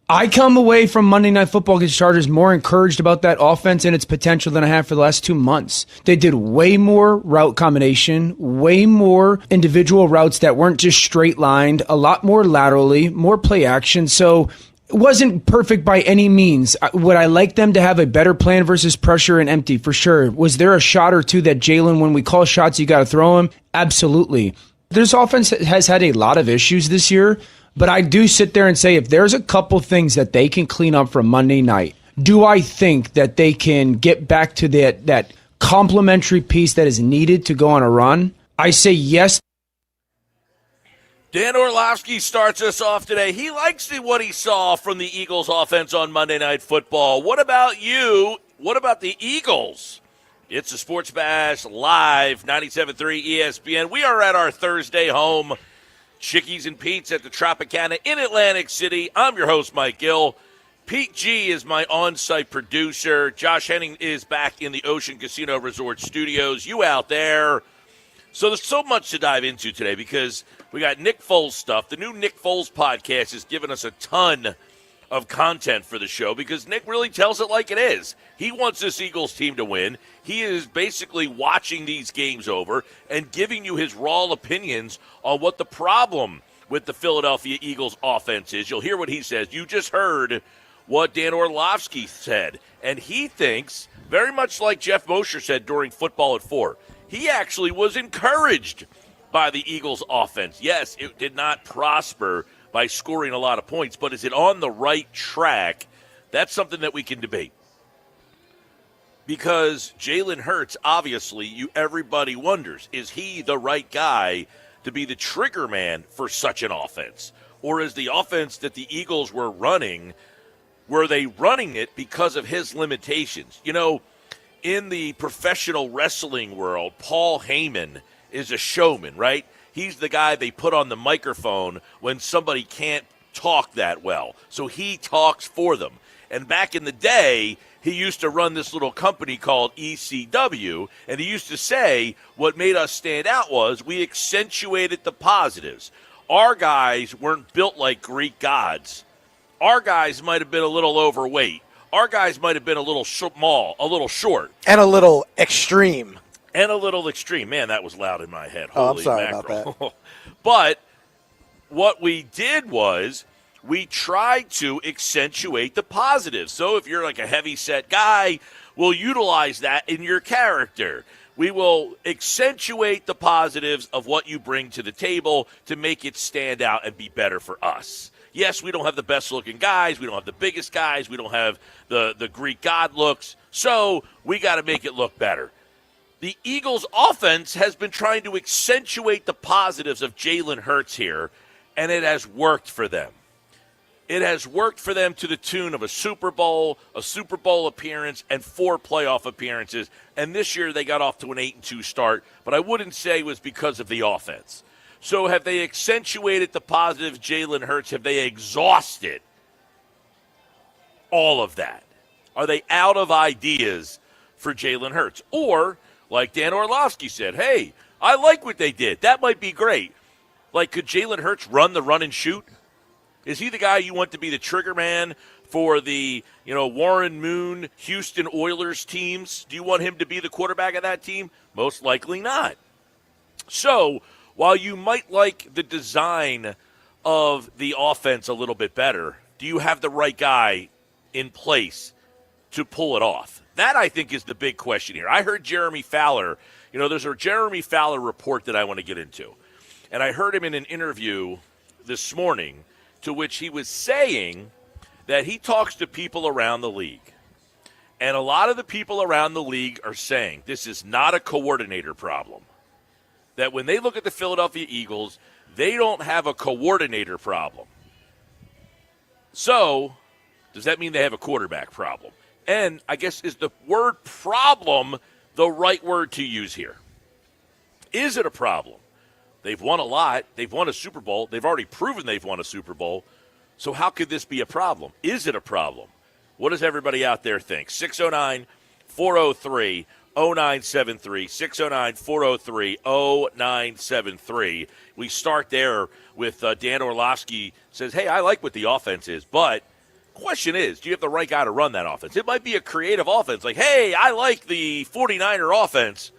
I come away from Monday Night Football against Chargers more encouraged about that offense and its potential than I have for the last 2 months. They did way more route combination, way more individual routes that weren't just straight lined, a lot more laterally, more play action. So it wasn't perfect by any means. Would I like them to have a better plan versus pressure and empty? For sure. Was there a shot or two that Jalen, when we call shots, you got to throw them? Absolutely. This offense has had a lot of issues this year. But I do sit there and say, if there's a couple things that they can clean up from Monday night, do I think that they can get back to that complementary piece that is needed to go on a run? I say yes. Dan Orlovsky starts us off today. He likes what he saw from the Eagles offense on Monday Night Football. What about you? What about the Eagles? It's a Sports Bash live, 97.3 ESPN. We are at our Thursday home. Chickies and Pete's at the Tropicana in Atlantic City. I'm your host, Mike Gill. Pete G is my on-site producer. Josh Henning is back in the Ocean Casino Resort Studios. You out there. So there's so much to dive into today because we got Nick Foles stuff. The new Nick Foles podcast has given us a ton of content for the show because Nick really tells it like it is. He wants this Eagles team to win. He is basically watching these games over and giving you his raw opinions on what the problem with the Philadelphia Eagles offense is. You'll hear what he says. You just heard what Dan Orlovsky said. And he thinks, very much like Jeff Mosher said during Football at 4, he actually was encouraged by the Eagles offense. Yes, it did not prosper by scoring a lot of points, but is it on the right track? That's something that we can debate. Because Jalen Hurts, obviously, everybody wonders, is he the right guy to be the trigger man for such an offense? Or is the offense that the Eagles were running, were they running it because of his limitations? You know, in the professional wrestling world, Paul Heyman is a showman, right? He's the guy they put on the microphone when somebody can't talk that well. So he talks for them. And back in the day, he used to run this little company called ECW, and he used to say what made us stand out was we accentuated the positives. Our guys weren't built like Greek gods. Our guys might have been a little overweight. Our guys might have been a little small, a little short. And a little extreme. And a little extreme. Man, that was loud in my head. Oh, Holy I'm sorry mackerel. about that. But what we did was we tried to accentuate the positives. So if you're like a heavy-set guy, we'll utilize that in your character. We will accentuate the positives of what you bring to the table to make it stand out and be better for us. Yes, we don't have the best-looking guys. We don't have the biggest guys. We don't have the Greek god looks. So we got to make it look better. The Eagles' offense has been trying to accentuate the positives of Jalen Hurts here, and it has worked for them. It has worked for them to the tune of a Super Bowl appearance, and 4 playoff appearances. And this year they got off to an 8-2 start, but I wouldn't say it was because of the offense. So have they accentuated the positives, Jalen Hurts? Have they exhausted all of that? Are they out of ideas for Jalen Hurts? Or, like Dan Orlovsky said, hey, I like what they did. That might be great. Like, could Jalen Hurts run the run and shoot? Is he the guy you want to be the trigger man for the, Warren Moon, Houston Oilers teams? Do you want him to be the quarterback of that team? Most likely not. So, while you might like the design of the offense a little bit better, do you have the right guy in place to pull it off? That, I think, is the big question here. I heard Jeremy Fowler. There's a Jeremy Fowler report that I want to get into. And I heard him in an interview this morning to which he was saying that he talks to people around the league. And a lot of the people around the league are saying this is not a coordinator problem. That when they look at the Philadelphia Eagles, they don't have a coordinator problem. So, does that mean they have a quarterback problem? And I guess, is the word problem the right word to use here? Is it a problem? They've won a lot. They've won a Super Bowl. They've already proven they've won a Super Bowl. So how could this be a problem? Is it a problem? What does everybody out there think? 609-403-0973. 609-403-0973. We start there with Dan Orlovsky says, hey, I like what the offense is, but Question is, do you have the right guy to run that offense? It might be a creative offense. Like, hey, I like the 49er offense,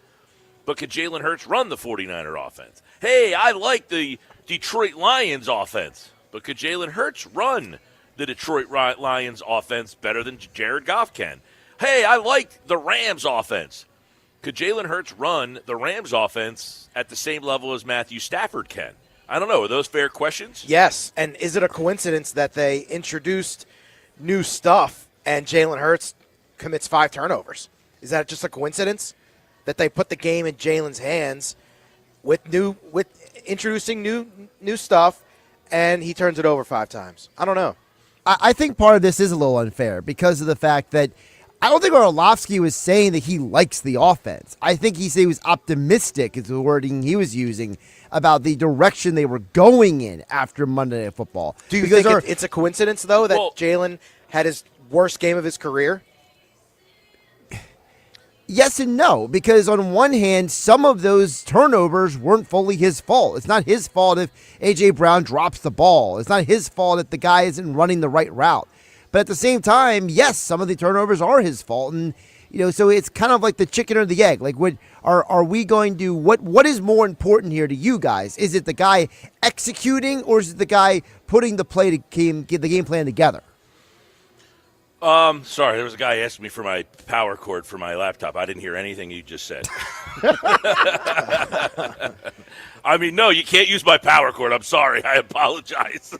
but could Jalen Hurts run the 49er offense? Hey, I like the Detroit Lions offense, but could Jalen Hurts run the Detroit Lions offense better than Jared Goff can? Hey, I like the Rams offense. Could Jalen Hurts run the Rams offense at the same level as Matthew Stafford can? I don't know. Are those fair questions? Yes, and is it a coincidence that they introduced new stuff and Jalen Hurts commits 5 turnovers? Is that just a coincidence that they put the game in Jalen's hands with introducing new stuff and he turns it over 5 times? I don't know. I think part of this is a little unfair because of the fact that I don't think Orlovsky was saying that he likes the offense. I think he said he was optimistic, is the wording he was using, about the direction they were going in after Monday Night Football. Do you think it's a coincidence, though, that Jalen had his worst game of his career? Yes and no, because on one hand, some of those turnovers weren't fully his fault. It's not his fault if A.J. Brown drops the ball. It's not his fault if the guy isn't running the right route. But at the same time, yes, some of the turnovers are his fault. And, so it's kind of like the chicken or the egg. Like, are we going to, what is more important here to you guys? Is it the guy executing or is it the guy putting the game plan together? Sorry, there was a guy asking me for my power cord for my laptop. I didn't hear anything you just said. I mean, no, you can't use my power cord. I'm sorry. I apologize.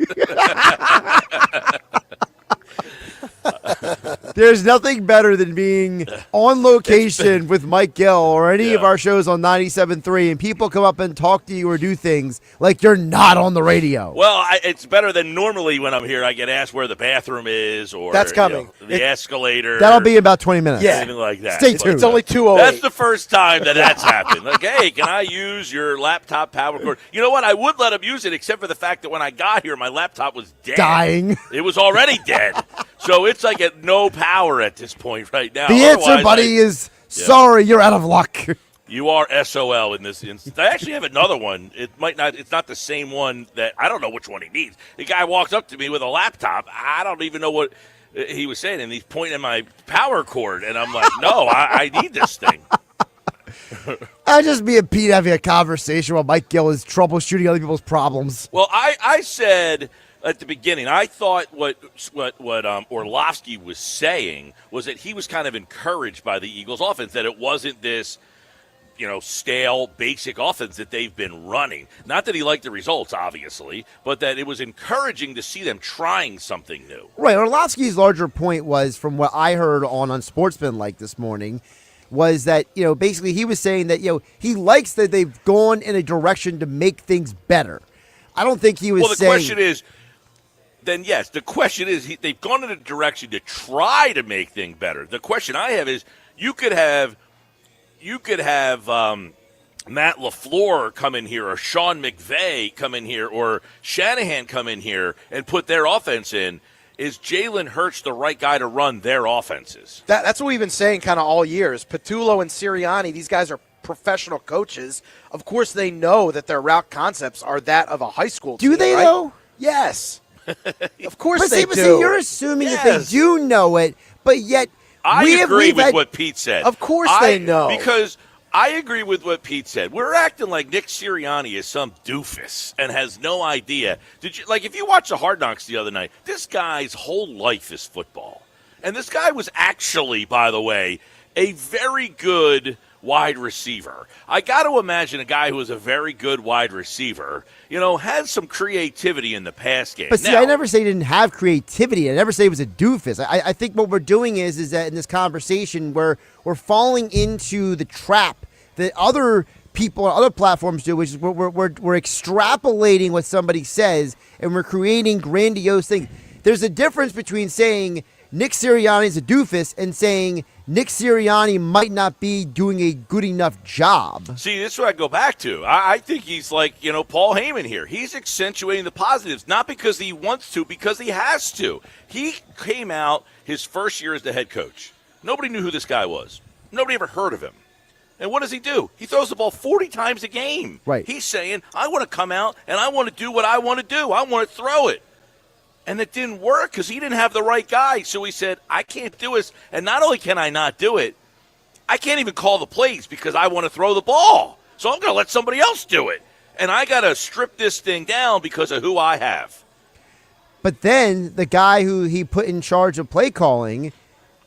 There's nothing better than being on location with Mike Gill or any of our shows on 97.3 and people come up and talk to you or do things like you're not on the radio. Well, it's better than normally when I'm here. I get asked where the bathroom is or that's coming. The escalator. That'll be about 20 minutes. Yeah. Anything like that. Stay tuned. It's only 2:08. That's the first time that's happened. Like, hey, can I use your laptop power cord? You know what? I would let him use it except for the fact that when I got here, my laptop was dead. Dying. It was already dead. So it's like at no power at this point right now. The answer, buddy, is sorry, you're out of luck. You are SOL in this instance. I actually have another one. It's not the same one that I don't know which one he needs. The guy walks up to me with a laptop. I don't even know what he was saying, and he's pointing at my power cord, and I'm like, no, I need this thing. I'd just be a Pete having a conversation while Mike Gill is troubleshooting other people's problems. Well, I said at the beginning, I thought what Orlovsky was saying was that he was kind of encouraged by the Eagles' offense, that it wasn't this, stale, basic offense that they've been running. Not that he liked the results, obviously, but that it was encouraging to see them trying something new. Right. Orlovsky's larger point was, from what I heard on Unsportsmanlike this morning, was that, basically he was saying that, he likes that they've gone in a direction to make things better. I don't think he was saying... Well, the question is... Then yes, the question is they've gone in a direction to try to make things better. The question I have is you could have Matt LaFleur come in here or Sean McVay come in here or Shanahan come in here and put their offense in. Is Jalen Hurts the right guy to run their offenses? That's what we've been saying kind of all years. Patullo and Sirianni, these guys are professional coaches. Of course they know that their route concepts are that of a high school team. Do they, right? though? Yes. Of course they do. But see, you're assuming that they do know it, but yet I agree with what Pete said. Of course they know. Because I agree with what Pete said. We're acting like Nick Sirianni is some doofus and has no idea. If you watch the Hard Knocks the other night, this guy's whole life is football. And this guy was actually, by the way, a very good wide receiver. I got to imagine a guy who is a very good wide receiver, has some creativity in the pass game. But see, I never say he didn't have creativity. I never say he was a doofus. I think what we're doing is that in this conversation we're falling into the trap that other people on other platforms do, which is we're extrapolating what somebody says and we're creating grandiose things. There's a difference between saying Nick Sirianni is a doofus and saying Nick Sirianni might not be doing a good enough job. See, this is what I go back to. I think he's like, Paul Heyman here. He's accentuating the positives, not because he wants to, because he has to. He came out his first year as the head coach. Nobody knew who this guy was. Nobody ever heard of him. And what does he do? He throws the ball 40 times a game. Right. He's saying, I want to come out and I want to do what I want to do. I want to throw it. And it didn't work because he didn't have the right guy. So he said, I can't do this. And not only can I not do it, I can't even call the plays because I want to throw the ball. So I'm going to let somebody else do it. And I got to strip this thing down because of who I have. But then the guy who he put in charge of play calling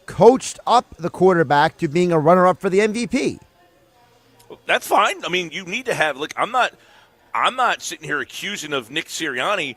coached up the quarterback to being a runner-up for the MVP. That's fine. I mean, you need to have, like, I'm not sitting here accusing of Nick Sirianni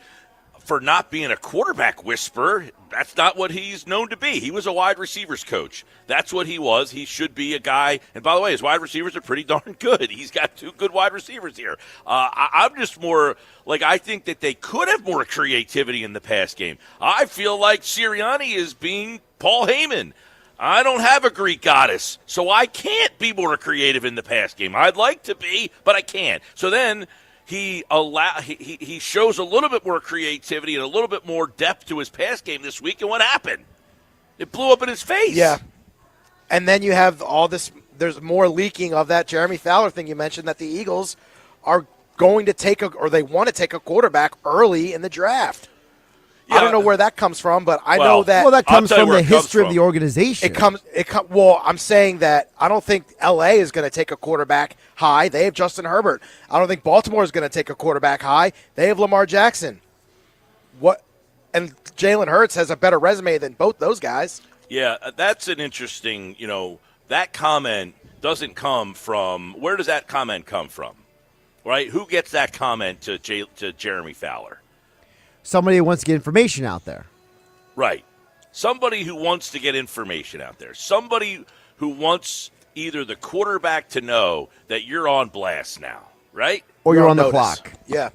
for not being a quarterback whisperer. That's not what he's known to be. He was a wide receivers coach. That's what he was. He should be a guy. And by the way, his wide receivers are pretty darn good. He's got 2 good wide receivers here. I'm just more like, I think that they could have more creativity in the pass game. I feel like Sirianni is being Paul Heyman. I don't have a Greek goddess, so I can't be more creative in the pass game. I'd like to be, but I can't. So then he shows a little bit more creativity and a little bit more depth to his pass game this week, and what happened? It blew up in his face. Yeah. And then you have all this, there's more leaking of that Jeremy Fowler thing you mentioned, that the Eagles are going to take they want to take a quarterback early in the draft. Yeah. I don't know where that comes from, but I know that. Well, that comes from the history of the organization. Well, I'm saying that I don't think L.A. is going to take a quarterback high. They have Justin Herbert. I don't think Baltimore is going to take a quarterback high. They have Lamar Jackson. And Jalen Hurts has a better resume than both those guys. Yeah, that's an interesting, that comment doesn't come from, where does that comment come from? Right? Who gets that comment to Jeremy Fowler? Somebody who wants to get information out there. Right. Somebody who wants to get information out there. Somebody who wants either the quarterback to know that you're on blast now, right? Or you're on the notice. clock. Yeah.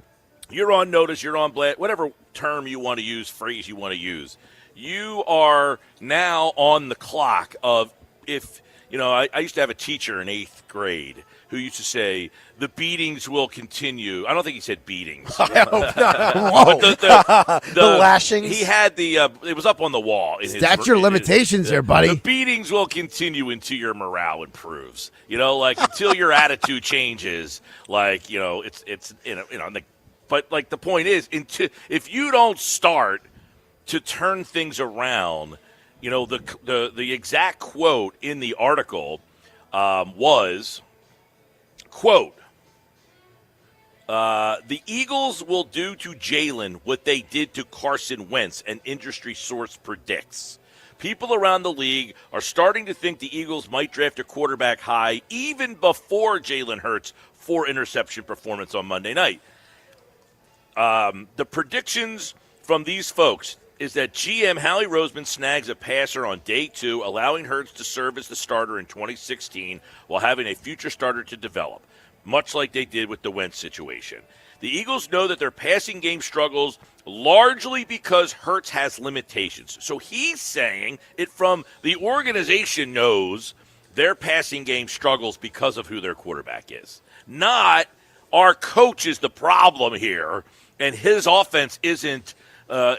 You're on notice, you're on blast, whatever term you want to use, phrase you want to use. You are now on the clock of if, I used to have a teacher in 8th grade who used to say, the beatings will continue. I don't think he said beatings. I hope not. The lashings. He had it was up on the wall. That's your limitations there, buddy. The beatings will continue until your morale improves. Until your attitude changes. But the point is, if you don't start to turn things around, the exact quote in the article was, quote, the Eagles will do to Jalen what they did to Carson Wentz, an industry source predicts. People around the league are starting to think the Eagles might draft a quarterback high even before Jalen Hurts' 4-interception performance on Monday night. The predictions from these folks is that GM Howie Roseman snags a passer on day 2, allowing Hurts to serve as the starter in 2016 while having a future starter to develop, much like they did with the Wentz situation. The Eagles know that their passing game struggles largely because Hurts has limitations. So he's saying it from the organization knows their passing game struggles because of who their quarterback is. Not our coach is the problem here, and his offense isn't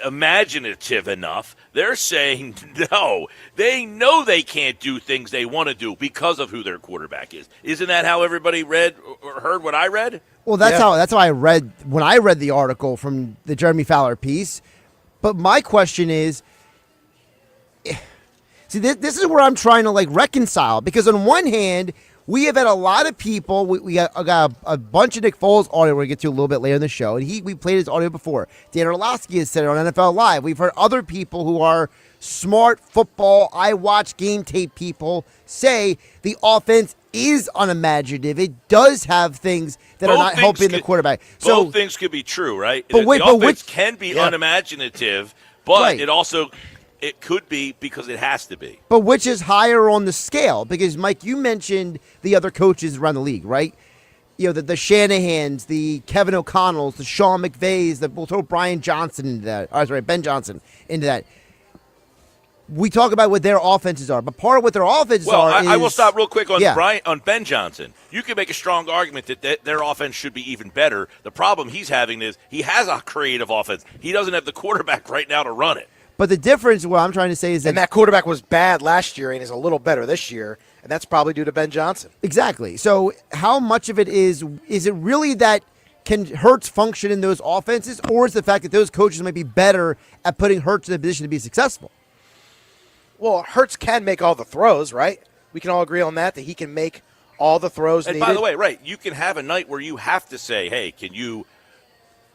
imaginative enough. They're saying no. They know they can't do things they want to do because of who their quarterback is. Isn't that how everybody read or heard what I read? Well, that's how I read when I read the article from the Jeremy Fowler piece. But my question is, see, this is where I'm trying to reconcile, because on one hand, we have had a lot of people. We got a bunch of Nick Foles audio we're going to get to a little bit later in the show. And we played his audio before. Dan Orlovsky has said it on NFL Live. We've heard other people who are smart football, I watch game tape people say the offense is unimaginative. It does have things that are not helping the quarterback. Both things could be true, right? The offense can be unimaginative, but it also... It could be because it has to be. But which is higher on the scale? Because, Mike, you mentioned the other coaches around the league, right? The Shanahans, the Kevin O'Connells, the Sean McVays, we'll throw Ben Johnson into that. We talk about what their offenses are, but part of what their offenses are is... I will stop real quick on Ben Johnson. You can make a strong argument that their offense should be even better. The problem he's having is he has a creative offense. He doesn't have the quarterback right now to run it. But the difference, what I'm trying to say is that quarterback was bad last year and is a little better this year, and that's probably due to Ben Johnson. Exactly. So how much of it is it really that can Hurts function in those offenses, or is the fact that those coaches might be better at putting Hurts in a position to be successful? Well, Hurts can make all the throws, right? We can all agree on that he can make all the throws And needed. by the way, right, you can have a night where you have to say, hey,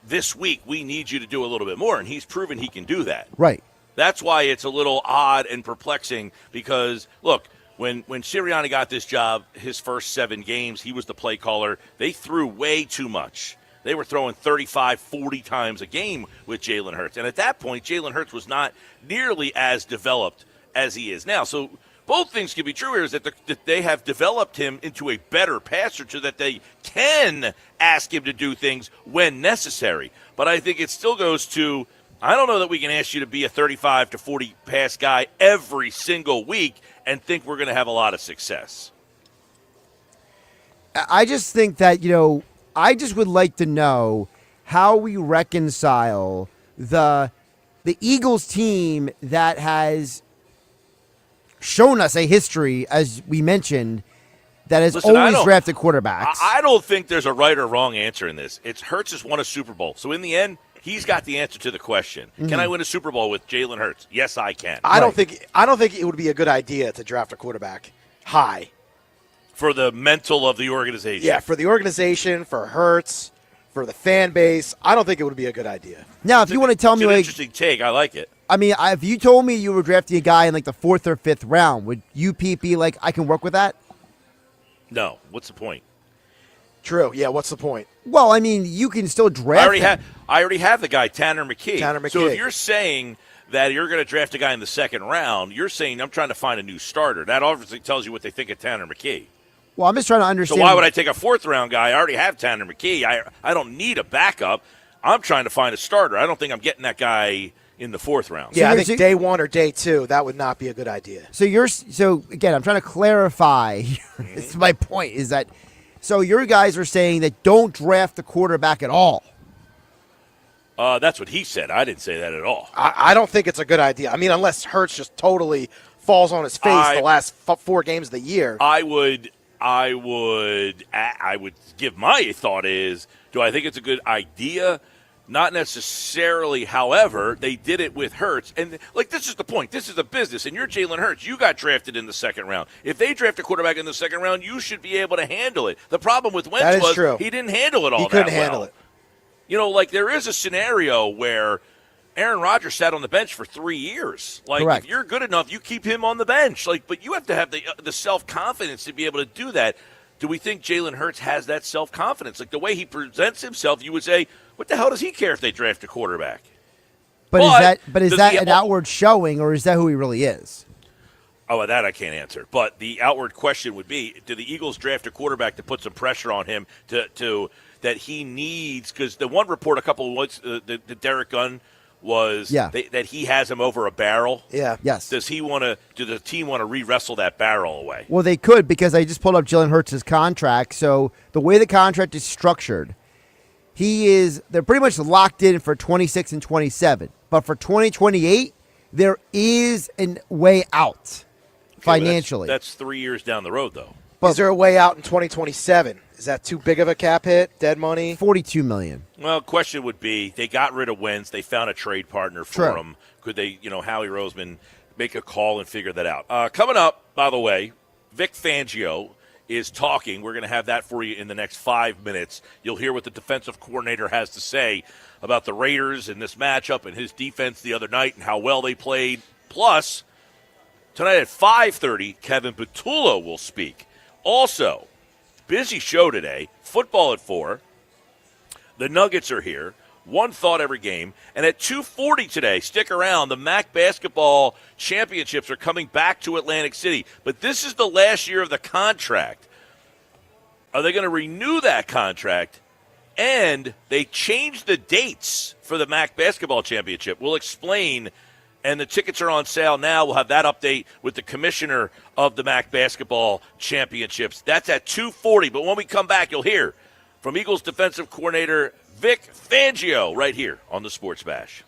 this week we need you to do a little bit more, and he's proven he can do that. Right. That's why it's a little odd and perplexing because, look, when Sirianni got this job, his first 7 games, he was the play caller. They threw way too much. They were throwing 35, 40 times a game with Jalen Hurts. And at that point, Jalen Hurts was not nearly as developed as he is now. So both things can be true here is that they have developed him into a better passer so that they can ask him to do things when necessary. But I think it still goes to, I don't know that we can ask you to be a 35 to 40 pass guy every single week and think we're going to have a lot of success. I just think that, I just would like to know how we reconcile the Eagles team that has shown us a history, as we mentioned, that has always drafted quarterbacks. I don't think there's a right or wrong answer in this. It's Hurts has won a Super Bowl. So in the end, he's got the answer to the question. Mm-hmm. Can I win a Super Bowl with Jalen Hurts? Yes, I can. I don't think it would be a good idea to draft a quarterback high. For the mental of the organization. Yeah, for the organization, for Hurts, for the fan base, I don't think it would be a good idea. Now, if you want to tell me, an interesting take, I like it. I mean, if you told me you were drafting a guy in like the 4th or 5th round, would you be like, I can work with that? No. What's the point? True. Yeah. What's the point? Well, I mean, you can still draft. I already have the guy Tanner McKee. Tanner McKee. So if you're saying that you're going to draft a guy in the 2nd round, you're saying I'm trying to find a new starter. That obviously tells you what they think of Tanner McKee. Well, I'm just trying to understand. So why would I take a 4th round guy? I already have Tanner McKee. I don't need a backup. I'm trying to find a starter. I don't think I'm getting that guy in the 4th round. Yeah, I think day 1 or day 2, that would not be a good idea. So again, I'm trying to clarify. It's my point is that, so your guys are saying that don't draft the quarterback at all. That's what he said. I didn't say that at all. I don't think it's a good idea. I mean, unless Hurts just totally falls on his face the last 4 games of the year. I would give my thought is, do I think it's a good idea? Not necessarily. However, they did it with Hurts. And, this is the point. This is a business. And you're Jalen Hurts. You got drafted in the 2nd round. If they draft a quarterback in the 2nd round, you should be able to handle it. The problem with Wentz was true. He didn't handle it all that well. He couldn't handle it. There is a scenario where Aaron Rodgers sat on the bench for 3 years. Correct. If you're good enough, you keep him on the bench. But you have to have the self-confidence to be able to do that. Do we think Jalen Hurts has that self-confidence? The way he presents himself, you would say, what the hell does he care if they draft a quarterback? But is that an outward showing, or is that who he really is? Oh, that I can't answer. But the outward question would be, do the Eagles draft a quarterback to put some pressure on him to that he needs? Because the one report a couple of weeks, the Derek Gunn was that he has him over a barrel. Yeah. Yes. Does the team want to re-wrestle that barrel away? Well, they could, because I just pulled up Jalen Hurts' contract. So the way the contract is structured, they're pretty much locked in for 26 and 27. But for 2028, there is a way out financially. That's 3 years down the road, though. Is there a way out in 2027? Is that too big of a cap hit? Dead money? $42 million. Well, question would be, they got rid of Wentz. They found a trade partner for him. Could they, Howie Roseman, make a call and figure that out? Coming up, by the way, Vic Fangio is talking. We're going to have that for you in the next 5 minutes. You'll hear what the defensive coordinator has to say about the Raiders and this matchup and his defense the other night and how well they played. Plus, tonight at 5:30, Kevin Patullo will speak. Also, busy show today. Football at 4. The Nuggets are here. One thought every game. And at 2:40 today, stick around, the MAC basketball championships are coming back to Atlantic City. But this is the last year of the contract. Are they going to renew that contract? And they changed the dates for the MAC basketball championship. We'll explain. And the tickets are on sale now. We'll have that update with the commissioner of the MAC basketball championships. That's at 2:40. But when we come back, you'll hear from Eagles defensive coordinator Vic Fangio right here on the Sports Bash.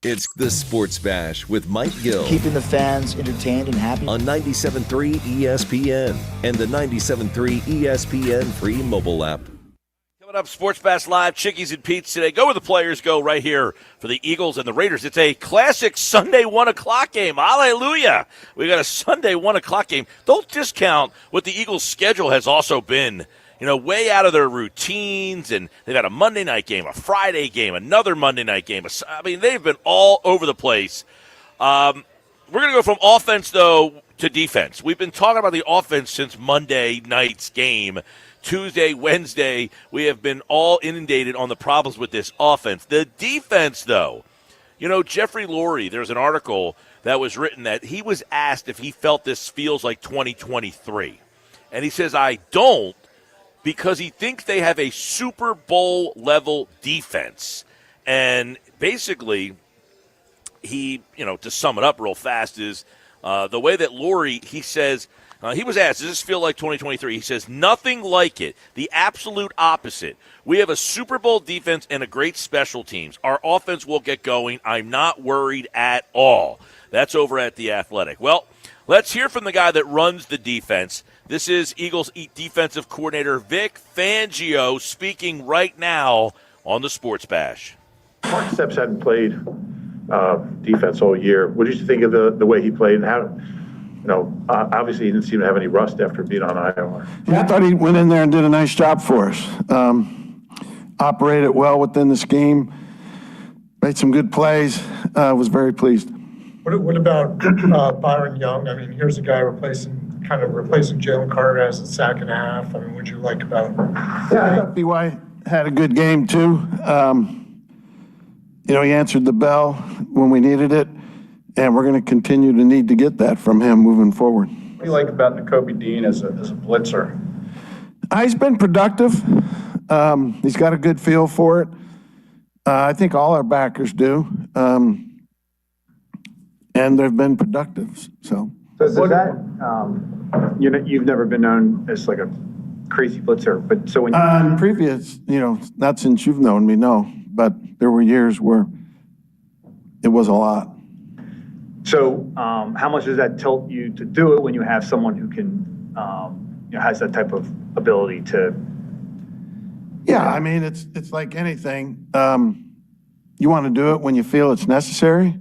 It's the Sports Bash with Mike Gill Keeping the fans entertained and happy. on 97.3 ESPN and the 97.3 ESPN free mobile app. Coming up, Sports Bash Live, Chickies and Pete's today. Go where the players go right here for the Eagles and the Raiders. It's a classic Sunday 1 o'clock game. Hallelujah. We got a Sunday 1 o'clock game. Don't discount what the Eagles' schedule has also been. You know, way out of their routines, and they've got a Monday night game, a Friday game, another Monday night game. I mean, they've been all over the place. We're going to go from offense, though, to defense. We've been talking about the offense since Monday night's game. Tuesday, Wednesday, we have been all inundated on the problems with this offense. The defense, though, you know, Jeffrey Lurie, there's an article that was written that he was asked if he felt this feels like 2023. And he says, I don't, because he thinks they have a Super Bowl-level defense. And basically, he, you know, to sum it up real fast, is the way that Lurie, he says, he was asked, does this feel like 2023? He says, nothing like it. The absolute opposite. We have a Super Bowl defense and a great special teams. Our offense will get going. I'm not worried at all. That's over at The Athletic. Well, let's hear from the guy that runs the defense. This is Eagles defensive coordinator Vic Fangio speaking right now on the Sports Bash. Mark Steps hadn't played defense all year. What did you think of the way he played and how, you know, obviously he didn't seem to have any rust after being on IR. Yeah, I thought he went in there and did a nice job for us. Operated well within the scheme, made some good plays. Was very pleased. What about Byron Young? I mean, here's a guy replacing Jalen Carter as a sack and a half. I mean, what'd you like about him? Yeah, I thought BY had a good game too. You know, he answered the bell when we needed it, and we're going to continue to need to get that from him moving forward. What do you like about Nakobe Dean as a blitzer? He's been productive. He's got a good feel for it. I think all our backers do. And they've been productive, so. Does that, you've never been known as like a crazy blitzer, but so when you... previous, you know, not since you've known me, no, but there were years where it was a lot. So how much does that tilt you to do it when you have someone who can, has that type of ability to... Yeah, I mean, it's like anything. You want to do it when you feel it's necessary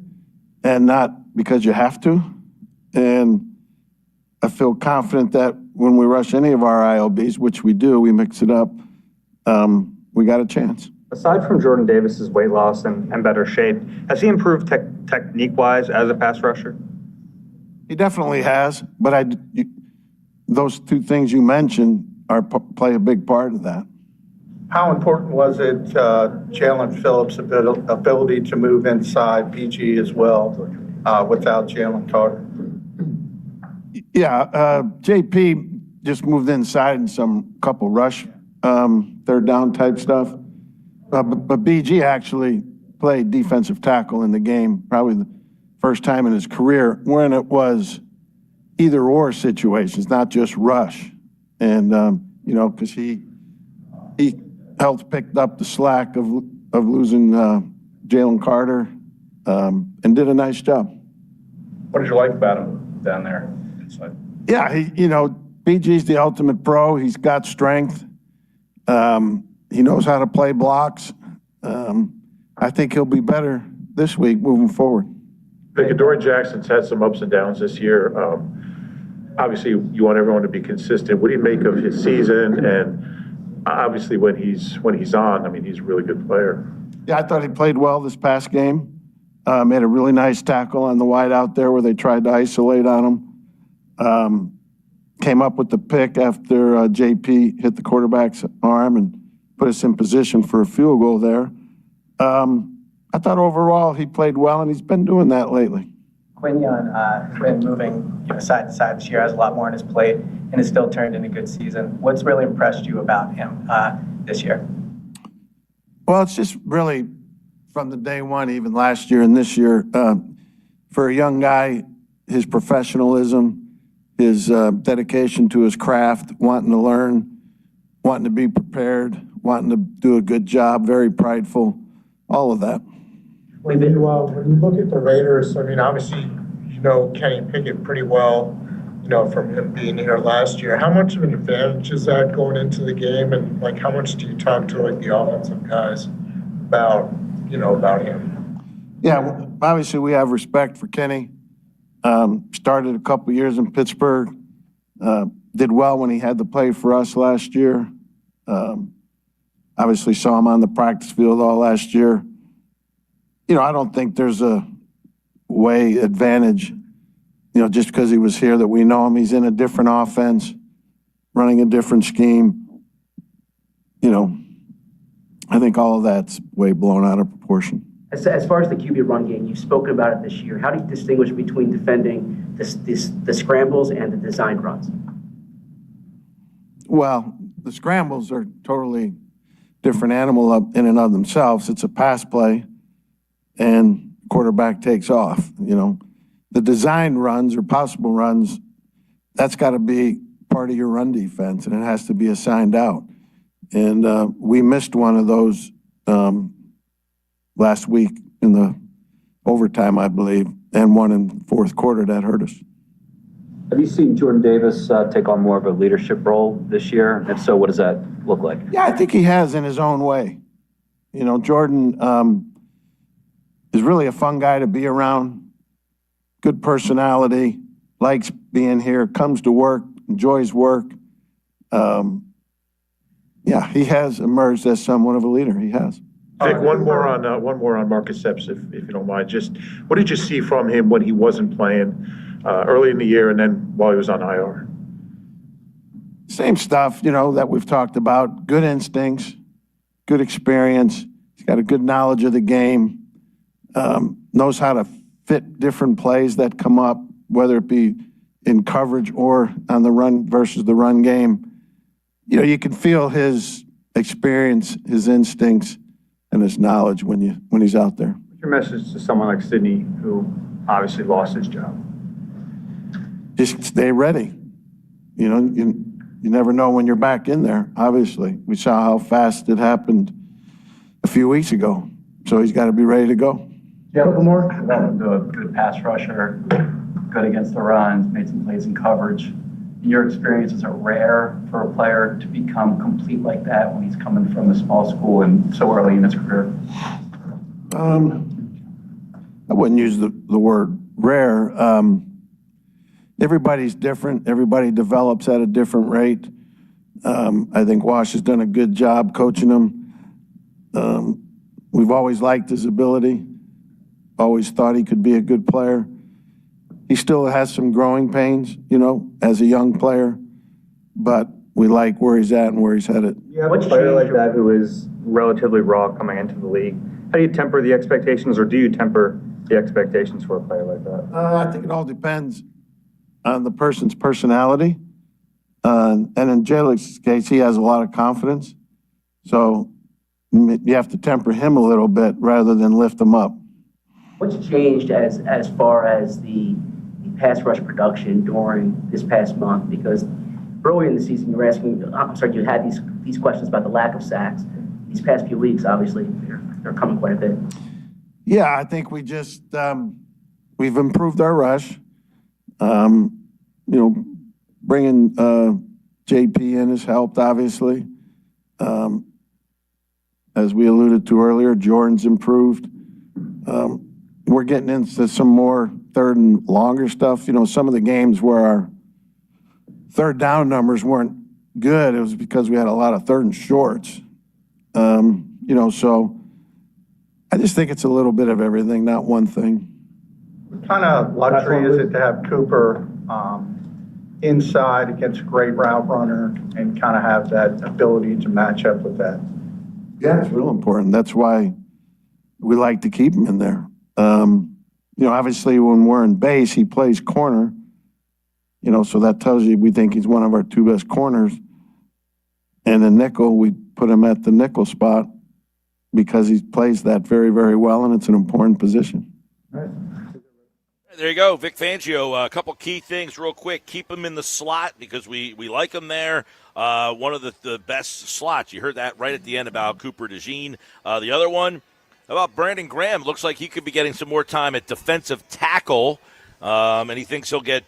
and not because you have to. And I feel confident that when we rush any of our ILBs, which we do, we mix it up, we got a chance. Aside from Jordan Davis's weight loss and better shape, has he improved technique-wise as a pass rusher? He definitely has, but those two things you mentioned play a big part of that. How important was it, Jalen Phillips' ability to move inside PG as well without Jalen Carter? Yeah, JP just moved inside in some couple rush, third down type stuff. But BG actually played defensive tackle in the game, probably the first time in his career when it was either or situations, not just rush. And, you know, because he helped pick up the slack of losing Jalen Carter and did a nice job. What did you like about him down there inside? Yeah, BG's the ultimate pro. He's got strength. He knows how to play blocks. I think he'll be better this week moving forward. Adoree Jackson's had some ups and downs this year. Obviously, you want everyone to be consistent. What do you make of his season? And obviously, when he's on, I mean, he's a really good player. Yeah, I thought he played well this past game. Made a really nice tackle on the wide out there where they tried to isolate on him. Came up with the pick after JP hit the quarterback's arm and put us in position for a field goal there. I thought overall he played well, and he's been doing that lately. Quinion has been moving side to side this year, has a lot more on his plate, and has still turned in a good season. What's really impressed you about him this year? Well, it's just really from the day one, even last year and this year, for a young guy, his professionalism, his dedication to his craft, wanting to learn, wanting to be prepared, wanting to do a good job, very prideful, all of that. When you look at the Raiders, I mean, obviously, you know Kenny Pickett pretty well, you know, from him being here last year. How much of an advantage is that going into the game, and like how much do you talk to like the offensive guys about him? Yeah, obviously we have respect for Kenny. Started a couple years in Pittsburgh. Did well when he had to play for us last year. Obviously saw him on the practice field all last year. You know, I don't think there's a way advantage, you know, just because he was here that we know him. He's in a different offense, running a different scheme. You know, I think all of that's way blown out of proportion. As far as the QB run game, you've spoken about it this year. How do you distinguish between defending the scrambles and the designed runs? Well, the scrambles are totally different animal in and of themselves. It's a pass play, and quarterback takes off. You know, the design runs or possible runs, that's got to be part of your run defense, and it has to be assigned out. And we missed one of those last week in the overtime, I believe, and one in the fourth quarter that hurt us. Have you seen Jordan Davis take on more of a leadership role this year? And if so, what does that look like? Yeah, I think he has in his own way. You know, Jordan is really a fun guy to be around, good personality, likes being here, comes to work, enjoys work. Yeah, he has emerged as somewhat of a leader. He has. Vic, one more on Marcus Epps, if you don't mind. Just what did you see from him when he wasn't playing early in the year, and then while he was on IR? Same stuff, you know, that we've talked about. Good instincts, good experience. He's got a good knowledge of the game. Knows how to fit different plays that come up, whether it be in coverage or on the run versus the run game. You know, you can feel his experience, his instincts, and his knowledge when he's out there. What's your message to someone like Sidney, who obviously lost his job? Just stay ready. You know, you never know when you're back in there, obviously. We saw how fast it happened a few weeks ago, so he's got to be ready to go. Yeah, a couple more. A good pass rusher, good against the runs, made some plays in coverage. In your experience, is it rare for a player to become complete like that when he's coming from a small school and so early in his career? I wouldn't use the word rare. Everybody's different. Everybody develops at a different rate. I think Wash has done a good job coaching him. We've always liked his ability, always thought he could be a good player. He still has some growing pains, you know, as a young player, but we like where he's at and where he's headed. You have a player like that who is relatively raw coming into the league. How do you temper the expectations, or do you temper the expectations for a player like that? I think it all depends on the person's personality. And in Jalen's case, he has a lot of confidence. So you have to temper him a little bit rather than lift him up. What's changed as far as the pass rush production during this past month? Because earlier in the season, you had these questions about the lack of sacks. These past few weeks, obviously, they're coming quite a bit. Yeah, I think we just we've improved our rush. You know, bringing JP in has helped, obviously. As we alluded to earlier, Jordan's improved. We're getting into some more third and longer stuff. You know, some of the games where our third down numbers weren't good, it was because we had a lot of third and shorts. You know, so I just think it's a little bit of everything, not one thing. What kind of luxury is it to have Cooper inside against a great route runner and kind of have that ability to match up with that? Yeah, it's real important. That's why we like to keep him in there. You know, obviously when we're in base, he plays corner, you know, so that tells you we think he's one of our two best corners. And in nickel, we put him at the nickel spot because he plays that very, very well, and it's an important position. Right. There you go, Vic Fangio. A couple key things real quick. Keep him in the slot because we like him there. One of the best slots. You heard that right at the end about Cooper DeJean. The other one, How about Brandon Graham? Looks like he could be getting some more time at defensive tackle, and he thinks he'll get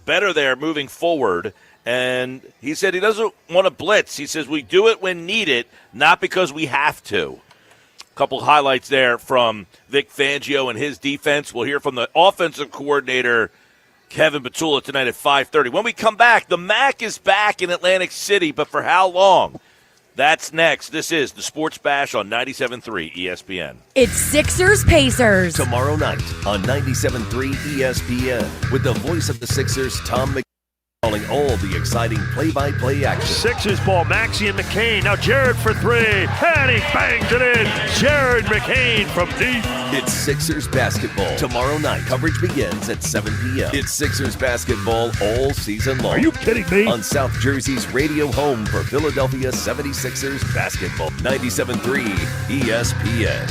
better there moving forward. And he said he doesn't want to blitz. He says we do it when needed, not because we have to. A couple highlights there from Vic Fangio and his defense. We'll hear from the offensive coordinator, Kevin Patullo, tonight at 5:30. When we come back, the MAC is back in Atlantic City, but for how long? That's next. This is the Sports Bash on 97.3 ESPN. It's Sixers Pacers. Tomorrow night on 97.3 ESPN with the voice of the Sixers, Tom McKay, calling all the exciting play-by-play action. Sixers ball, Maxey and McCain. Now Jared for three, and he bangs it in. Jared McCain from deep. It's Sixers basketball. Tomorrow night, coverage begins at 7 p.m. It's Sixers basketball all season long. Are you kidding me? On South Jersey's radio home for Philadelphia 76ers basketball. 97.3 ESPN.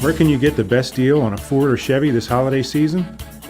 Where can you get the best deal on a Ford or Chevy this holiday season?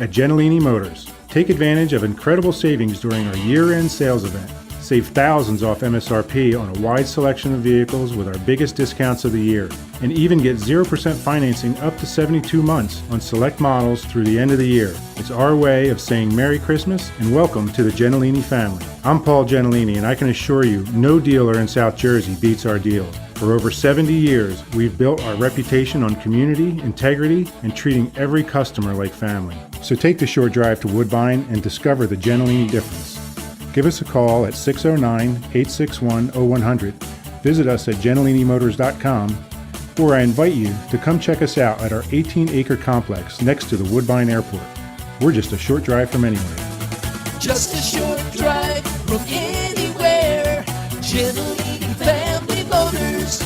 At Gentilini Motors. Take advantage of incredible savings during our year-end sales event. Save thousands off MSRP on a wide selection of vehicles with our biggest discounts of the year. And even get 0% financing up to 72 months on select models through the end of the year. It's our way of saying Merry Christmas and welcome to the Gentilini family. I'm Paul Gentilini, and I can assure you no dealer in South Jersey beats our deals. For over 70 years, we've built our reputation on community, integrity, and treating every customer like family. So take the short drive to Woodbine and discover the Gentilini difference. Give us a call at 609-861-0100. Visit us at GentiliniMotors.com, or I invite you to come check us out at our 18-acre complex next to the Woodbine Airport. We're just a short drive from anywhere. Just a short drive from anywhere. Gentilini Family Motors.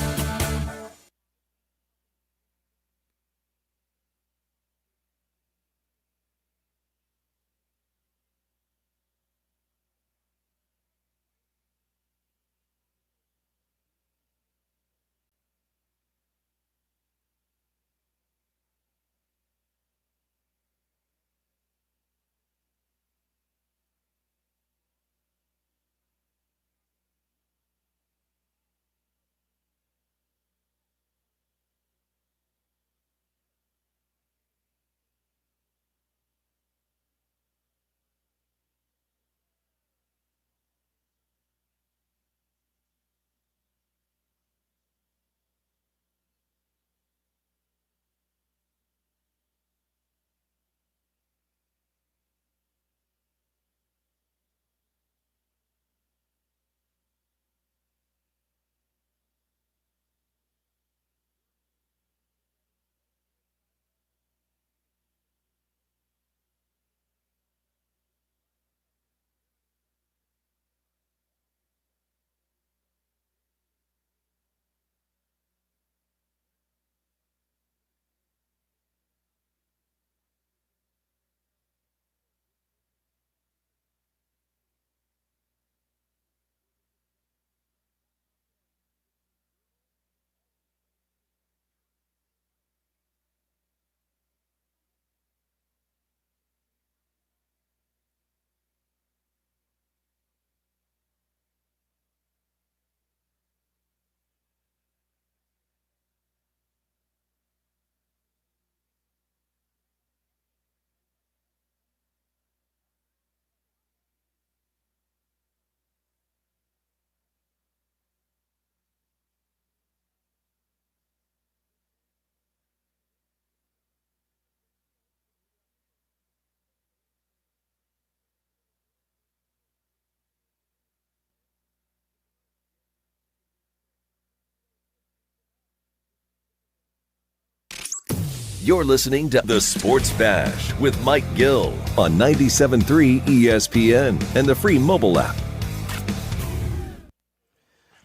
You're listening to The Sports Bash with Mike Gill on 97.3 ESPN and the free mobile app.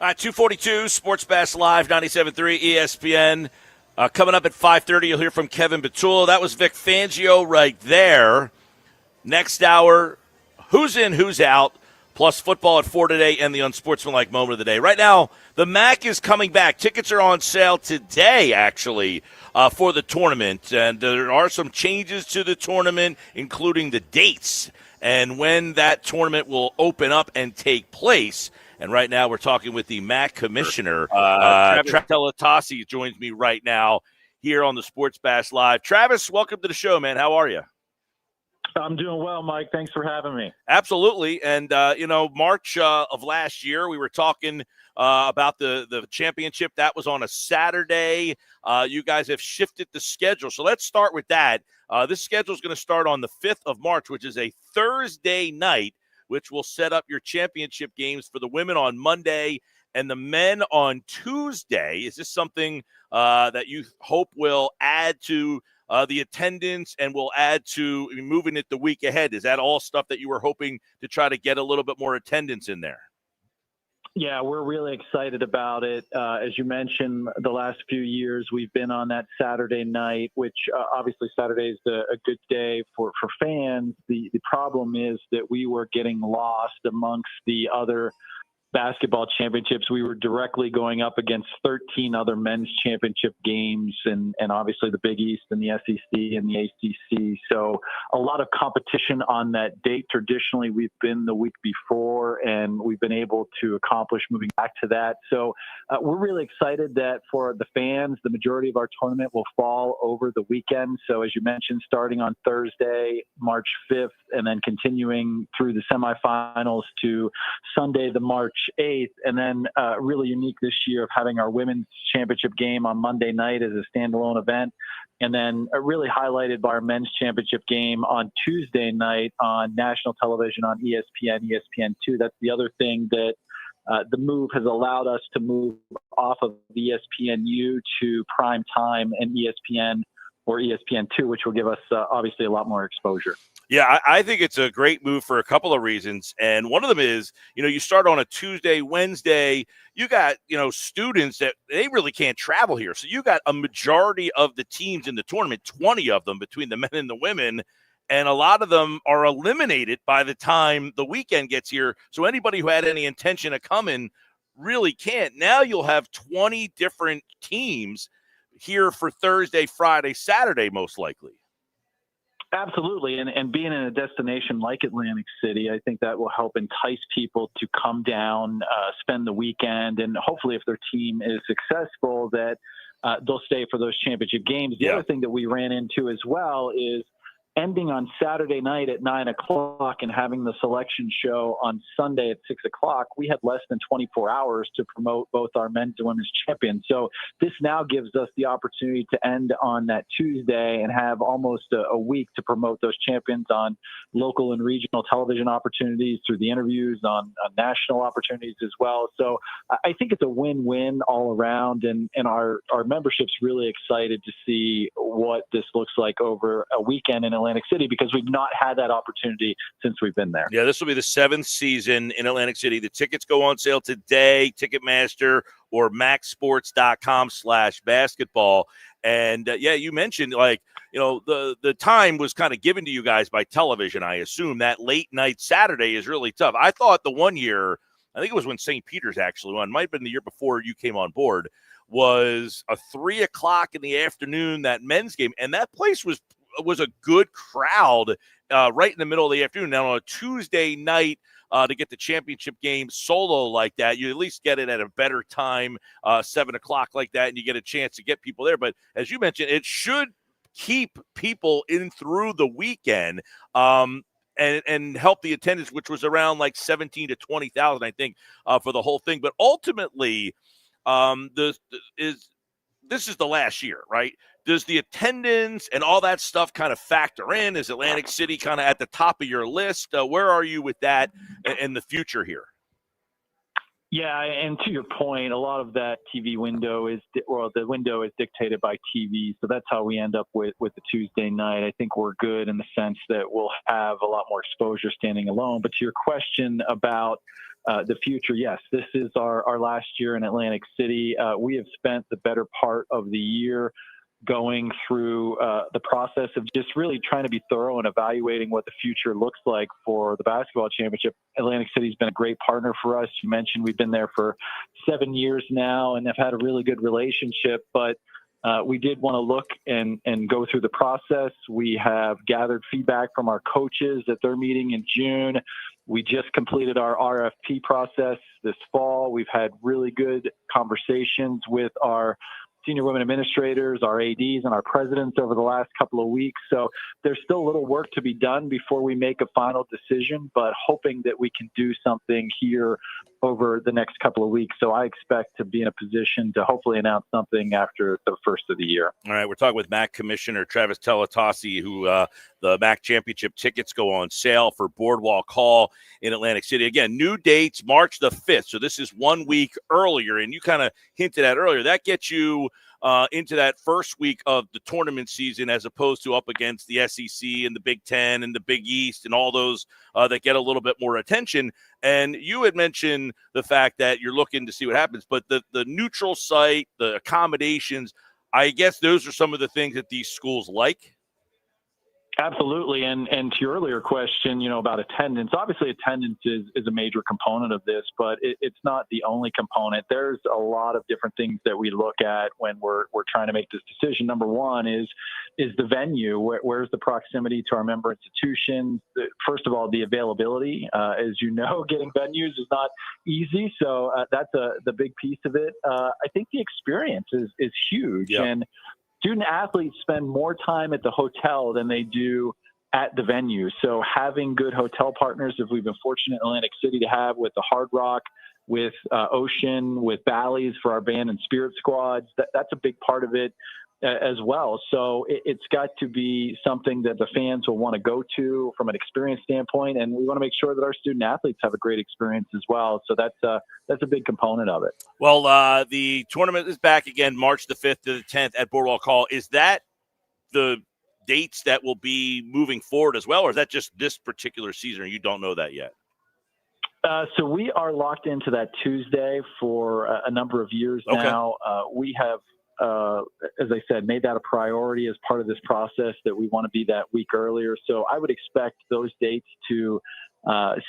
All right, 242 Sports Bash Live, 97.3 ESPN. Coming up at 5:30, you'll hear from Kevin Patullo. That was Vic Fangio right there. Next hour, who's in, who's out, plus football at 4 today and the unsportsmanlike moment of the day. Right now, the MAC is coming back. Tickets are on sale today, actually, for the tournament. And there are some changes to the tournament, including the dates and when that tournament will open up and take place. And right now we're talking with the MAC commissioner. Travis Teletasi joins me right now here on the Sports Bash Live. Travis, welcome to the show, man. How are you? I'm doing well, Mike. Thanks for having me. Absolutely. And, March of last year, we were talking about the championship. That was on a Saturday. You guys have shifted the schedule. So let's start with that. This schedule is going to start on the 5th of March, which is a Thursday night, which will set up your championship games for the women on Monday and the men on Tuesday. Is this something that you hope will add to the attendance and will add to moving it the week ahead? Is that all stuff that you were hoping to try to get a little bit more attendance in there? Yeah, we're really excited about it. As you mentioned, the last few years we've been on that Saturday night, which obviously Saturday is a good day for fans. The problem is that we were getting lost amongst the other basketball championships. We were directly going up against 13 other men's championship games and obviously the Big East and the SEC and the ACC. So a lot of competition on that date. Traditionally, we've been the week before and we've been able to accomplish moving back to that. So we're really excited that for the fans, the majority of our tournament will fall over the weekend. So as you mentioned, starting on Thursday, March 5th, and then continuing through the semifinals to Sunday, the March 8th, and then really unique this year of having our women's championship game on Monday night as a standalone event, and then really highlighted by our men's championship game on Tuesday night on national television on ESPN, ESPN2. That's the other thing that the move has allowed us to move off of ESPNU to prime time and ESPN or ESPN2, which will give us obviously a lot more exposure. Yeah, I think it's a great move for a couple of reasons. And one of them is, you start on a Tuesday, Wednesday, you got, students that they really can't travel here. So you got a majority of the teams in the tournament, 20 of them between the men and the women, and a lot of them are eliminated by the time the weekend gets here. So anybody who had any intention of coming really can't. Now you'll have 20 different teams here for Thursday, Friday, Saturday, most likely. Absolutely. And being in a destination like Atlantic City, I think that will help entice people to come down, spend the weekend, and hopefully if their team is successful, that they'll stay for those championship games. The other thing that we ran into as well is ending on Saturday night at 9 o'clock and having the selection show on Sunday at 6 o'clock. We had less than 24 hours to promote both our men's and women's champions. So this now gives us the opportunity to end on that Tuesday and have almost a week to promote those champions on local and regional television opportunities, through the interviews, on national opportunities as well. So I think it's a win-win all around, and our membership's really excited to see what this looks like over a weekend in Atlantic City, because we've not had that opportunity since we've been there. Yeah, this will be the 7th season in Atlantic City. The tickets go on sale today, Ticketmaster or maxsports.com/basketball. And you mentioned the time was kind of given to you guys by television. I assume that late night Saturday is really tough. I thought the one year, I think it was when St. Peter's actually won, might have been the year before you came on board, was a 3 o'clock in the afternoon, that men's game. And that place was a good crowd right in the middle of the afternoon. Now on a Tuesday night to get the championship game solo like that, you at least get it at a better time, 7 o'clock like that, and you get a chance to get people there. But as you mentioned, it should keep people in through the weekend and help the attendance, which was around like 17 to 20,000, I think, for the whole thing. But ultimately, this is the last year, right? Does the attendance and all that stuff kind of factor in? Is Atlantic City kind of at the top of your list? Where are you with that in the future here? Yeah, and to your point, a lot of that TV window the window is dictated by TV, so that's how we end up with the Tuesday night. I think we're good in the sense that we'll have a lot more exposure standing alone. But to your question about the future, yes, this is our last year in Atlantic City. We have spent the better part of the year going through the process of just really trying to be thorough and evaluating what the future looks like for the basketball championship. Atlantic City's been a great partner for us. You mentioned we've been there for 7 years now and have had a really good relationship, but we did want to look and go through the process. We have gathered feedback from our coaches at their meeting in June. We just completed our RFP process this fall. We've had really good conversations with our senior women administrators, our ADs, and our presidents over the last couple of weeks. So there's still a little work to be done before we make a final decision, but hoping that we can do something here over the next couple of weeks. So I expect to be in a position to hopefully announce something after the first of the year. All right, we're talking with MAC Commissioner Travis Talatasi, who the MAC Championship tickets go on sale for Boardwalk Hall in Atlantic City. Again, new dates, March the 5th. So this is 1 week earlier, and you kind of hinted at earlier. That gets you into that first week of the tournament season as opposed to up against the SEC and the Big Ten and the Big East and all those that get a little bit more attention. And you had mentioned the fact that you're looking to see what happens, but the neutral site, the accommodations, I guess those are some of the things that these schools like. Absolutely. And to your earlier question, about attendance, obviously attendance is a major component of this, but it's not the only component. There's a lot of different things that we look at when we're trying to make this decision. Number one is the venue. Where's the proximity to our member institutions? First of all, the availability. As you know, getting venues is not easy. So that's the big piece of it. I think the experience is huge. Yep. And student athletes spend more time at the hotel than they do at the venue. So having good hotel partners, if we've been fortunate in Atlantic City to have with the Hard Rock, with Ocean, with Bally's for our band and spirit squads, that's a big part of it as well. So it's got to be something that the fans will want to go to from an experience standpoint, and we want to make sure that our student athletes have a great experience as well. So that's a big component of it. Well, the tournament is back again, March the 5th to the 10th at Boardwalk Hall. Is that the dates that will be moving forward as well, or is that just this particular season, or you don't know that yet? So we are locked into that Tuesday for a number of years now. We have, as I said, made that a priority as part of this process that we want to be that week earlier. So I would expect those dates to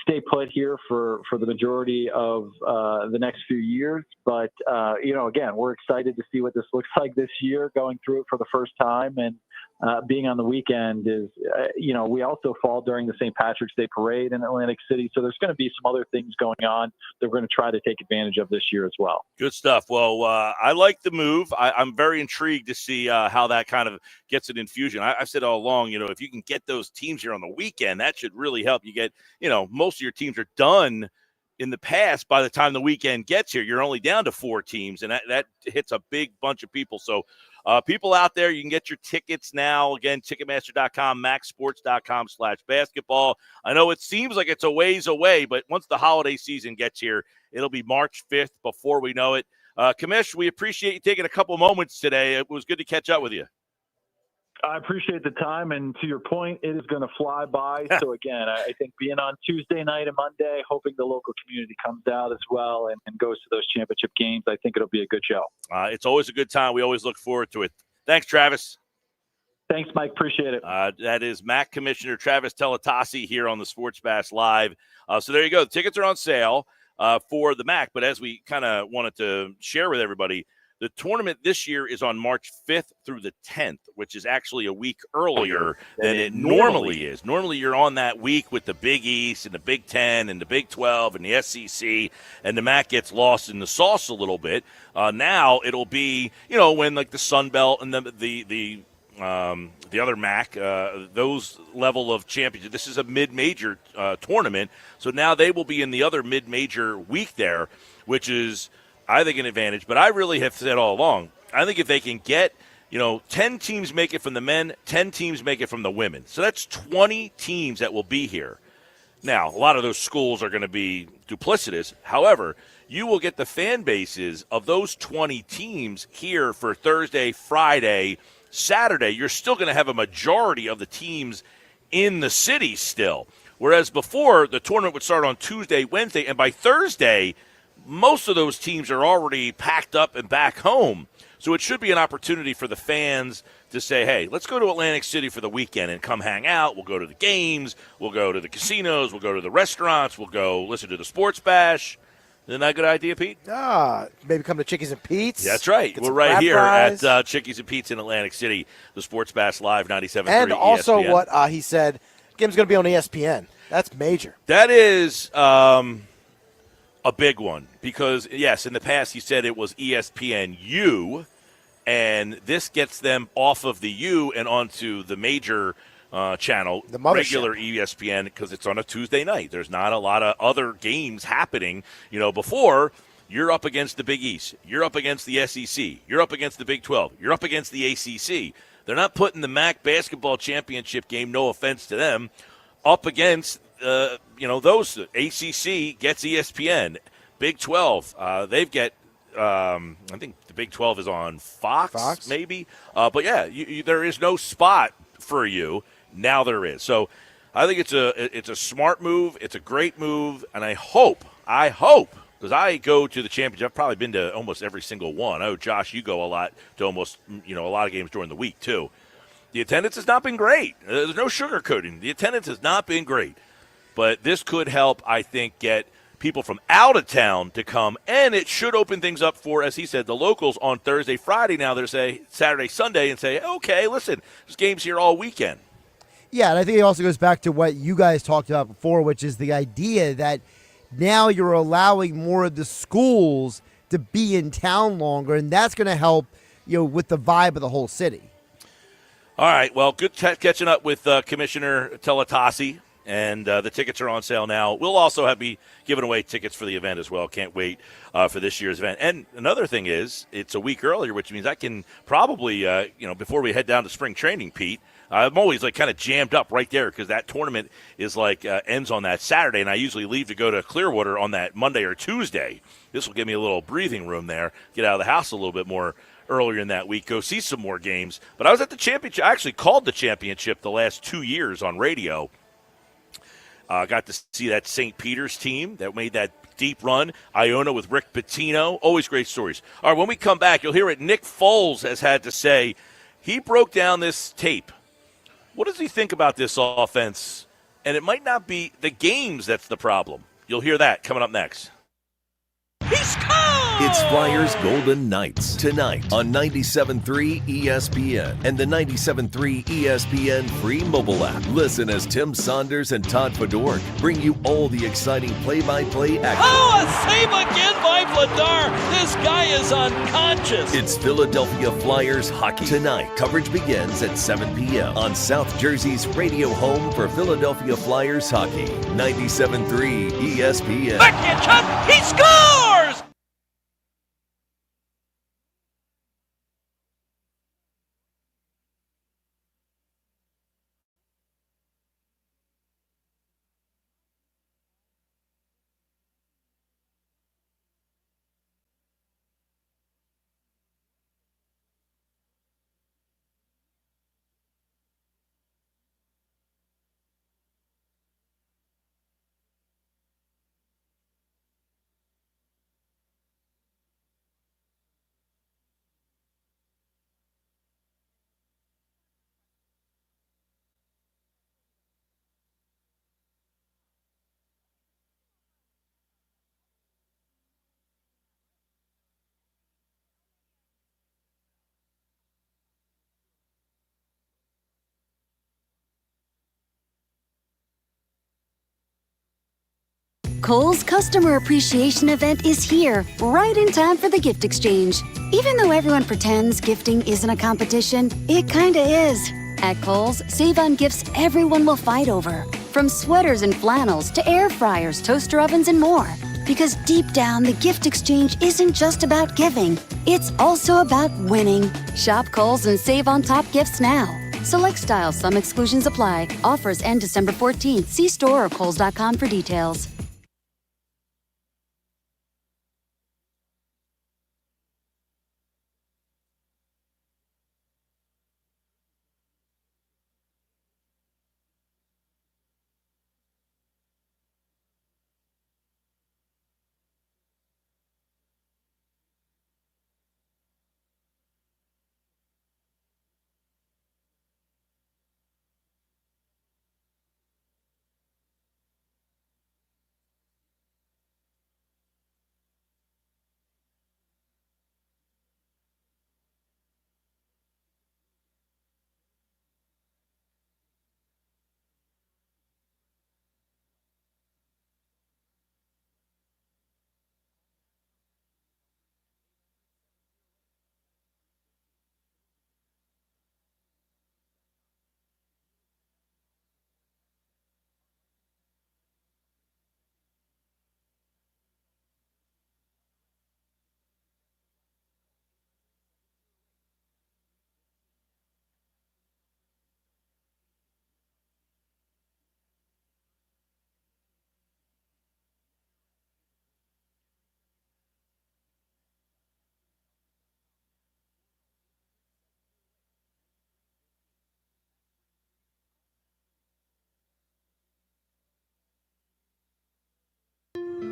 stay put here for the majority of the next few years. But, again, we're excited to see what this looks like this year, going through it for the first time. And being on the weekend is, we also fall during the St. Patrick's Day Parade in Atlantic City. So there's going to be some other things going on that we're going to try to take advantage of this year as well. Good stuff. Well, I like the move. I'm very intrigued to see how that kind of gets an infusion. I've said all along, if you can get those teams here on the weekend, that should really help you get, most of your teams are done in the past. By the time the weekend gets here, you're only down to 4 teams, and that hits a big bunch of people. So people out there, you can get your tickets now. Again, Ticketmaster.com, MacSports.com/basketball. I know it seems like it's a ways away, but once the holiday season gets here, it'll be March 5th before we know it. Commish, we appreciate you taking a couple moments today. It was good to catch up with you. I appreciate the time, and to your point, it is going to fly by. So, again, I think being on Tuesday night and Monday, hoping the local community comes out as well and goes to those championship games, I think it'll be a good show. It's always a good time. We always look forward to it. Thanks, Travis. Thanks, Mike. Appreciate it. That is MAC Commissioner Travis Talatasi here on the Sports Bash Live. So there you go. The tickets are on sale for the MAC, but as we kind of wanted to share with everybody, the tournament this year is on March 5th through the 10th, which is actually a week earlier than it normally is. Normally you're on that week with the Big East and the Big Ten and the Big 12 and the SEC, and the MAC gets lost in the sauce a little bit. Now it'll be, when like the Sun Belt and the other MAC, those level of championships. This is a mid-major tournament, so now they will be in the other mid-major week there, which is, I think, an advantage. But I really have said all along, I think if they can get, 10 teams make it from the men, 10 teams make it from the women. So that's 20 teams that will be here. Now, a lot of those schools are going to be duplicitous. However, you will get the fan bases of those 20 teams here for Thursday, Friday, Saturday. You're still going to have a majority of the teams in the city still. Whereas before, the tournament would start on Tuesday, Wednesday, and by Thursday, most of those teams are already packed up and back home. So it should be an opportunity for the fans to say, hey, let's go to Atlantic City for the weekend and come hang out. We'll go to the games. We'll go to the casinos. We'll go to the restaurants. We'll go listen to the Sports Bash. Isn't that a good idea, Pete? Maybe come to Chickies and Pete's. That's right. Get We're some right crab here fries. at Chickies and Pete's in Atlantic City. The Sports Bash Live 97.3 And also ESPN. what he said, game's going to be on ESPN. That's major. That is a big one because, yes, in the past he said it was ESPNU, and this gets them off of the U and onto the major channel, the regular ESPN, because it's on a Tuesday night. There's not a lot of other games happening. You know, before you're up against the Big East, you're up against the SEC, you're up against the Big 12, you're up against the ACC. They're not putting the MAC basketball championship game, no offense to them, up against those. ACC gets ESPN, Big 12 they've get. I think the Big 12 is on Fox. Maybe. But yeah, there is no spot for you. Now there is. So I think it's a smart move. It's a great move, and I hope, because I go to the championship. I've probably been to almost every single one. I know, Josh, you go a lot to almost, a lot of games during the week too. The attendance has not been great. There's no sugarcoating. The attendance has not been great. But this could help, I think, get people from out of town to come, and it should open things up for, as he said, the locals on Thursday, Friday now. They're say Saturday, Sunday, and say, okay, listen, there's games here all weekend. Yeah, and I think it also goes back to what you guys talked about before, which is the idea that now you're allowing more of the schools to be in town longer, and that's going to help, with the vibe of the whole city. All right, well, good catching up with Commissioner Teletasi, and the tickets are on sale now. We'll also be giving away tickets for the event as well. Can't wait for this year's event. And another thing is, it's a week earlier, which means I can probably, before we head down to spring training, Pete, I'm always kind of jammed up right there because that tournament is ends on that Saturday, and I usually leave to go to Clearwater on that Monday or Tuesday. This will give me a little breathing room there, get out of the house a little bit more earlier in that week, go see some more games. But I was at the championship. I actually called the championship the last 2 years on radio. Got to see that St. Peter's team that made that deep run. Iona with Rick Pitino. Always great stories. All right, when we come back, you'll hear what Nick Foles has had to say. He broke down this tape. What does he think about this offense? And it might not be the games that's the problem. You'll hear that coming up next. He scored! It's Flyers Golden Knights tonight on 97.3 ESPN and the 97.3 ESPN free mobile app. Listen as Tim Saunders and Todd Fedork bring you all the exciting play-by-play action. Oh, a save again by Vladar. This guy is unconscious. It's Philadelphia Flyers hockey tonight. Coverage begins at 7 p.m. on South Jersey's radio home for Philadelphia Flyers hockey. 97.3 ESPN. Backhand shot. He scores! Kohl's Customer Appreciation Event is here, right in time for the gift exchange. Even though everyone pretends gifting isn't a competition, it kinda is. At Kohl's, save on gifts everyone will fight over. From sweaters and flannels to air fryers, toaster ovens, and more. Because deep down, the gift exchange isn't just about giving. It's also about winning. Shop Kohl's and save on top gifts now. Select styles, some exclusions apply. Offers end December 14th. See store or Kohl's.com for details.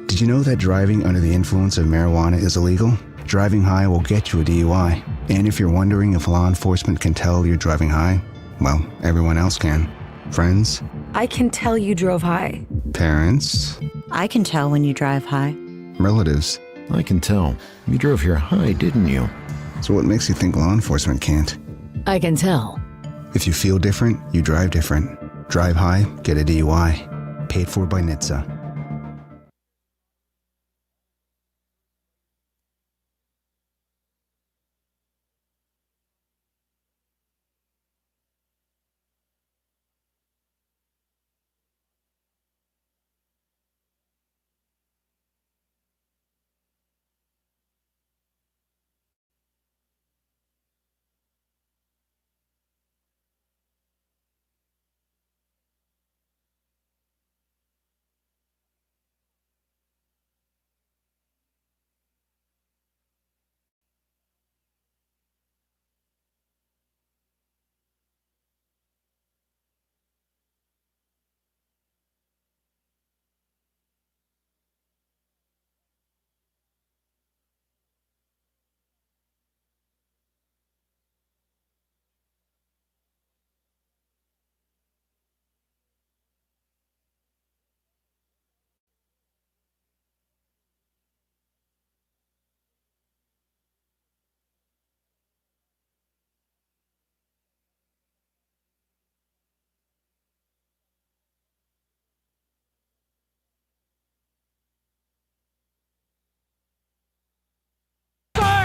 Did you know that driving under the influence of marijuana is illegal? Driving high will get you a DUI. And if you're wondering if law enforcement can tell you're driving high, well, everyone else can. Friends? I can tell you drove high. Parents? I can tell when you drive high. Relatives? I can tell. You drove here high, didn't you? So what makes you think law enforcement can't? I can tell. If you feel different, you drive different. Drive high, get a DUI. Paid for by NHTSA.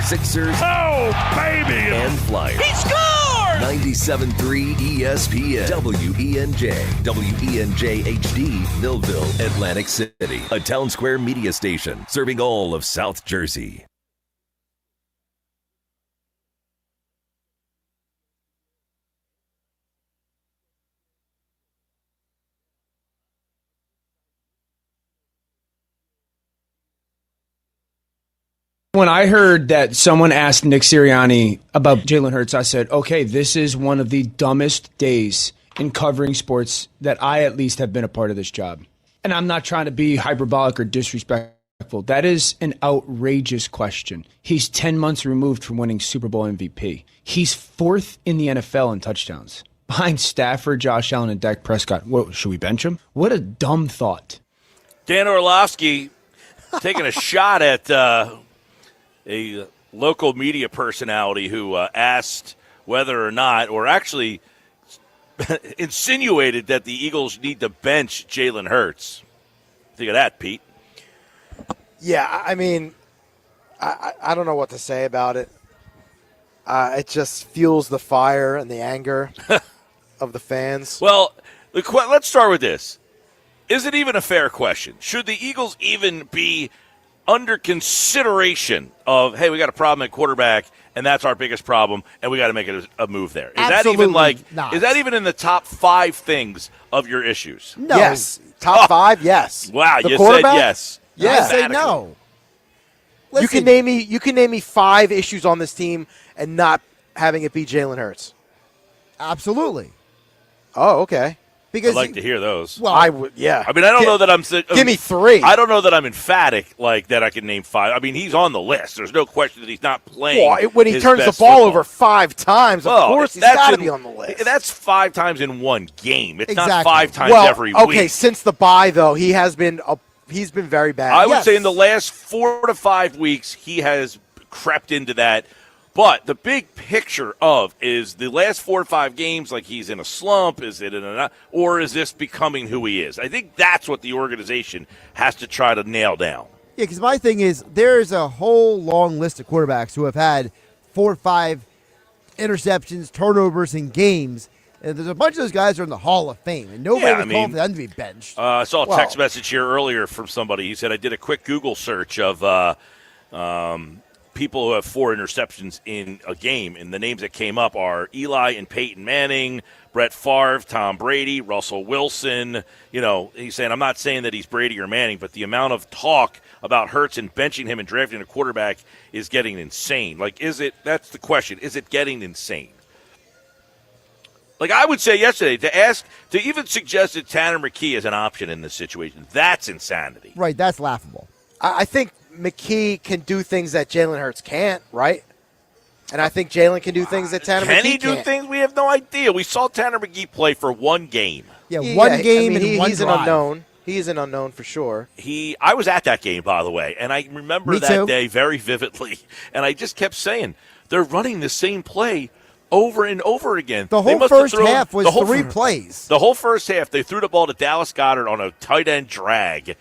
Sixers. Oh, baby! And Flyers. He scored! 97.3 ESPN. WENJ. WENJ HD. Millville, Atlantic City. A Town Square media station serving all of South Jersey. When I heard that someone asked Nick Sirianni about Jalen Hurts, I said, okay, this is one of the dumbest days in covering sports that I at least have been a part of this job. And I'm not trying to be hyperbolic or disrespectful. That is an outrageous question. He's 10 months removed from winning Super Bowl MVP. He's fourth in the NFL in touchdowns, behind Stafford, Josh Allen, and Dak Prescott. What, should we bench him? What a dumb thought. Dan Orlovsky taking a shot at a local media personality who asked whether or not, or actually insinuated that the Eagles need to bench Jalen Hurts. Think of that, Pete. Yeah, I mean, I don't know what to say about it. It just fuels the fire and the anger of the fans. Well, let's start with this. Is it even a fair question? Should the Eagles even be under consideration of, hey, we got a problem at quarterback and that's our biggest problem, and we got to make it a move there. Is Absolutely not. Is that even in the top 5 things of your issues? No. Yes. Top 5, yes. Wow, The you quarterback? said yes. Yeah. I say no. You can name me 5 issues on this team and not having it be Jalen Hurts. Absolutely. Oh, okay. Because I'd like to hear those. Well, I would. Yeah. I mean, I don't know that I'm. Give me 3. I don't know that I'm emphatic like that. I can name 5. I mean, he's on the list. There's no question that he's not playing. Well, when he his turns the best ball football. over 5 times, of course he's got to be on the list. That's 5 times in one game. It's not Exactly. 5 times every week. Okay, since the bye though, he's been very bad. I would say in the last 4 to 5 weeks, he has crept into that. But the big picture is the last 4 or 5 games, like he's in a slump, or is this becoming who he is? I think that's what the organization has to try to nail down. Yeah, because my thing is there's a whole long list of quarterbacks who have had 4 or 5 interceptions, turnovers in games. And there's a bunch of those guys who are in the Hall of Fame, and nobody was calling for them to be benched. I saw a text message here earlier from somebody. He said, I did a quick Google search of people who have 4 interceptions in a game, and the names that came up are Eli and Peyton Manning, Brett Favre, Tom Brady, Russell Wilson. You know, he's saying, I'm not saying that he's Brady or Manning, but the amount of talk about Hurts and benching him and drafting a quarterback is getting insane. Like, that's the question, is it getting insane? Like I would say yesterday, to even suggest that Tanner McKee is an option in this situation, that's insanity. Right, that's laughable. I think McKee can do things that Jalen Hurts can't, right? And I think Jalen can do things that Tanner McKee can't. Can he do things? We have no idea. We saw Tanner McKee play for 1 game. Yeah, one game and one he's drive. an unknown. He's an unknown for sure. I was at that game, by the way, and I remember that day very vividly. And I just kept saying, they're running the same play over and over again. The whole first half was 3 plays. The whole first half, they threw the ball to Dallas Goedert on a tight end drag,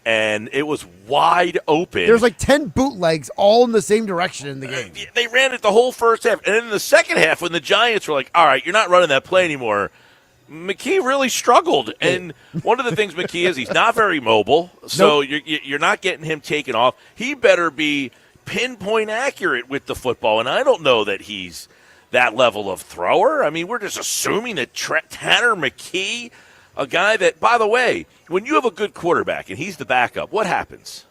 and it was wide open. There's like 10 bootlegs all in the same direction in the game. They ran it the whole first half. And then in the second half, when the Giants were like, all right, you're not running that play anymore, McKee really struggled. And one of the things McKee is, he's not very mobile, so you're not getting him taken off. He better be pinpoint accurate with the football, and I don't know that he's that level of thrower. I mean, we're just assuming that Tanner McKee, a guy that, by the way, when you have a good quarterback and he's the backup, what happens?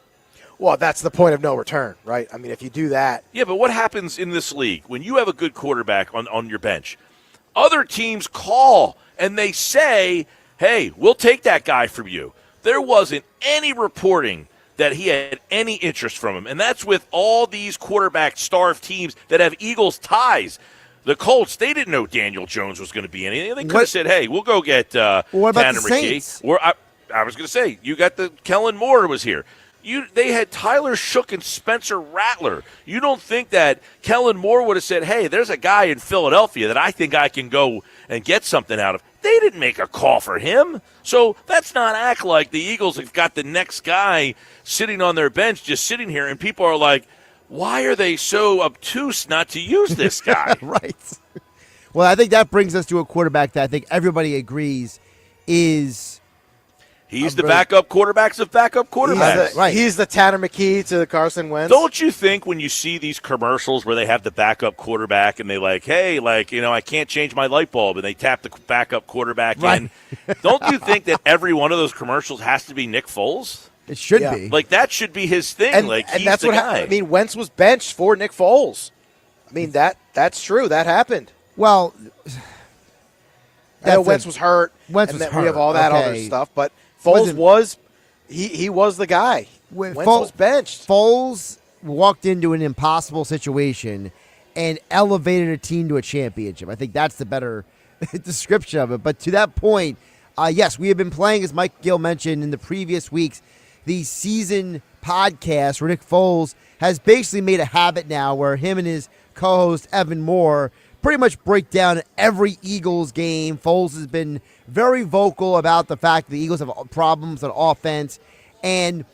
Well, that's the point of no return, right? I mean, if you do that. Yeah, but what happens in this league when you have a good quarterback on your bench? Other teams call and they say, hey, we'll take that guy from you. There wasn't any reporting that he had any interest from him, and that's with all these quarterback-starved teams that have Eagles ties. The Colts, they didn't know Daniel Jones was going to be anything. They could have said, hey, we'll go get what about Tanner the McKee. Saints? I was going to say, you got Kellen Moore was here. They had Tyler Shook and Spencer Rattler. You don't think that Kellen Moore would have said, hey, there's a guy in Philadelphia that I think I can go and get something out of. They didn't make a call for him. So let's not act like the Eagles have got the next guy sitting on their bench, just sitting here, and people are like, why are they so obtuse not to use this guy? Right. Well, I think that brings us to a quarterback that I think everybody agrees is... He's the backup quarterbacks of backup quarterbacks. He's the Tanner McKee to the Carson Wentz. Don't you think when you see these commercials where they have the backup quarterback and they I can't change my light bulb, and they tap the backup quarterback in, don't you think that every one of those commercials has to be Nick Foles? It should be. Like, that should be his thing. And he's that's the what guy. happened. I mean, Wentz was benched for Nick Foles. I mean, that's true. That happened. Well, Wentz was hurt. Wentz and was then hurt. We have all that other stuff, but Foles was the guy. Wentz was benched. Foles walked into an impossible situation and elevated a team to a championship. I think that's the better description of it. But to that point, yes, we have been playing, as Mike Gill mentioned in the previous weeks, the season podcast where Nick Foles has basically made a habit now where him and his co-host Evan Moore pretty much break down every Eagles game. Foles has been very vocal about the fact that the Eagles have problems on offense. And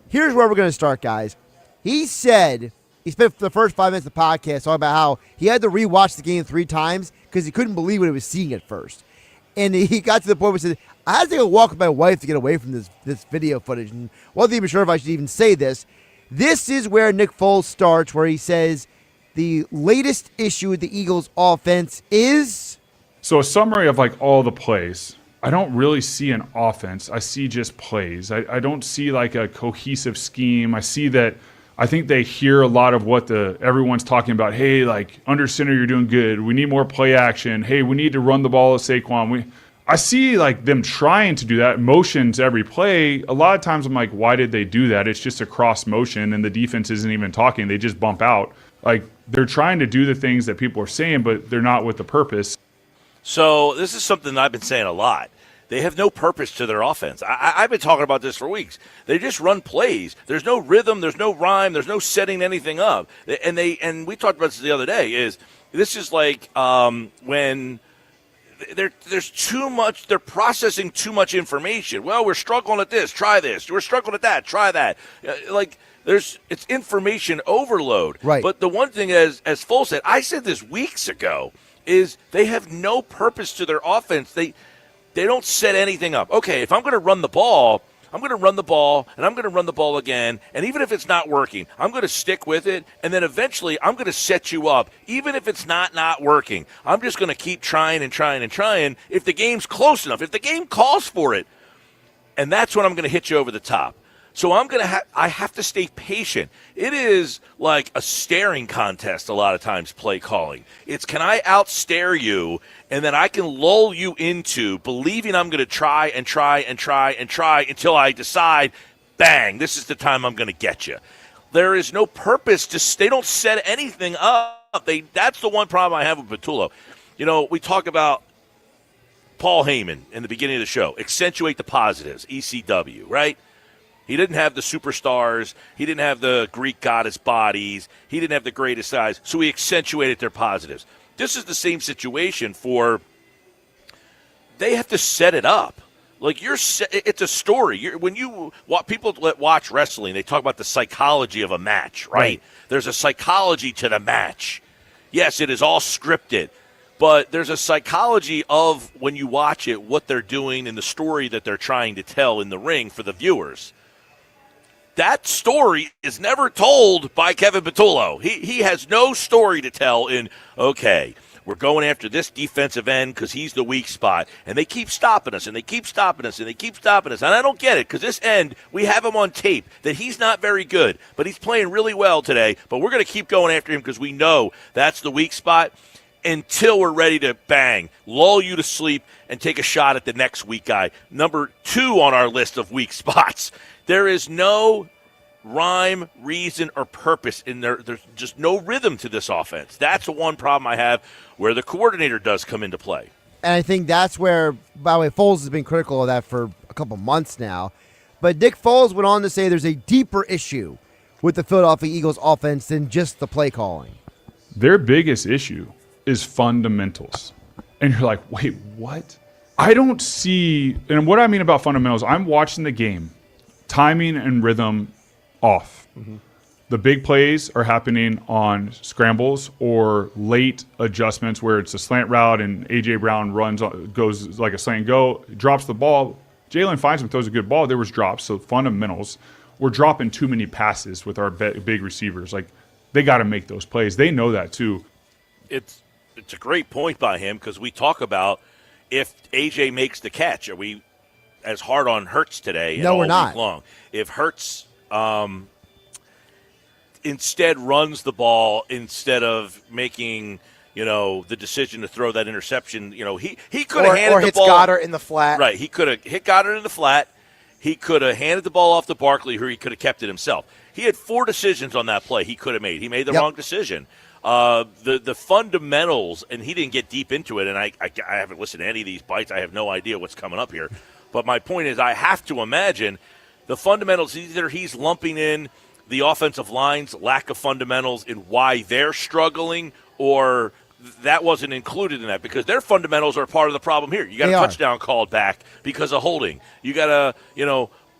here's where we're going to start, guys. He said, he spent the first 5 minutes of the podcast talking about how he had to rewatch the game 3 times because he couldn't believe what he was seeing at first. And he got to the point where he said, I had to take a walk with my wife to get away from this video footage. And wasn't even sure if I should even say this. This is where Nick Foles starts, where he says, the latest issue with the Eagles offense is? So a summary of like all the plays. I don't really see an offense. I see just plays. I don't see like a cohesive scheme. I see that I think they hear a lot of what everyone's talking about. Hey, like under center, you're doing good. We need more play action. Hey, we need to run the ball at Saquon. I see like them trying to do that, motions every play. A lot of times I'm like, why did they do that? It's just a cross motion and the defense isn't even talking. They just bump out. Like they're trying to do the things that people are saying, but they're not with the purpose. So this is something that I've been saying a lot. They have no purpose to their offense. I've been talking about this for weeks. They just run plays. There's no rhythm. There's no rhyme. There's no setting anything up. And we talked about this the other day. This is like when there's too much. They're processing too much information. Well, we're struggling at this. Try this. We're struggling at that. Try that. It's information overload. Right. But the one thing, as Foles said, I said this weeks ago, is they have no purpose to their offense. They don't set anything up. Okay, if I'm going to run the ball, I'm going to run the ball, and I'm going to run the ball again. And even if it's not working, I'm going to stick with it. And then eventually I'm going to set you up. Even if it's not working, I'm just going to keep trying and trying and trying if the game's close enough, if the game calls for it. And that's when I'm going to hit you over the top. So I have to stay patient. It is like a staring contest a lot of times, play calling. It's can I outstare you, and then I can lull you into believing I'm going to try and try and try and try until I decide, bang, this is the time I'm going to get you. There is no purpose they don't set anything up. That's the one problem I have with Patullo. You know, we talk about Paul Heyman in the beginning of the show. Accentuate the positives, ECW, right? He didn't have the superstars. He didn't have the Greek goddess bodies. He didn't have the greatest eyes. So he accentuated their positives. This is the same situation they have to set it up. Like it's a story. People that watch wrestling, they talk about the psychology of a match, right? There's a psychology to the match. Yes, it is all scripted. But there's a psychology of when you watch it, what they're doing and the story that they're trying to tell in the ring for the viewers. That story is never told by Kevin Patullo. He has no story to tell okay, we're going after this defensive end because he's the weak spot. And they keep stopping us, and they keep stopping us, and they keep stopping us. And I don't get it because this end, we have him on tape that he's not very good, but he's playing really well today. But we're going to keep going after him because we know that's the weak spot until we're ready to, bang, lull you to sleep and take a shot at the next weak guy. Number 2 on our list of weak spots. There is no rhyme, reason, or purpose in there. There's just no rhythm to this offense. That's the one problem I have where the coordinator does come into play. And I think that's where, by the way, Foles has been critical of that for a couple months now. But Nick Foles went on to say there's a deeper issue with the Philadelphia Eagles offense than just the play calling. Their biggest issue is fundamentals. And you're like, wait, what? I don't see, and what I mean about fundamentals, I'm watching the game. Timing and rhythm off. Mm-hmm. The big plays are happening on scrambles or late adjustments where it's a slant route and A.J. Brown goes like a slant go, drops the ball. Jalen finds him, throws a good ball. There was drops. So fundamentals, we're dropping too many passes with our big receivers. Like they got to make those plays. They know that too. It's a great point by him because we talk about if A.J. makes the catch, are we as hard on Hurts today? No, we're not. Week long. If Hurts instead runs the ball instead of making, the decision to throw that interception, he could have handed the ball. Or hits Goddard in the flat. Right. He could have hit Goddard in the flat. He could have handed the ball off to Barkley, or he could have kept it himself. He had 4 decisions on that play he could have made. He made the wrong decision. The fundamentals, and he didn't get deep into it, and I haven't listened to any of these bites. I have no idea what's coming up here. But my point is I have to imagine the fundamentals, either he's lumping in the offensive line's lack of fundamentals in why they're struggling, or that wasn't included in that because their fundamentals are part of the problem here. You got a touchdown called back because of holding. You got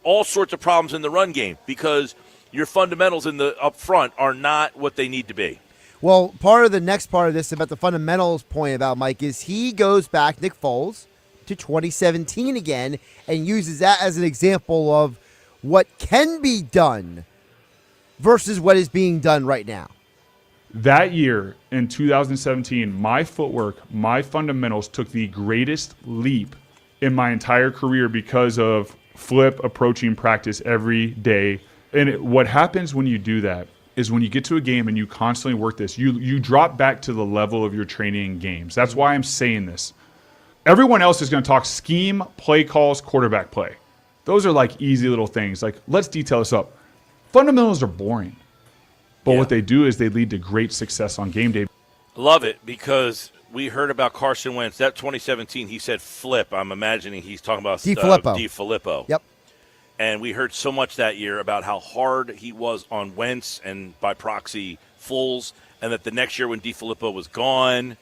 all sorts of problems in the run game because your fundamentals in the up front are not what they need to be. Well, part of the next part of this about the fundamentals point about Mike is he goes back, Nick Foles, to 2017 again and uses that as an example of what can be done versus what is being done right now. That year in 2017, my footwork, my fundamentals took the greatest leap in my entire career because of flip approaching practice every day. And what happens when you do that is when you get to a game and you constantly work this, you drop back to the level of your training in games. That's why I'm saying this. Everyone else is going to talk scheme, play calls, quarterback play. Those are like easy little things. Like, let's detail this up. Fundamentals are boring. But what they do is they lead to great success on game day. Love it, because we heard about Carson Wentz. That 2017, he said flip. I'm imagining he's talking about DiFilippo. Yep. And we heard so much that year about how hard he was on Wentz and by proxy Foles, and that the next year when DiFilippo was gone,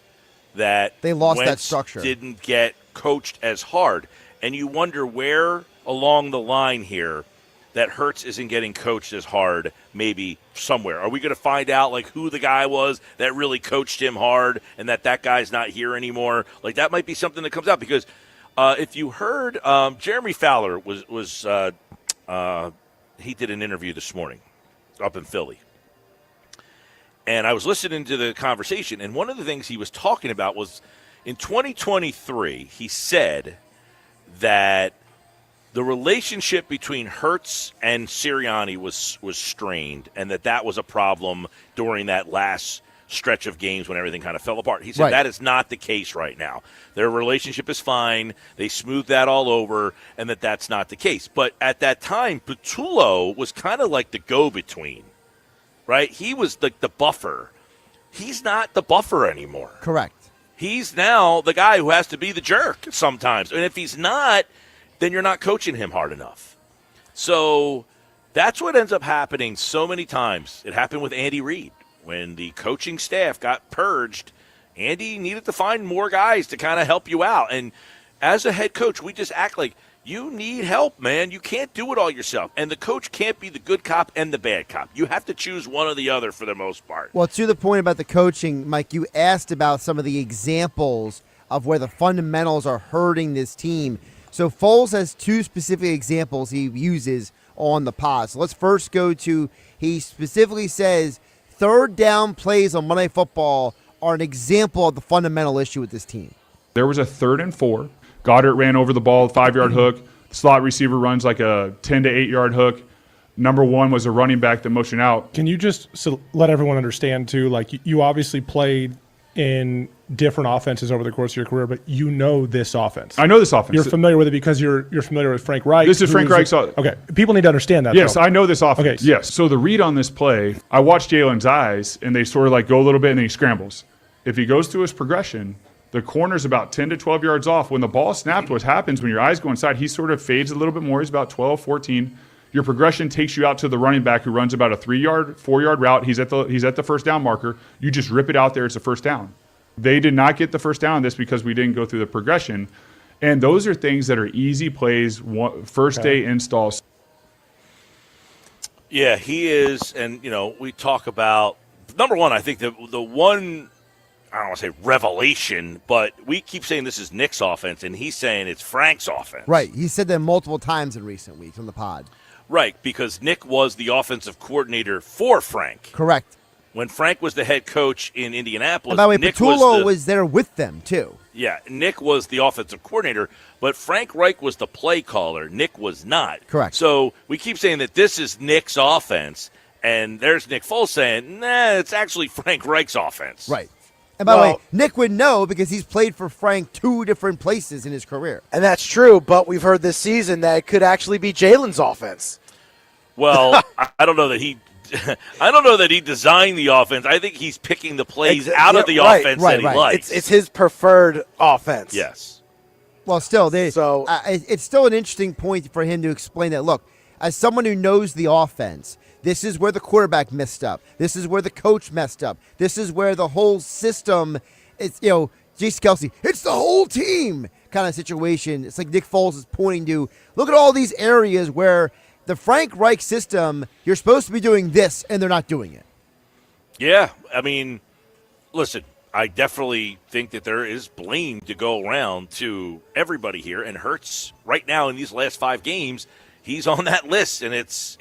that they lost Wentz that structure. Didn't get coached as hard. And you wonder where along the line here that Hurts isn't getting coached as hard, maybe somewhere. Are we going to find out like who the guy was that really coached him hard and that guy's not here anymore? Like, that might be something that comes out, because if you heard, Jeremy Fowler he did an interview this morning up in Philly. And I was listening to the conversation, and one of the things he was talking about was in 2023, he said that the relationship between Hurts and Sirianni was strained, and that was a problem during that last stretch of games when everything kind of fell apart. He said that is not the case right now. Their relationship is fine. They smoothed that all over, and that's not the case. But at that time, Patullo was kind of like the go-between, right? He was like the buffer. He's not the buffer anymore. Correct. He's now the guy who has to be the jerk sometimes. And if he's not, then you're not coaching him hard enough. So that's what ends up happening so many times. It happened with Andy Reid. When the coaching staff got purged, Andy needed to find more guys to kind of help you out. And as a head coach, we just act like you need help, man. You can't do it all yourself. And the coach can't be the good cop and the bad cop. You have to choose one or the other for the most part. Well, to the point about the coaching, Mike, you asked about some of the examples of where the fundamentals are hurting this team. So Foles has two specific examples he uses on the pod. So let's first go to, he specifically says, third down plays on Monday Night Football are an example of the fundamental issue with this team. There was a 3rd and 4. Goddard ran over the ball, 5-yard hook. The slot receiver runs like a 10 to 8-yard hook. Number 1 was a running back that motioned out. Can you just let everyone understand, too, like you obviously played in different offenses over the course of your career, but you know this offense. I know this offense. You're familiar with it because you're familiar with Frank Reich. This is Frank Reich's offense. Okay. People need to understand that. Yes, though. I know this offense. Okay. Yes. So the read on this play, I watched Jalen's eyes, and they sort of like go a little bit, and then he scrambles. If he goes through his progression, the corner's about 10 to 12 yards off. When the ball snapped, what happens when your eyes go inside, he sort of fades a little bit more. He's about 12, 14. Your progression takes you out to the running back who runs about a 3-yard, 4-yard route. He's at the first down marker. You just rip it out there. It's a first down. They did not get the first down on this because we didn't go through the progression. And those are things that are easy plays, first-day installs. Yeah, he is. And, we talk about, number one, I think the one, I don't want to say revelation, but we keep saying this is Nick's offense, and he's saying it's Frank's offense. Right. He said that multiple times in recent weeks on the pod. Right, because Nick was the offensive coordinator for Frank. Correct. When Frank was the head coach in Indianapolis, and by the way, Nick Patullo was there with them, too. Yeah, Nick was the offensive coordinator, but Frank Reich was the play caller. Nick was not. Correct. So we keep saying that this is Nick's offense, and there's Nick Foles saying, nah, it's actually Frank Reich's offense. Right. And by the way, Nick would know because he's played for Frank 2 different places in his career. And that's true, but we've heard this season that it could actually be Jalen's offense. Well, I don't know that he designed the offense. I think he's picking the plays out of the offense that he likes. It's his preferred offense. Yes. Well, still, it's still an interesting point for him to explain that, look, as someone who knows the offense, this is where the quarterback messed up. This is where the coach messed up. This is where the whole system, it's, Jason Kelsey, it's the whole team kind of situation. It's like Nick Foles is pointing to, look at all these areas where the Frank Reich system, you're supposed to be doing this, and they're not doing it. Yeah, I mean, listen, I definitely think that there is blame to go around to everybody here, and Hurts right now in these last 5 games, he's on that list, and it's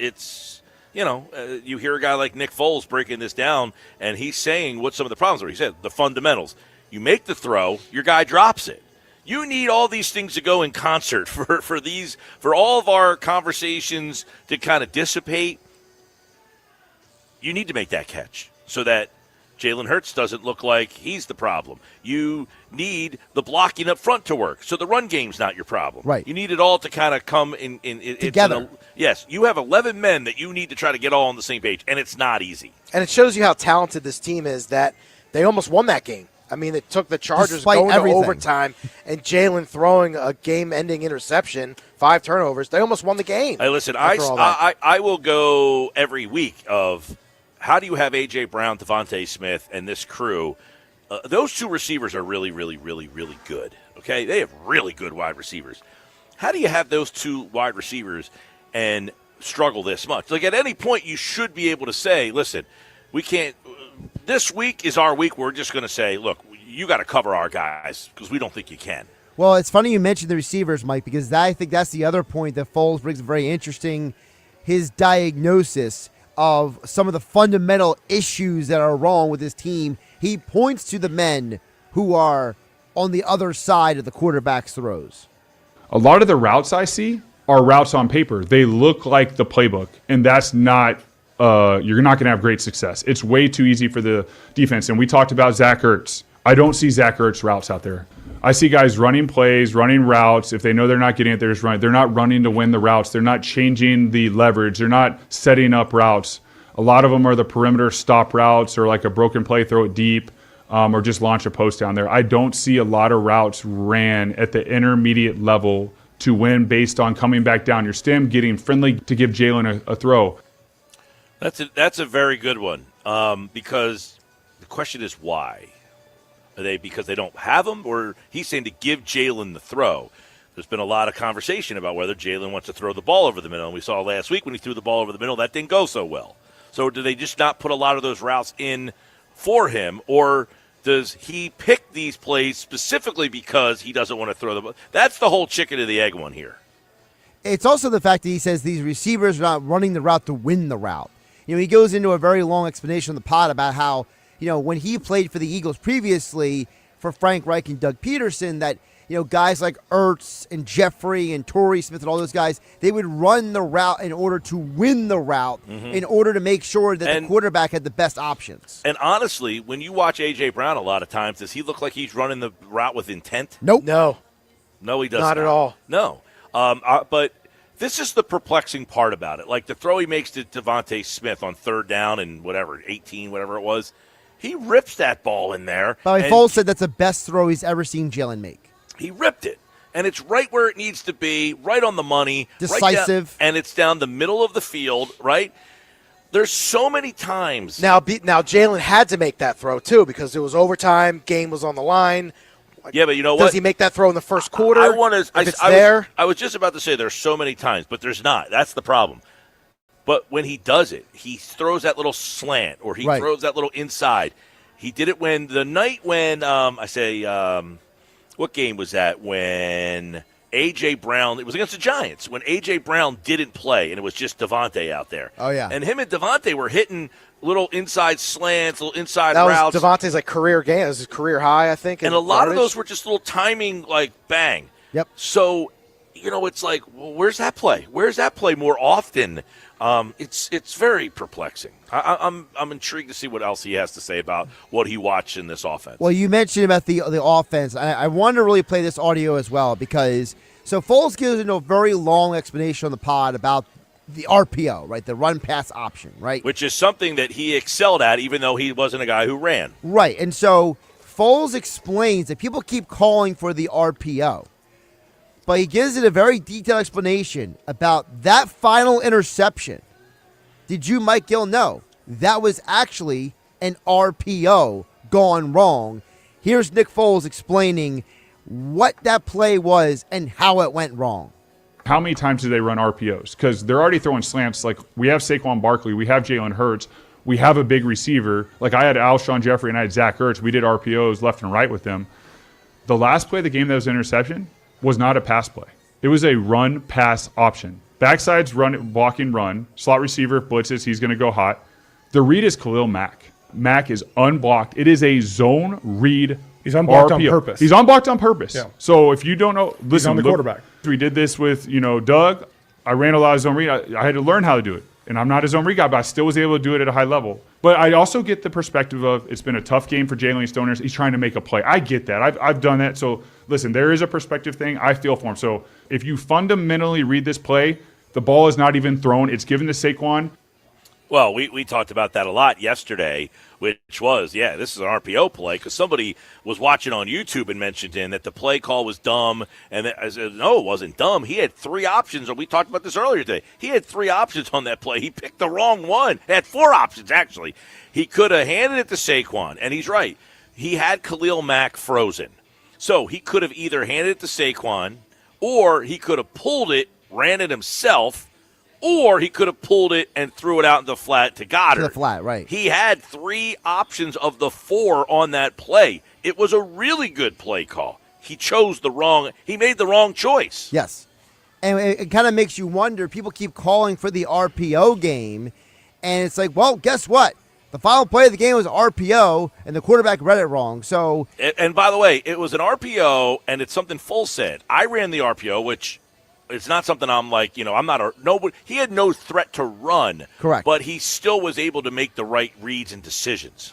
you hear a guy like Nick Foles breaking this down, and he's saying what some of the problems are. He said the fundamentals. You make the throw, your guy drops it. You need all these things to go in concert for all of our conversations to kind of dissipate. You need to make that catch so that Jalen Hurts doesn't look like he's the problem. You need the blocking up front to work, so the run game's not your problem. Right. You need it all to kind of come in together. Yes, you have 11 men that you need to try to get all on the same page, and it's not easy. And it shows you how talented this team is that they almost won that game. I mean, it took the Chargers Despite going everything. to overtime and Jalen throwing a game-ending interception, 5 turnovers. They almost won the game. Hey, listen, I will go every week of how do you have A.J. Brown, Devontae Smith, and this crew? Those 2 receivers are really, really, really, really good. Okay, they have really good wide receivers. How do you have those 2 wide receivers and struggle this much? Like, at any point, you should be able to say, listen, we can't – this week is our week. We're just going to say, look, you got to cover our guys because we don't think you can. Well, it's funny you mentioned the receivers, Mike, because I think that's the other point that Foles brings very interesting, his diagnosis of some of the fundamental issues that are wrong with his team. He points to the men who are on the other side of the quarterback's throws. A lot of the routes I see are routes on paper. They look like the playbook, and that's not you're not going to have great success. It's way too easy for the defense. And we talked about Zach Ertz. I don't see Zach Ertz routes out there. I see guys running plays, running routes. If they know they're not getting it, they're just running. They're not running to win the routes. They're not changing the leverage. They're not setting up routes. A lot of them are the perimeter stop routes or like a broken play, throw it deep, or just launch a post down there. I don't see a lot of routes ran at the intermediate level to win based on coming back down your stem, getting friendly to give Jalen a throw. That's a very good one because the question is why. Are they because they don't have them, or he's saying to give Jalen the throw? There's been a lot of conversation about whether Jalen wants to throw the ball over the middle, and we saw last week when he threw the ball over the middle, that didn't go so well. So do they just not put a lot of those routes in for him, or does he pick these plays specifically because he doesn't want to throw the ball? That's the whole chicken and the egg one here. It's also the fact that he says these receivers are not running the route to win the route. He goes into a very long explanation on the pod about how, when he played for the Eagles previously for Frank Reich and Doug Peterson, that, guys like Ertz and Jeffrey and Torrey Smith and all those guys, they would run the route in order to win the route, in order to make sure that the quarterback had the best options. And honestly, when you watch A.J. Brown a lot of times, does he look like he's running the route with intent? Nope. No, he does not. Not at all. No. But this is the perplexing part about it. Like the throw he makes to Devontae Smith on 3rd down and 18, whatever it was, he rips that ball in there. By the way, Foles said that's the best throw he's ever seen Jalen make. He ripped it. And it's right where it needs to be, right on the money. Decisive. And it's down the middle of the field, right? There's so many times. Now Jalen had to make that throw, too, because it was overtime, game was on the line. Yeah, but you know what? Does he make that throw in the first quarter? I was just about to say there's so many times, but there's not. That's the problem. But when he does it, he throws that little slant or he throws that little inside. He did it when what game was that? When A.J. Brown, it was against the Giants, when A.J. Brown didn't play and it was just Devontae out there. Oh, yeah. And him and Devontae were hitting little inside slants, little inside routes. That was Devontae's career game. It was his career high, I think. And a lot of those were just little timing, bang. Yep. So, it's like, well, where's that play? Where's that play more often? It's very perplexing. I'm intrigued to see what else he has to say about what he watched in this offense. Well, you mentioned about the offense. I wanted to really play this audio as well because Foles gives a very long explanation on the pod about the RPO, right? The run-pass option, right? Which is something that he excelled at, even though he wasn't a guy who ran. Right, and so Foles explains that people keep calling for the RPO, but he gives it a very detailed explanation about that final interception. Did you, Mike Gill, know that was actually an RPO gone wrong? Here's Nick Foles explaining what that play was and how it went wrong. How many times do they run RPOs? Because they're already throwing slants. Like, we have Saquon Barkley. We have Jalen Hurts. We have a big receiver. Like, I had Alshon Jeffrey and I had Zach Ertz. We did RPOs left and right with them. The last play of the game that was an interception was not a pass play. It was a run-pass option. Backside's blocking run. Slot receiver blitzes. He's going to go hot. The read is Khalil Mack. Mack is unblocked. It is a zone read. He's unblocked RPO. on purpose. He's unblocked on purpose. Yeah. So if you don't know, listen. He's on the quarterback. We did this with Doug. I ran a lot of zone read. I had to learn how to do it, and I'm not a zone read guy, but I still was able to do it at a high level. But I also get the perspective of it's been a tough game for Jalen Stoners. He's trying to make a play. I get that. I've done that. So listen, there is a perspective thing. I feel for him. So if you fundamentally read this play, the ball is not even thrown. It's given to Saquon. Well, we talked about that a lot yesterday, which was, this is an RPO play, because somebody was watching on YouTube and mentioned that the play call was dumb. And I said, no, it wasn't dumb. He had 3 options, and we talked about this earlier today. He had 3 options on that play. He picked the wrong one. He had 4 options, actually. He could have handed it to Saquon, and he's right. He had Khalil Mack frozen. So he could have either handed it to Saquon, or he could have pulled it, ran it himself, or he could have pulled it and threw it out in the flat to Goddard. To the flat, right. He had 3 options of the 4 on that play. It was a really good play call. He made the wrong choice. Yes. And it kind of makes you wonder. People keep calling for the RPO game, and it's like, well, guess what? The final play of the game was RPO, and the quarterback read it wrong. So, and by the way, it was an RPO, and it's something Foles said. I ran the RPO, which it's not something I'm like, I'm not nobody. He had no threat to run. Correct. But he still was able to make the right reads and decisions.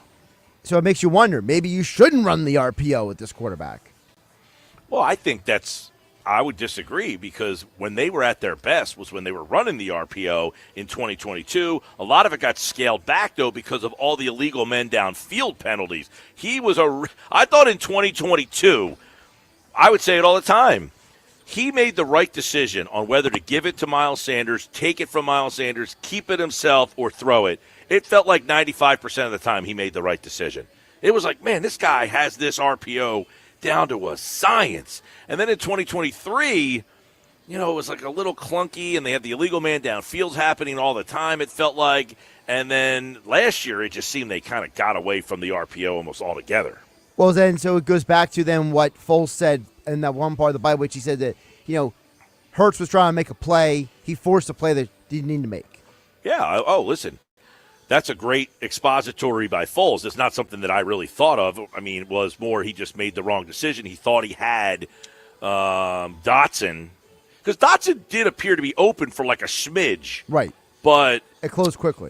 So it makes you wonder, maybe you shouldn't run the RPO with this quarterback. Well, I think I would disagree, because when they were at their best was when they were running the RPO in 2022. A lot of it got scaled back, though, because of all the illegal men downfield penalties. I thought in 2022, I would say it all the time, he made the right decision on whether to give it to Miles Sanders, take it from Miles Sanders, keep it himself, or throw it. It felt like 95% of the time he made the right decision. It was like, man, this guy has this RPO down to a science. And then in 2023, it was like a little clunky, and they had the illegal man downfield happening all the time, it felt like. And then last year, it just seemed they kind of got away from the RPO almost altogether. Well, then, so it goes back to then what Foles said in that one part of the Bible, which he said that, Hurts was trying to make a play. He forced a play that he didn't need to make. Yeah. Oh, listen. That's a great expository by Foles. It's not something that I really thought of. I mean, it was more he just made the wrong decision. He thought he had Dotson. Because Dotson did appear to be open for like a smidge. Right. But it closed quickly.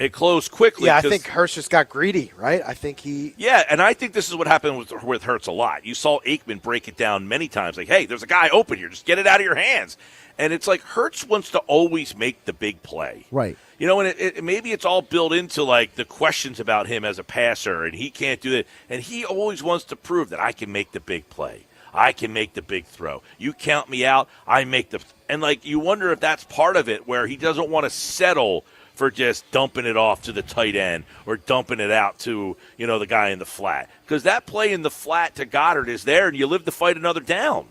Yeah, I think Hurts just got greedy, right? I think he... Yeah, and I think this is what happened with Hurts a lot. You saw Aikman break it down many times. Like, hey, there's a guy open here. Just get it out of your hands. And it's like Hurts wants to always make the big play. Right. And maybe it's all built into, like, the questions about him as a passer, and he can't do that. And he always wants to prove that I can make the big play. I can make the big throw. You count me out, I make the – and, like, you wonder if that's part of it, where he doesn't want to settle for just dumping it off to the tight end or dumping it out to, the guy in the flat. Because that play in the flat to Goddard is there, and you live to fight another down.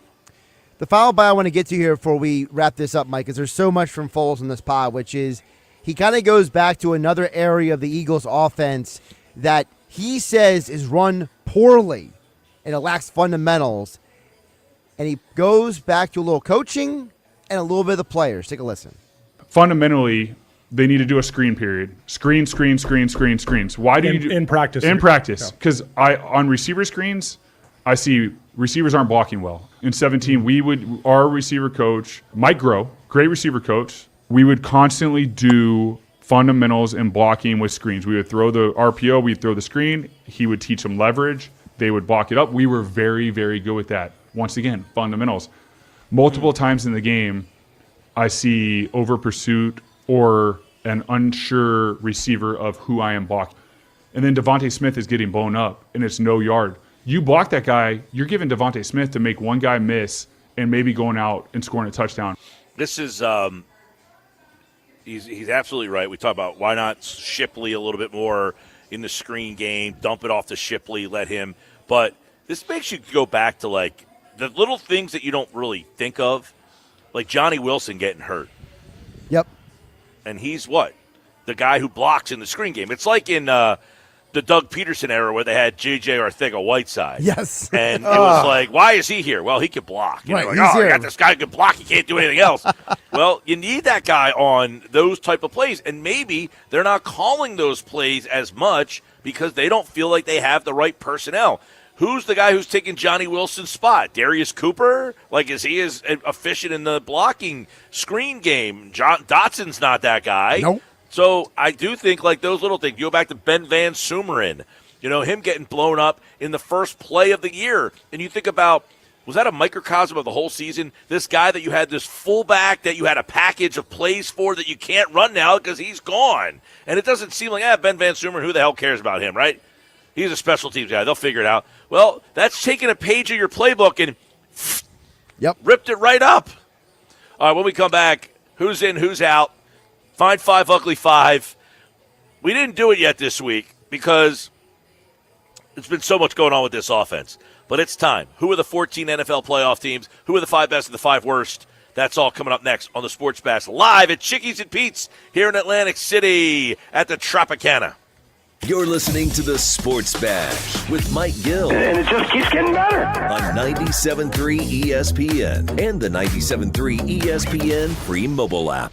The final bit I want to get to here before we wrap this up, Mike, is there's so much from Foles in this pod, which is he kind of goes back to another area of the Eagles' offense that he says is run poorly and it lacks fundamentals. And he goes back to a little coaching and a little bit of the players. Take a listen. Fundamentally, they need to do a screen period. Screens. Why do you do in practice? In practice, because on receiver screens, I see receivers aren't blocking well. In 17, our receiver coach, Mike Groh, great receiver coach, we would constantly do fundamentals and blocking with screens. We would throw the RPO, we'd throw the screen. He would teach them leverage. They would block it up. We were very, very good with that. Once again, fundamentals. Multiple times in the game, I see over pursuit or an unsure receiver of who I am blocking. And then Devontae Smith is getting blown up, and it's no yard. You block that guy, you're giving Devontae Smith to make one guy miss and maybe going out and scoring a touchdown. This is he's absolutely right. We talk about why not Shipley a little bit more in the screen game, dump it off to Shipley, let him. But this makes you go back to, like, the little things that you don't really think of, like Johnny Wilson getting hurt. Yep. And he's what? The guy who blocks in the screen game. It's like in the Doug Peterson era where they had J.J. Arcega-Whiteside. Yes. And it was like, why is he here? Well, he can block. You know, like, I got this guy who can block. He can't do anything else. Well, you need that guy on those type of plays. And maybe they're not calling those plays as much because they don't feel like they have the right personnel. Who's the guy who's taking Johnny Wilson's spot? Darius Cooper? Like, is he as efficient in the blocking screen game? John Dotson's not that guy. Nope. So I do think, like, those little things. You go back to Ben Van Sumeren, him getting blown up in the first play of the year. And you think about, was that a microcosm of the whole season? This guy that you had this fullback that you had a package of plays for that you can't run now because he's gone. And it doesn't seem like, Ben Van Sumeren, who the hell cares about him, right? He's a special teams guy. They'll figure it out. Well, that's taking a page of your playbook and ripped it right up. All right, when we come back, who's in, who's out? Find 5, ugly 5. We didn't do it yet this week because there's been so much going on with this offense. But it's time. Who are the 14 NFL playoff teams? Who are the 5 best and the 5 worst? That's all coming up next on the Sports Bash live at Chickies and Pete's here in Atlantic City at the Tropicana. You're listening to the Sports Bash with Mike Gill. And it just keeps getting better. On 97.3 ESPN and the 97.3 ESPN free mobile app.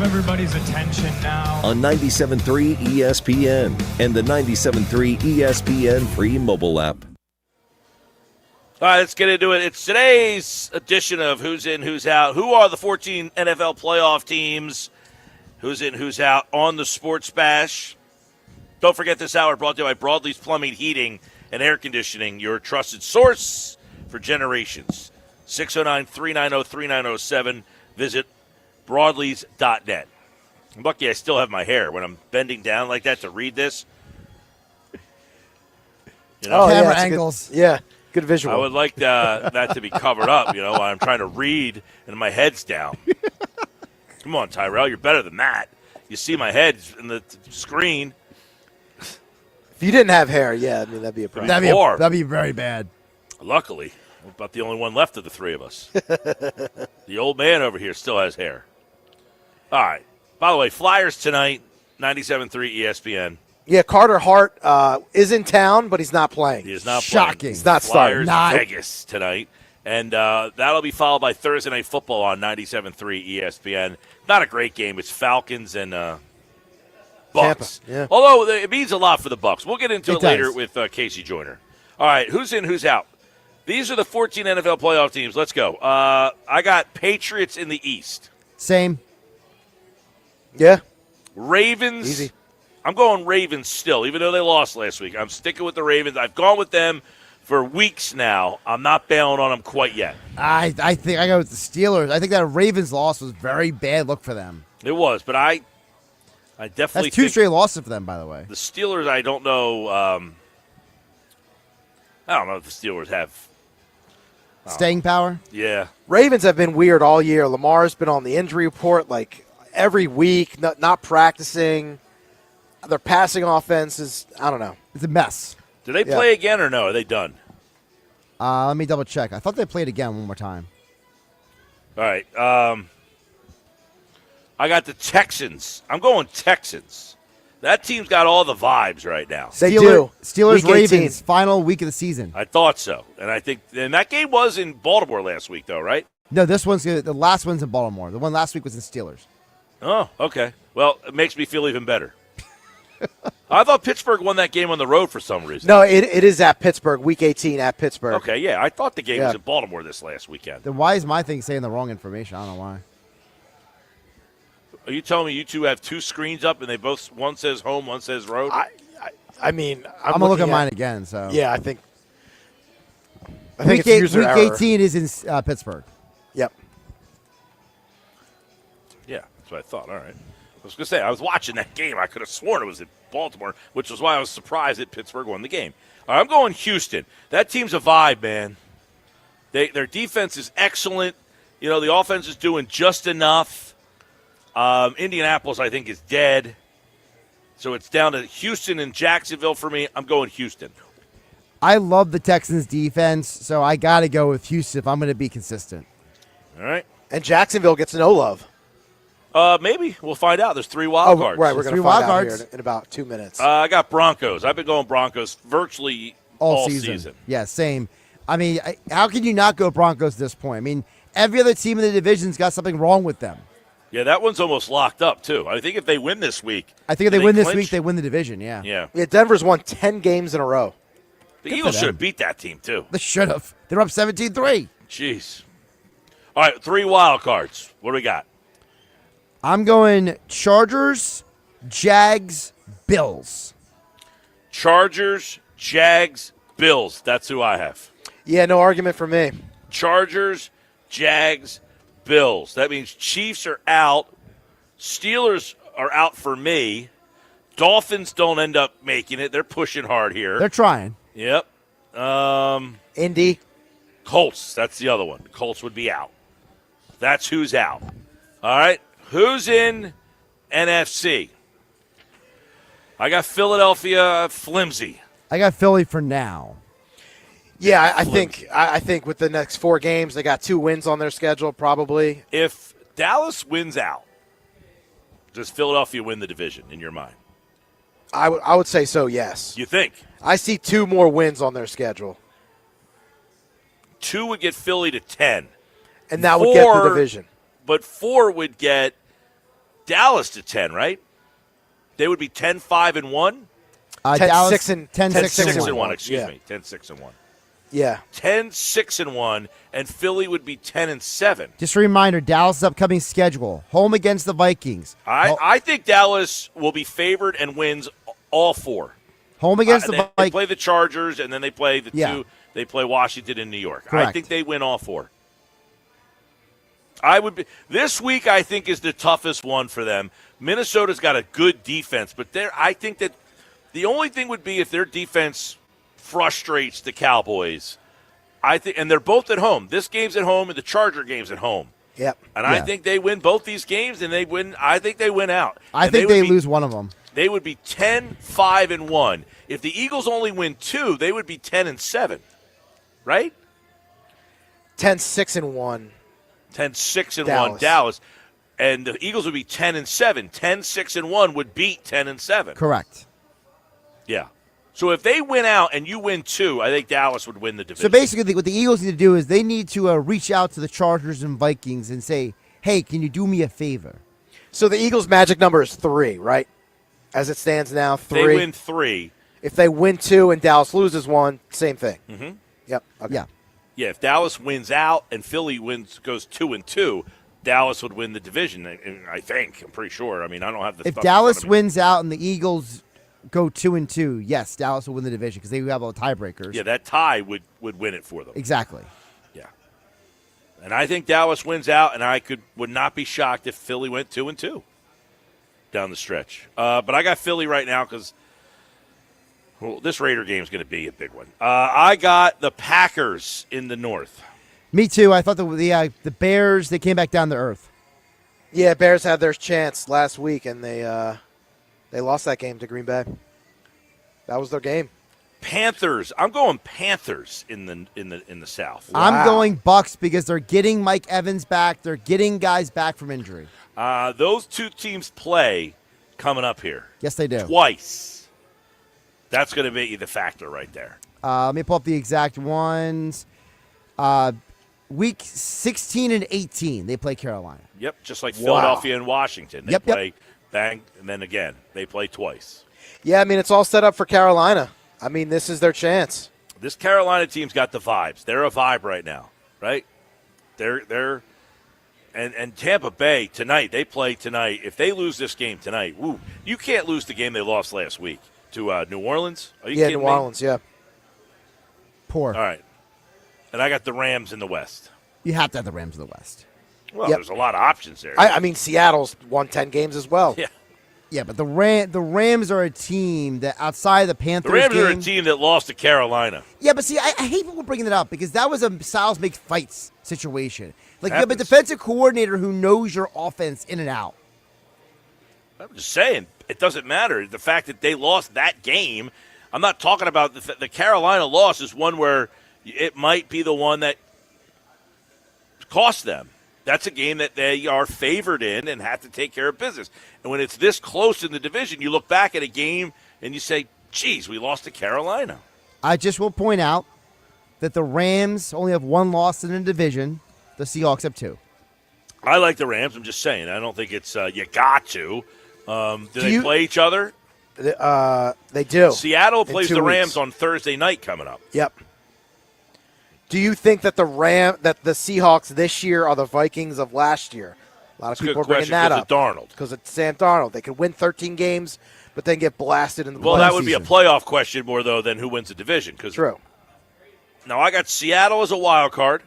everybody's attention now. On 97.3 ESPN and the 97.3 ESPN free mobile app. All right, let's get into it. It's today's edition of Who's In, Who's Out. Who are the 14 NFL playoff teams? Who's in, who's out on the Sports Bash. Don't forget this hour brought to you by Broadleaf's Plumbing, Heating, and Air Conditioning, your trusted source for generations. 609-390-3907. Visit broadleafs.net. I'm lucky I still have my hair when I'm bending down like that to read this. You know? Camera angles. Good visual. I would like that to be covered up, while I'm trying to read and my head's down. Come on, Tyrell, you're better than that. You see my head in the screen. If you didn't have hair, that'd be a problem. That'd be very bad. Luckily, I'm about the only one left of the three of us. The old man over here still has hair. All right. By the way, Flyers tonight, 97.3 ESPN. Yeah, Carter Hart is in town, but he's not playing. He is not Shocking. playing. He's not starting. Flyers Vegas tonight. And that'll be followed by Thursday Night Football on 97.3 ESPN. Not a great game. It's Falcons and Bucks. Tampa, yeah. Although it means a lot for the Bucks. We'll get into it later does. with Casey Joyner. All right, who's in, who's out? These are the 14 NFL playoff teams. Let's go. I got Patriots in the East. Same. Yeah. Ravens. Easy. I'm going Ravens still, even though they lost last week. I'm sticking with the Ravens. I've gone with them for weeks now. I'm not bailing on them quite yet. I think I go with the Steelers. I think that Ravens loss was a very bad look for them. It was, but I definitely That's two think straight losses for them, by the way. the Steelers, I don't know. I don't know if the Steelers have Staying power? Yeah. Ravens have been weird all year. Lamar's been on the injury report like every week, not practicing. Their passing offense is, I don't know. It's a mess. Do they play again or no? Are they done? Let me double check. I thought they played again one more time. All right. I got the Texans. I'm going Texans. That team's got all the vibes right now. Steelers, Week 18. Ravens, final week of the season. I thought so. And I think and that game was in Baltimore last week, though, right? No, this one's good. The last one's in Baltimore. The one last week was in Steelers. Oh, okay. Well, it makes me feel even better. I thought Pittsburgh won that game on the road for some reason. No, it is at Pittsburgh, Week 18 at Pittsburgh. Okay, yeah. I thought the game was in Baltimore this last weekend. Then why is my thing saying the wrong information? I don't know why. Are you telling me you two have two screens up and they both, one says home, one says road? I mean, I'm going to look at mine again. So yeah, I think week it's user error. 18 is in Pittsburgh. Yep. Yeah, that's what I thought. All right. I was going to say, I was watching that game. I could have sworn it was in Baltimore, which was why I was surprised that Pittsburgh won the game. All right, I'm going Houston. That team's a vibe, man. Their defense is excellent. You know, the offense is doing just enough. Indianapolis, I think, is dead. So it's down to Houston and Jacksonville for me. I'm going Houston. I love the Texans' defense, so I got to go with Houston if I'm going to be consistent. All right. And Jacksonville gets no love. Maybe. We'll find out. There's 3 wild cards. Right, we're going to find out here in about 2 minutes. I got Broncos. I've been going Broncos virtually all season. Yeah, same. I mean, how can you not go Broncos at this point? I mean, every other team in the division's got something wrong with them. Yeah, that one's almost locked up, too. I think if they win this week. I think if they win this week, they win the division, yeah. Yeah. Yeah, Denver's won 10 games in a row. The Eagles should have beat that team, too. They should have. They're up 17-3. Jeez. All right, 3 wild cards. What do we got? I'm going Chargers, Jags, Bills. Chargers, Jags, Bills. That's who I have. Yeah, no argument for me. Chargers, Jags, Bills. That means Chiefs are out. Steelers are out for me. Dolphins don't end up making it. They're pushing hard here. They're trying. Yep. Indy. Colts. That's the other one. Colts would be out. That's who's out. All right. Who's in NFC? I got Philadelphia flimsy. I got Philly for now. Yeah, I think with the next 4 games, they got 2 wins on their schedule probably. If Dallas wins out, does Philadelphia win the division in your mind? I would say so, yes. You think? I see 2 more wins on their schedule. 2 would get Philly to 10. And that would get the division. But 4 would get Dallas to 10, right? They would be 10-5-1. 10-6-1. Excuse me. 10-6-1. Yeah. 10-6-1, and Philly would be 10-7. Just a reminder, Dallas' upcoming schedule. Home against the Vikings. I think Dallas will be favored and wins all 4. Home against the They Vikings. play the Chargers, and then they play the Yeah. 2. They play Washington and New York. Correct. I think they win all 4. This week, I think, is the toughest one for them. Minnesota's got a good defense, but I think that the only thing would be if their defense frustrates the Cowboys. I think, and they're both at home. This game's at home, and the Charger game's at home. Yep. And I think they win both these games, and they win. I think they win out. I think they lose one of them. They would be 10-5-1. If the Eagles only win 2, they would be 10-7. Right? 10-6-1. 10-6-1 Dallas. And the Eagles would be 10-7. 10-6-1 would beat 10-7. Correct. Yeah. So if they win out and you win 2, I think Dallas would win the division. So basically, what the Eagles need to do is they need to reach out to the Chargers and Vikings and say, hey, can you do me a favor? So the Eagles' magic number is 3, right? As it stands now, 3. They win 3. If they win 2 and Dallas loses 1, same thing. Mm-hmm. Yep. Okay. Yeah. Yeah, if Dallas wins out and Philly goes 2-2, Dallas would win the division, I think. I'm pretty sure. I mean, I don't have the If stuff Dallas in front of me. wins out and the Eagles go 2-2, yes, Dallas will win the division because they have all the tiebreakers. Yeah, that tie would win it for them. Exactly. Yeah. And I think Dallas wins out, and I would not be shocked if Philly went 2-2 down the stretch. But I got Philly right now because this Raider game is going to be a big one. I got the Packers in the North. Me too. I thought the Bears, they came back down to earth. Yeah, Bears had their chance last week, and they lost that game to Green Bay. That was their game. Panthers. I'm going Panthers in the South. Wow. I'm going Bucks because they're getting Mike Evans back. They're getting guys back from injury. Those two teams play coming up here. Yes, they do. Twice. That's going to be the factor right there. Let me pull up the exact ones. Week 16 and 18, they play Carolina. Yep, just like Philadelphia and Washington. They play bang, and then again, they play twice. Yeah, I mean, it's all set up for Carolina. I mean, this is their chance. This Carolina team's got the vibes. They're a vibe right now, right? They're and Tampa Bay tonight, they play tonight. If they lose this game tonight, you can't lose the game they lost last week to New Orleans. Are you kidding New me? Orleans, yeah. Poor. All right. And I got the Rams in the West. You have to have the Rams in the West. Well, there's a lot of options there. I mean, Seattle's won 10 games as well. Yeah. Yeah, but the Rams are a team that outside of the Panthers The Rams game, are a team that lost to Carolina. Yeah, but see, I hate people bringing that up because that was a styles make fights situation. Like you have a Happens. defensive coordinator who knows your offense in and out. I'm just saying, it doesn't matter. The fact that they lost that game, I'm not talking about the Carolina loss is one where it might be the one that cost them. That's a game that they are favored in and have to take care of business. And when it's this close in the division, you look back at a game and you say, geez, we lost to Carolina. I just will point out that the Rams only have one loss in the division. The Seahawks have 2. I like the Rams. I'm just saying. I don't think it's you got to. Do they play each other? They do. Seattle plays In 2 the Rams weeks. on Thursday night coming up. Yep. Do you think that the Seahawks this year are the Vikings of last year? A lot of That's a people are good bringing question that 'cause up. of Darnold. Because it's Sam Darnold. They could win 13 games, but then get blasted in the Well, playoffs. that would be a playoff question more, though, than who wins the division. True. Now, I got Seattle as a wild card.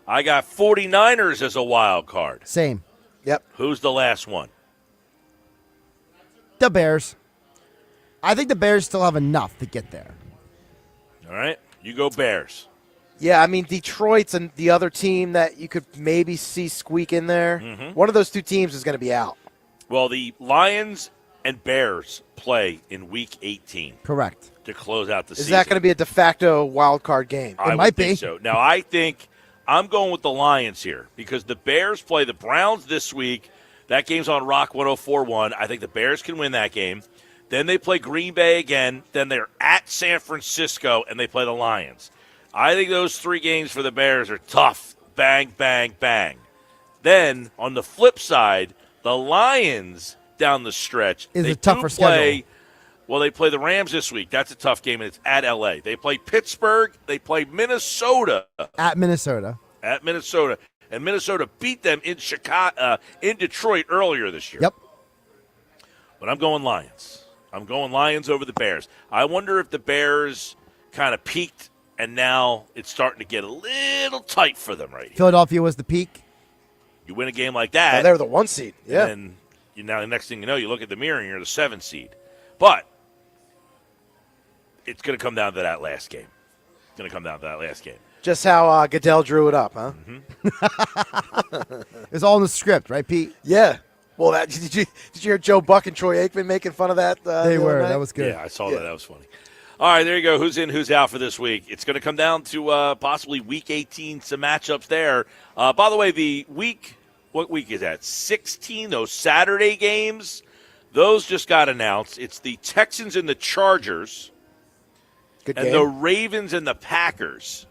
I got 49ers as a wild card. Same. Yep. Who's the last one? The Bears. I think the Bears still have enough to get there. All right. You go Bears. Yeah, I mean, Detroit's and the other team that you could maybe see squeak in there. Mhm. One of those two teams is going to be out. Well, the Lions and Bears play in Week 18 Correct. to close out the Is season. that going to be a de facto wild card game? I would think so. Now, I think I'm going with the Lions here because the Bears play the Browns this week. That game's on Rock 104.1. I think the Bears can win that game. Then they play Green Bay again. Then they're at San Francisco, and they play the Lions. I think those 3 games for the Bears are tough. Bang, bang, bang. Then, on the flip side, The Lions down the stretch is a tougher schedule. Well, they play the Rams this week. That's a tough game, and it's at L.A. They play Pittsburgh. They play Minnesota. At Minnesota. And Minnesota beat them in in Detroit earlier this year. Yep. But I'm going Lions. I'm going Lions over the Bears. I wonder if the Bears kind of peaked, and now it's starting to get a little tight for them right here. Philadelphia was the peak. You win a game like that. They're the 1 seed. Yeah. And now the next thing you know, you look at the mirror and you're the 7 seed. But it's going to come down to that last game. Just how Goodell drew it up, huh? Mm-hmm. It's all in the script, right, Pete? Yeah. Well, did you hear Joe Buck and Troy Aikman making fun of that? They were. That was good. Yeah, I saw that. That was funny. All right, there you go. Who's in, who's out for this week? It's going to come down to possibly Week 18, some matchups there. By the way, what week is that? 16, those Saturday games, those just got announced. It's the Texans and the Chargers. Good and game. The Ravens and the Packers.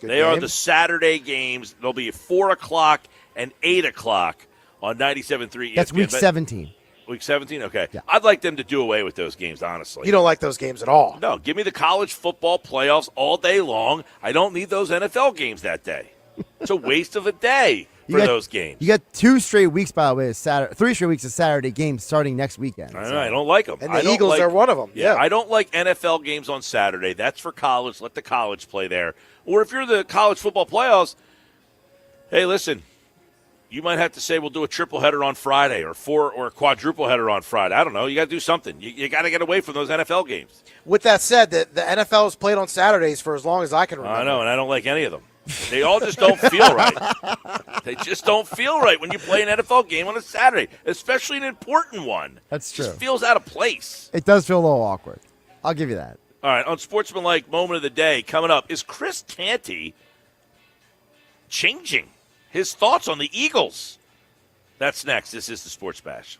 Good they are game. the Saturday games. They'll be at 4 o'clock and 8 o'clock on 97.3 ESPN. That's Week 17. Week 17? Okay. Yeah. I'd like them to do away with those games, honestly. You don't like those games at all. No, give me the college football playoffs all day long. I don't need those NFL games that day. It's a waste of a day for those games. You got 2 straight weeks, by the way, 3 straight weeks of Saturday games starting next weekend. I know, I don't like them. And the Eagles are one of them. Yeah. I don't like NFL games on Saturday. That's for college. Let the college play there. Or if you're the college football playoffs, hey, listen, you might have to say we'll do a triple header on Friday or a quadruple header on Friday. I don't know. You got to do something. You got to get away from those NFL games. With that said, the NFL has played on Saturdays for as long as I can remember. I know, and I don't like any of them. They all just don't feel right. They just don't feel right when you play an NFL game on a Saturday, especially an important one. That's true. It just feels out of place. It does feel a little awkward. I'll give you that. All right, on Sportsmanlike Moment of the Day, coming up, is Chris Canty changing his thoughts on the Eagles? That's next. This is the Sports Bash.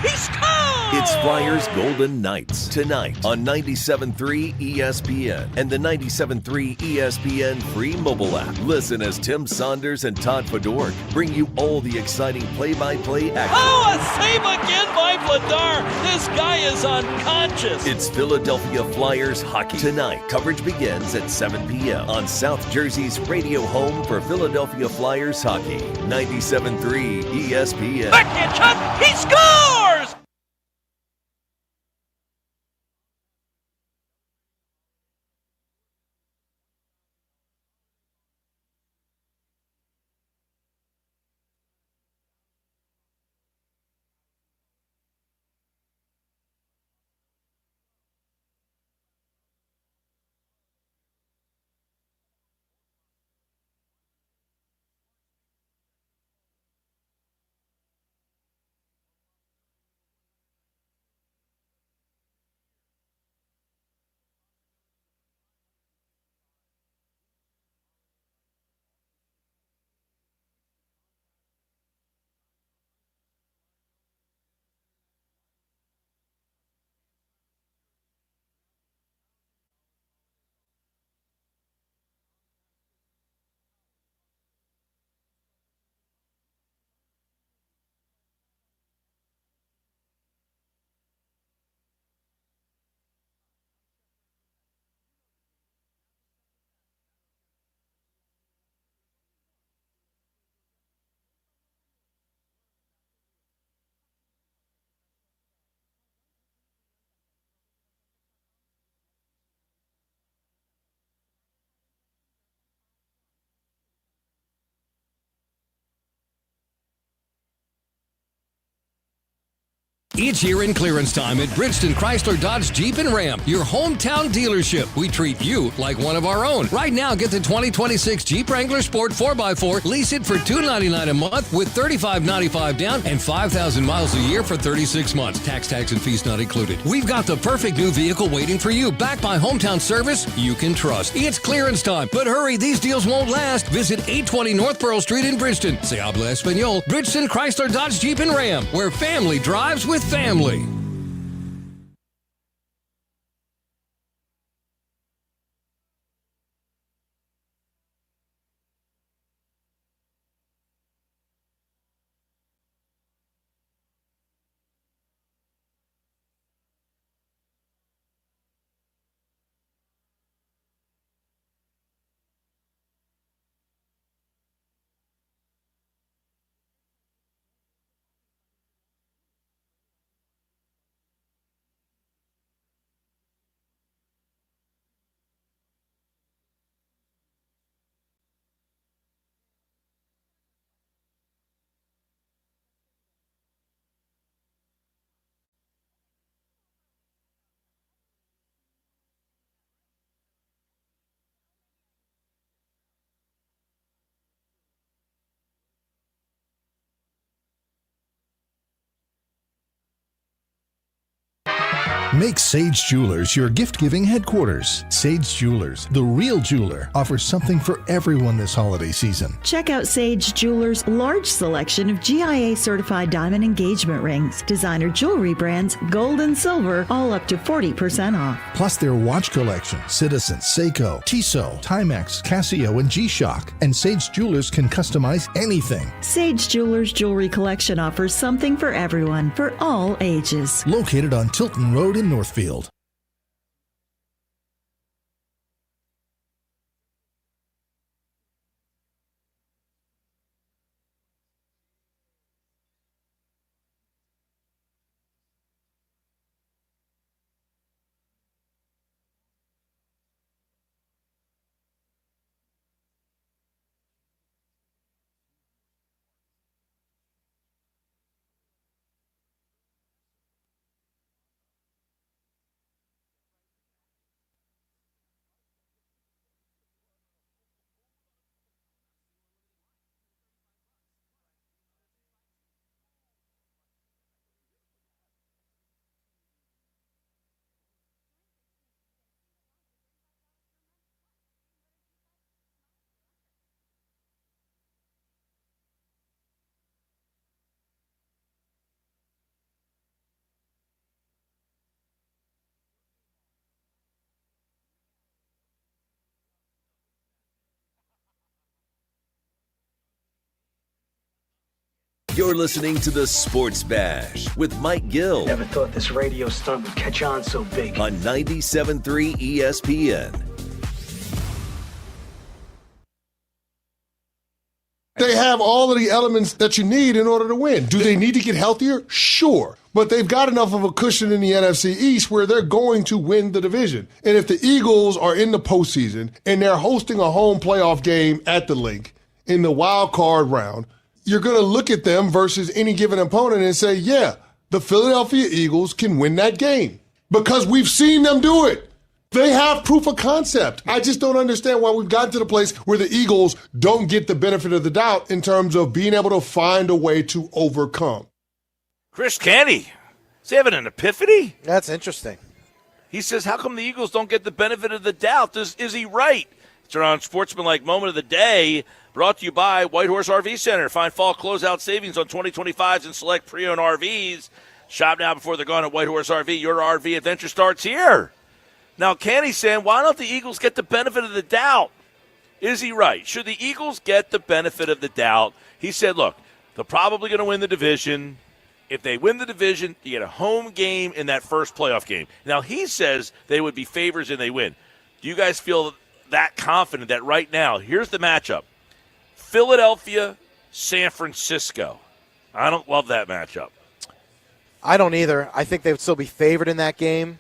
He scored! It's Flyers Golden Knights tonight on 97.3 ESPN and the 97.3 ESPN free mobile app. Listen as Tim Saunders and Todd Fedork bring you all the exciting play-by-play action. Oh, a save again by Vladar. This guy is unconscious. It's Philadelphia Flyers hockey tonight. Coverage begins at 7 p.m. on South Jersey's radio home for Philadelphia Flyers hockey. 97.3 ESPN. Backhand shot. He scores! Each year in clearance time at Bridgeton Chrysler Dodge Jeep and Ram, your hometown dealership. We treat you like one of our own. Right now, get the 2026 Jeep Wrangler Sport 4x4. Lease it for $299 a month with $35.95 down and 5,000 miles a year for 36 months. Tax and fees not included. We've got the perfect new vehicle waiting for you. Backed by hometown service you can trust. It's clearance time, but hurry, these deals won't last. Visit 820 North Pearl Street in Bridgeton. Se habla español. Bridgeton Chrysler Dodge Jeep and Ram, where family drives with family. Make Sage Jewelers your gift-giving headquarters. Sage Jewelers, the real jeweler, offers something for everyone this holiday season. Check out Sage Jewelers' large selection of GIA-certified diamond engagement rings, designer jewelry brands, gold and silver, all up to 40% off. Plus their watch collection, Citizen, Seiko, Tissot, Timex, Casio, and G-Shock. And Sage Jewelers can customize anything. Sage Jewelers' jewelry collection offers something for everyone, for all ages. Located on Tilton Road in Northfield. You're listening to the Sports Bash with Mike Gill. Never thought this radio stunt would catch on so big. On 97.3 ESPN. They have all of the elements that you need in order to win. Do they need to get healthier? Sure. But they've got enough of a cushion in the NFC East where they're going to win the division. And if the Eagles are in the postseason and they're hosting a home playoff game at the Link in the wild card round, you're going to look at them versus any given opponent and say, yeah, the Philadelphia Eagles can win that game because we've seen them do it. They have proof of concept. I just don't understand why we've gotten to the place where the Eagles don't get the benefit of the doubt in terms of being able to find a way to overcome. Chris Canty, is he having an epiphany? That's interesting. He says, how come the Eagles don't get the benefit of the doubt? Is he right? It's our Unsportsmanlike Moment of the Day, brought to you by Whitehorse RV Center. Find fall closeout savings on 2025s and select pre-owned RVs. Shop now before they're gone at Whitehorse RV. Your RV adventure starts here. Now, Canty's saying, why don't the Eagles get the benefit of the doubt? Is he right? Should the Eagles get the benefit of the doubt? He said, look, they're probably going to win the division. If they win the division, you get a home game in that first playoff game. Now, he says they would be favorites and they win. Do you guys feel that confident that right now, here's the matchup, Philadelphia, San Francisco. I don't love that matchup. I don't either. I think they would still be favored in that game.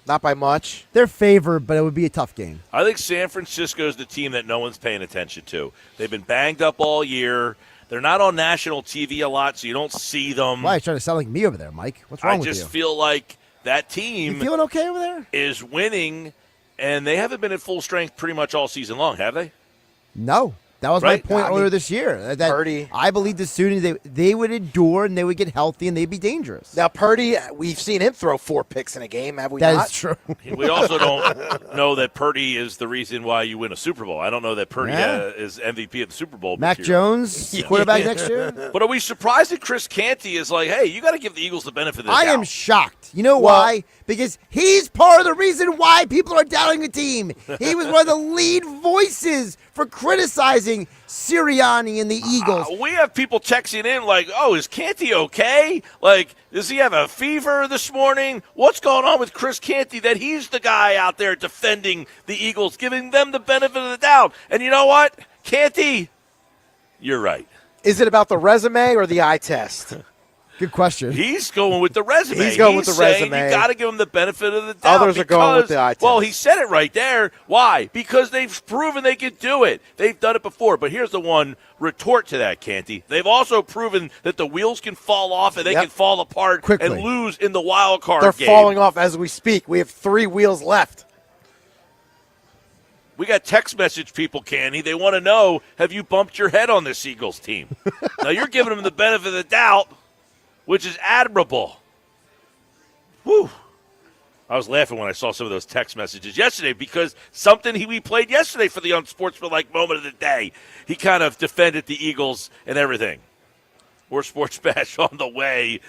Not by much. They're favored, but it would be a tough game. I think San Francisco is the team that no one's paying attention to. They've been banged up all year. They're not on national TV a lot, so you don't see them. Why are you trying to sound like me over there, Mike? What's wrong with you? I just feel like that team you feeling okay over there? Is winning, and they haven't been at full strength pretty much all season long, have they? No. That was my point earlier this year. That Purdy. I believe the students, they would endure and they would get healthy and they'd be dangerous. Now, Purdy, we've seen him throw 4 picks in a game, have we not? That is true. We also don't know that Purdy is the reason why you win a Super Bowl. I don't know that Purdy is MVP of the Super Bowl. Mac Jones, quarterback next year. But are we surprised that Chris Canty is like, hey, you got to give the Eagles the benefit of the doubt? I am shocked. You know why? Because he's part of the reason why people are doubting the team. He was one of the lead voices for criticizing Sirianni and the Eagles. We have people texting in like, oh, is Canty okay? Like, does he have a fever this morning? What's going on with Chris Canty that he's the guy out there defending the Eagles, giving them the benefit of the doubt? And you know what? Canty, you're right. Is it about the resume or the eye test? Good question. He's going with the resume. He's going with the saying resume. You got to give him the benefit of the doubt. Others are going with the eye test. Well, he said it right there. Why? Because they've proven they can do it. They've done it before. But here's the one retort to that, Canty. They've also proven that the wheels can fall off and they can fall apart quickly and lose in the wild card They're game. falling off as we speak. We have 3 wheels left. We got text message people, Canty. They want to know, have you bumped your head on this Eagles team? Now, you're giving them the benefit of the doubt, which is admirable. Whew. I was laughing when I saw some of those text messages yesterday because something we played yesterday for the unsportsmanlike moment of the day. He kind of defended the Eagles and everything. More Sports Bash on the way.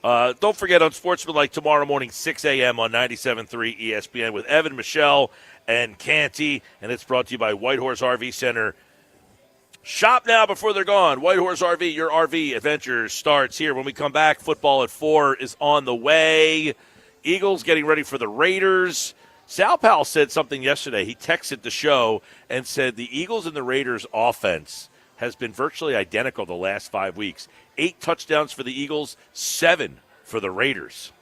Don't forget Unsportsmanlike tomorrow morning, 6 a.m. on 97.3 ESPN with Evan, Michelle, and Canty. And it's brought to you by Whitehorse RV Center. Shop now before they're gone. Whitehorse RV, your RV adventure starts here. When we come back, football at 4 is on the way. Eagles getting ready for the Raiders. Sal Powell said something yesterday. He texted the show and said the Eagles and the Raiders offense has been virtually identical the last 5 weeks. 8 touchdowns for the Eagles, 7 for the Raiders.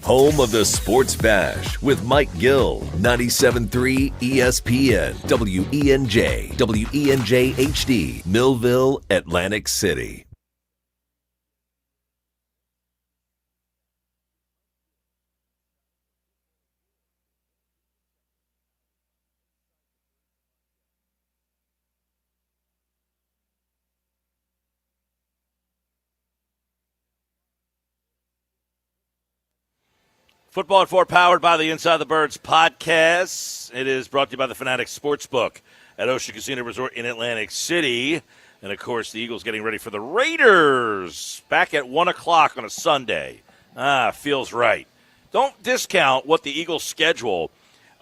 Home of the Sports Bash with Mike Gill, 97.3 ESPN, WENJ, WENJ HD, Millville, Atlantic City. Football at 4, powered by the Inside the Birds podcast. It is brought to you by the Fanatics Sportsbook at Ocean Casino Resort in Atlantic City. And, of course, the Eagles getting ready for the Raiders back at 1 o'clock on a Sunday. Feels right. Don't discount what the Eagles schedule.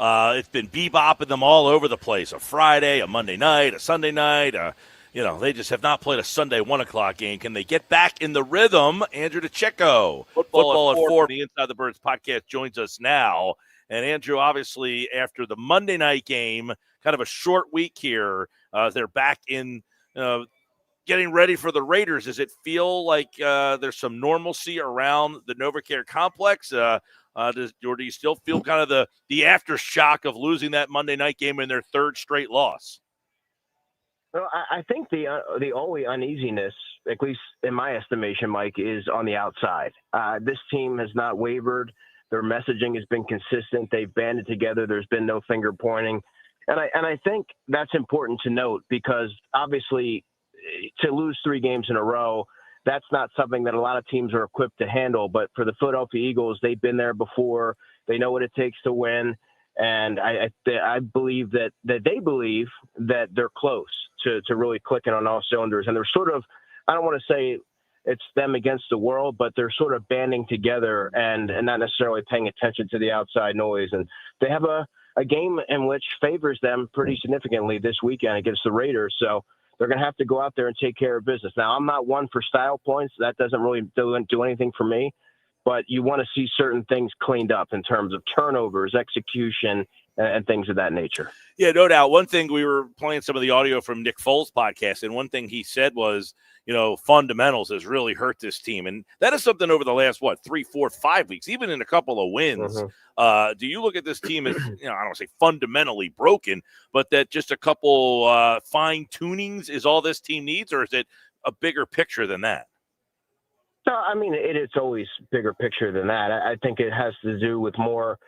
It's been bebopping them all over the place. A Friday, a Monday night, a Sunday night. They just have not played a Sunday 1 o'clock game. Can they get back in the rhythm? Andrew DeCecco, Football at 4, the Inside the Birds podcast, joins us now. And, Andrew, obviously, after the Monday night game, kind of a short week here, they're back in getting ready for the Raiders. Does it feel like there's some normalcy around the NovaCare complex? Or do you still feel kind of the aftershock of losing that Monday night game in their third straight loss? Well, I think the only uneasiness, at least in my estimation, Mike, is on the outside. This team has not wavered. Their messaging has been consistent. They've banded together. There's been no finger pointing. And I think that's important to note because, obviously, to lose 3 games in a row, that's not something that a lot of teams are equipped to handle. But for the Philadelphia Eagles, they've been there before. They know what it takes to win. And I believe that they believe that they're close to really clicking on all cylinders. And they're sort of, I don't want to say it's them against the world, but they're sort of banding together and not necessarily paying attention to the outside noise. And they have a game in which favors them pretty significantly this weekend against the Raiders. So they're going to have to go out there and take care of business. Now, I'm not one for style points. That doesn't really do anything for me. But you want to see certain things cleaned up in terms of turnovers, execution, and things of that nature. Yeah, no doubt. One thing, we were playing some of the audio from Nick Foles' podcast, and one thing he said was, fundamentals has really hurt this team. And that is something over the last, 3, 4, 5 weeks, even in a couple of wins. Mm-hmm. Do you look at this team as, I don't want to say fundamentally broken, but that just a couple fine-tunings is all this team needs, or is it a bigger picture than that? No, I mean, it's always bigger picture than that. I think it has to do with more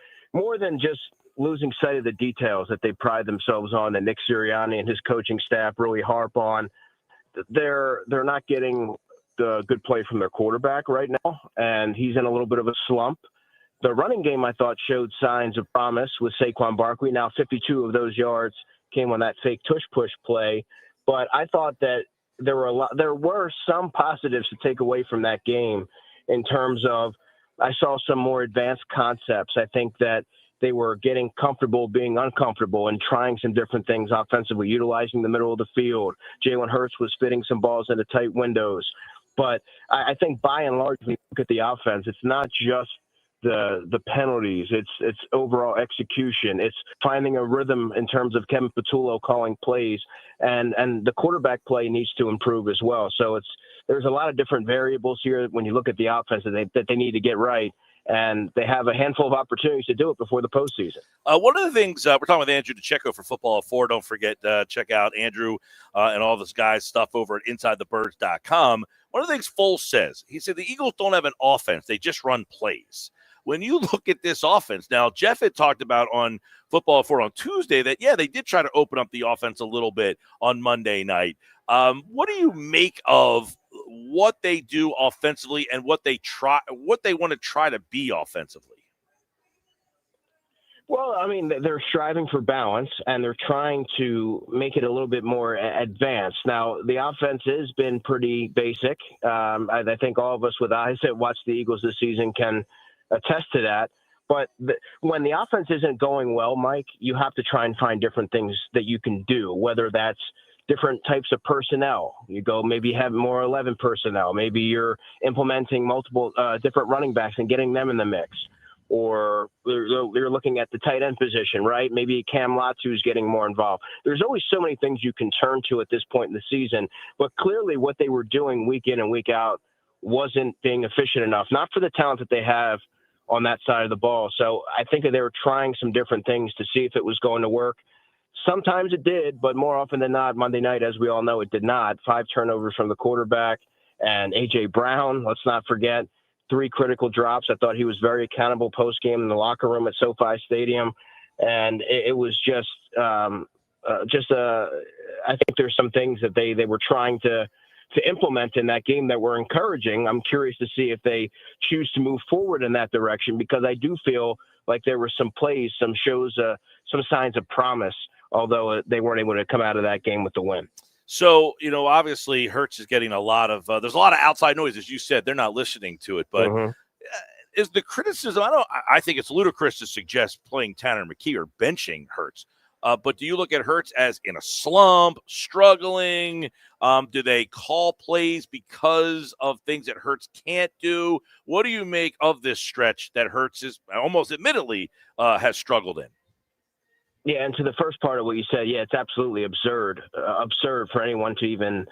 than just losing sight of the details that they pride themselves on, that Nick Sirianni and his coaching staff really harp on. They're not getting the good play from their quarterback right now, and he's in a little bit of a slump. The running game, I thought, showed signs of promise with Saquon Barkley. Now 52 of those yards came on that fake tush-push play, but I thought that there were some positives to take away from that game in terms of I saw some more advanced concepts. I think that they were getting comfortable being uncomfortable and trying some different things offensively, utilizing the middle of the field. Jalen Hurts was fitting some balls into tight windows. But I think by and large, when you look at the offense, it's not just the penalties. It's overall execution. It's finding a rhythm in terms of Kevin Patullo calling plays, and the quarterback play needs to improve as well. So there's a lot of different variables here when you look at the offense that they need to get right, and they have a handful of opportunities to do it before the postseason. One of the things we're talking with Andrew DeCecco for Football at 4. Don't forget check out Andrew and all this guys' stuff over at InsideTheBirds.com. One of the things Foles says, he said the Eagles don't have an offense; they just run plays. When you look at this offense, now Jeff had talked about on Football at 4 on Tuesday that, they did try to open up the offense a little bit on Monday night. What do you make of what they do offensively and what they want to try to be offensively? Well, I mean, they're striving for balance, and they're trying to make it a little bit more advanced. Now, the offense has been pretty basic. I think all of us with eyes that watch the Eagles this season can attest to that. But when the offense isn't going well, Mike, you have to try and find different things that you can do, whether that's different types of personnel. You go maybe have more 11 personnel. Maybe you're implementing multiple different running backs and getting them in the mix. Or you're looking at the tight end position, right? Maybe Cam Latu's getting more involved. There's always so many things you can turn to at this point in the season. But clearly what they were doing week in and week out wasn't being efficient enough, not for the talent that they have on that side of the ball. So I think that they were trying some different things to see if it was going to work. Sometimes it did, but more often than not, Monday night, as we all know, it did not. 5 turnovers from the quarterback. And A.J. Brown, let's not forget, 3 critical drops. I thought he was very accountable post-game in the locker room at SoFi Stadium. And it was I think there's some things that they were trying to implement in that game that were encouraging. I'm curious to see if they choose to move forward in that direction, because I do feel like there were some plays, some shows, some signs of promise, although they weren't able to come out of that game with the win. So, obviously Hurts is getting a lot of there's a lot of outside noise, as you said. They're not listening to it, but is the criticism, I think it's ludicrous to suggest playing Tanner McKee or benching Hurts. But do you look at Hurts as in a slump, struggling? Do they call plays because of things that Hurts can't do? What do you make of this stretch that Hurts is almost admittedly has struggled in? Yeah, and to the first part of what you said, yeah, it's absolutely absurd for anyone to even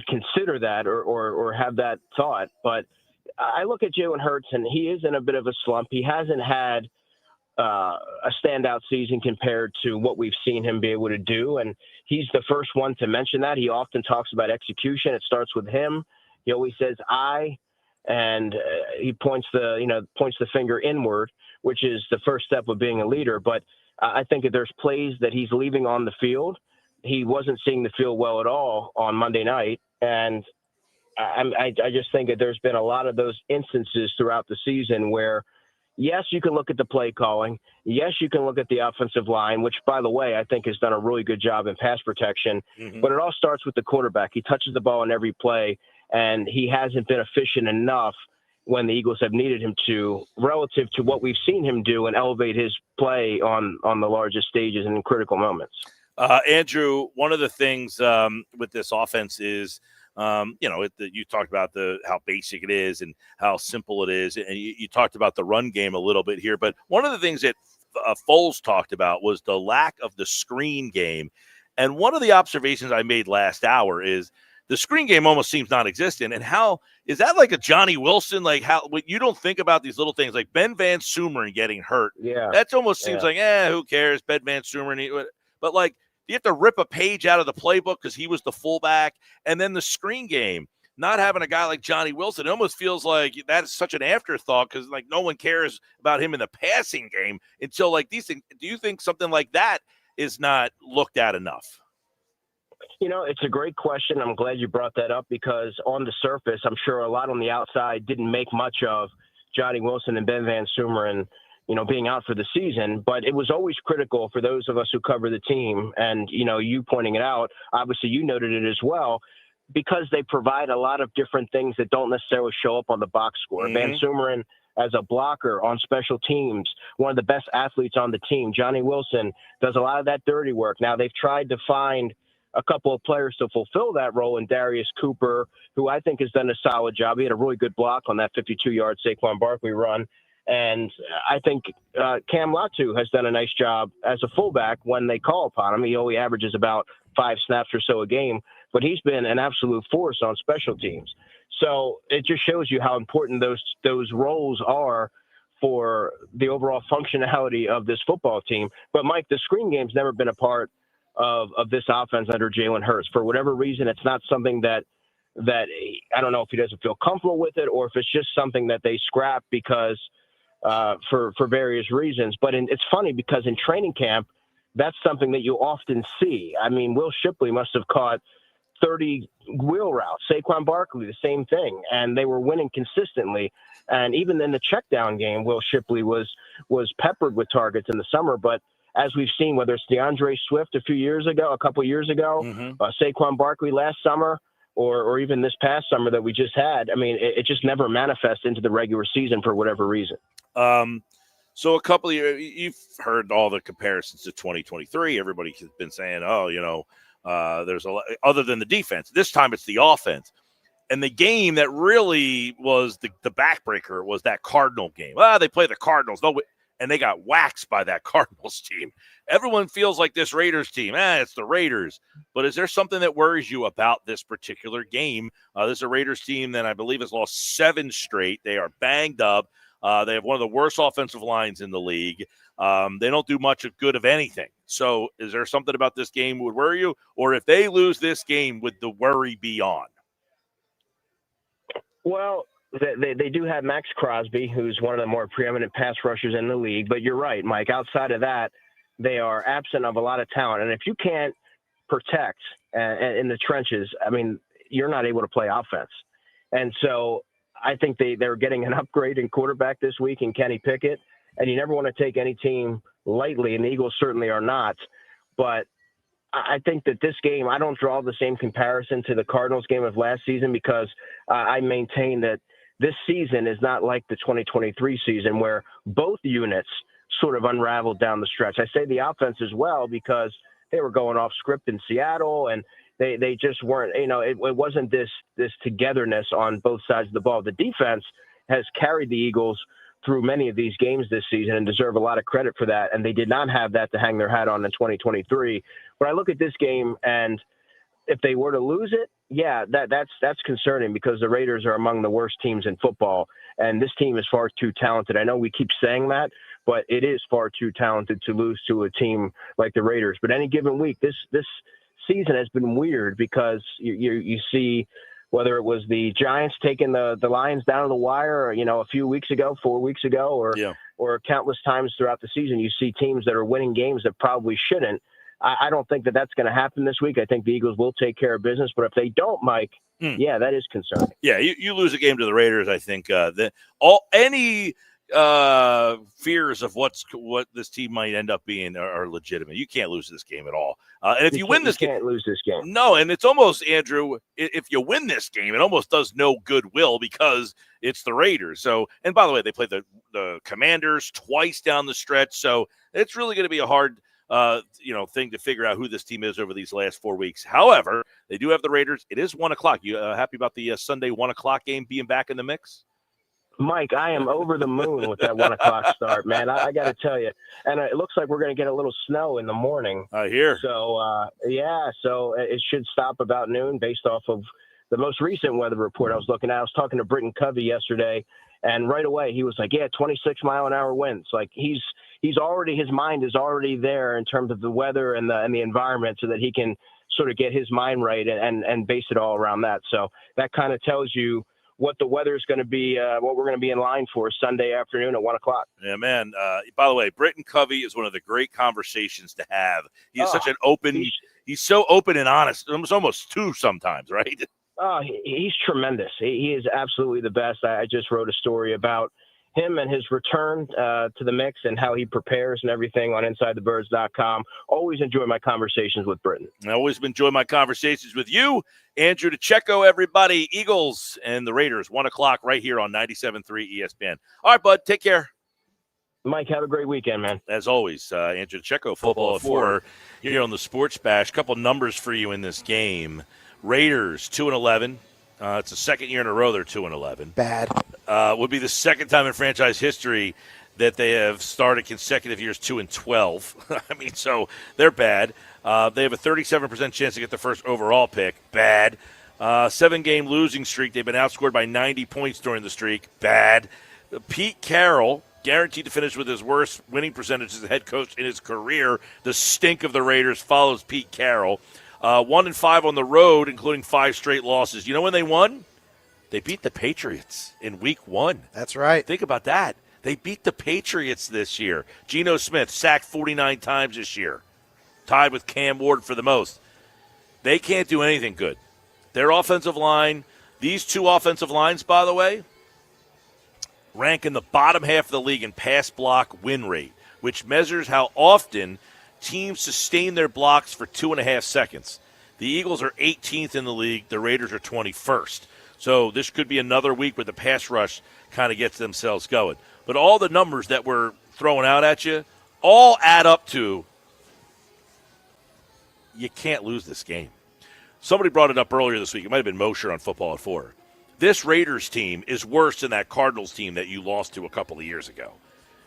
consider that or have that thought. But I look at Jalen Hurts, and he is in a bit of a slump. He hasn't had a standout season compared to what we've seen him be able to do, and he's the first one to mention that. He often talks about execution. It starts with him. He always says "I," and he points the finger inward, which is the first step of being a leader. But I think that there's plays that he's leaving on the field. He wasn't seeing the field well at all on Monday night, and I just think that there's been a lot of those instances throughout the season where, yes, you can look at the play calling. Yes, you can look at the offensive line, which, by the way, I think has done a really good job in pass protection. But it all starts with the quarterback. He touches the ball on every play, and he hasn't been efficient enough when the Eagles have needed him to, relative to what we've seen him do and elevate his play on the largest stages and in critical moments. Andrew, one of the things with this offense is, you talked about how basic it is and how simple it is, and you talked about the run game a little bit here. But one of the things that Foles talked about was the lack of the screen game. And one of the observations I made last hour is the screen game almost seems non-existent. And how is that like a Johnny Wilson? Like how you don't think about these little things like Ben Van Sumeren getting hurt. Yeah, that almost seems like, who cares? Ben Van Sumeren, but like, you have to rip a page out of the playbook because he was the fullback, and then the screen game. Not having a guy like Johnny Wilson, it almost feels like that's such an afterthought because like no one cares about him in the passing game until like these things. Do you think something like that is not looked at enough? It's a great question. I'm glad you brought that up because on the surface, I'm sure a lot on the outside didn't make much of Johnny Wilson and Ben Van Sumeren, being out for the season, but it was always critical for those of us who cover the team. And, you pointing it out, obviously you noted it as well, because they provide a lot of different things that don't necessarily show up on the box score. Van Sumeren as a blocker on special teams, one of the best athletes on the team. Johnny Wilson does a lot of that dirty work. Now they've tried to find a couple of players to fulfill that role in Darius Cooper, who I think has done a solid job. He had a really good block on that 52-yard Saquon Barkley run. And I think Cam Latu has done a nice job as a fullback when they call upon him. He only averages about 5 snaps or so a game, but he's been an absolute force on special teams. So it just shows you how important those roles are for the overall functionality of this football team. But, Mike, the screen game's never been a part of this offense under Jalen Hurts. For whatever reason, it's not something that I don't know if he doesn't feel comfortable with it or if it's just something that they scrap because for various reasons. But it's funny because in training camp, that's something that you often see. I mean, Will Shipley must have caught 30 wheel routes. Saquon Barkley, the same thing. And they were winning consistently. And even in the check down game, Will Shipley was peppered with targets in the summer. But as we've seen, whether it's DeAndre Swift a couple years ago, Saquon Barkley last summer, or even this past summer that we just had, I mean, it just never manifests into the regular season for whatever reason. So a couple of years, you've heard all the comparisons to 2023. Everybody has been saying, there's a lot, other than the defense. This time it's the offense. And the game that really was the backbreaker was that Cardinal game. They play the Cardinals. And they got waxed by that Cardinals team. Everyone feels like this Raiders team, it's the Raiders. But is there something that worries you about this particular game? This is a Raiders team that I believe has lost 7 straight. They are banged up. They have one of the worst offensive lines in the league. They don't do much of good of anything. So is there something about this game would worry you? Or if they lose this game, would the worry be on? Well, they do have Max Crosby, who's one of the more preeminent pass rushers in the league. But you're right, Mike. Outside of that, they are absent of a lot of talent. And if you can't protect in the trenches, I mean, you're not able to play offense. And so I think they're getting an upgrade in quarterback this week in Kenny Pickett. And you never want to take any team lightly, and the Eagles certainly are not. But I think that this game, I don't draw the same comparison to the Cardinals game of last season because I maintain that this season is not like the 2023 season where both units sort of unraveled down the stretch. I say the offense as well because they were going off script in Seattle, and they just weren't, it wasn't this togetherness on both sides of the ball. The defense has carried the Eagles through many of these games this season and deserve a lot of credit for that. And they did not have that to hang their hat on in 2023. But I look at this game, and if they were to lose it, yeah, that's concerning because the Raiders are among the worst teams in football. And this team is far too talented. I know we keep saying that, but it is far too talented to lose to a team like the Raiders. But any given week, this season has been weird because you see whether it was the Giants taking the Lions down to the wire, a few weeks ago, 4 weeks ago, or countless times throughout the season, you see teams that are winning games that probably shouldn't. I don't think that that's going to happen this week. I think the Eagles will take care of business, but if they don't, Mike, yeah, that is concerning. Yeah, you lose a game to the Raiders, I think any fears of what this team might end up being are legitimate. You can't lose this game at all. And if you win this game, you can't lose this game. No, and it's almost, Andrew, if you win this game, it almost does no goodwill because it's the Raiders. So, and by the way, they play the Commanders twice down the stretch. So it's really going to be a hard thing to figure out who this team is over these last 4 weeks. However, they do have the Raiders. It is 1 o'clock. You happy about the Sunday 1 o'clock game being back in the mix? Mike, I am over the moon with that 1 o'clock start, man. I got to tell you. And it looks like we're going to get a little snow in the morning. I hear. So, so it should stop about noon based off of the most recent weather report I was looking at. I was talking to Britton Covey yesterday, and right away he was like, 26-mile-an-hour winds. Like he's already, his mind is already there in terms of the weather and the environment so that he can sort of get his mind right and base it all around that. So that kind of tells you what the weather is going to be, what we're going to be in line for Sunday afternoon at 1 o'clock. Yeah, man. By the way, Britton Covey is one of the great conversations to have. He is such an open, he's so open and honest. It's almost too sometimes, right? Oh, he's tremendous. He is absolutely the best. I just wrote a story about him and his return to the mix and how he prepares and everything on InsideTheBirds.com. Always enjoy my conversations with Britton. I always enjoy my conversations with you. Andrew DeCecco, everybody. Eagles and the Raiders, 1 o'clock right here on 97.3 ESPN. All right, bud, take care. Mike, have a great weekend, man. As always, Andrew DeCecco, Football at 4 here on the Sports Bash. Couple numbers for you in this game. Raiders, 2-11. It's the second year in a row they're 2-11. Bad. Would be the second time in franchise history that they have started consecutive years 2-12. I mean, so they're bad. They have a 37% chance to get the first overall pick. Bad. 7-game losing streak. They've been outscored by 90 points during the streak. Bad. Pete Carroll, guaranteed to finish with his worst winning percentage as a head coach in his career. The stink of the Raiders follows Pete Carroll. 1-5 on the road, including 5 straight losses. You know when they won? They beat the Patriots in week 1. That's right. Think about that. They beat the Patriots this year. Geno Smith sacked 49 times this year, tied with Cam Ward for the most. They can't do anything good. Their offensive line, these two offensive lines, by the way, rank in the bottom half of the league in pass block win rate, which measures how often teams sustain their blocks for 2.5 seconds. The Eagles are 18th in the league. The Raiders are 21st. So this could be another week where the pass rush kind of gets themselves going. But all the numbers that we're throwing out at you all add up to you can't lose this game. Somebody brought it up earlier this week. It might have been Mosher on Football at 4. This Raiders team is worse than that Cardinals team that you lost to a couple of years ago.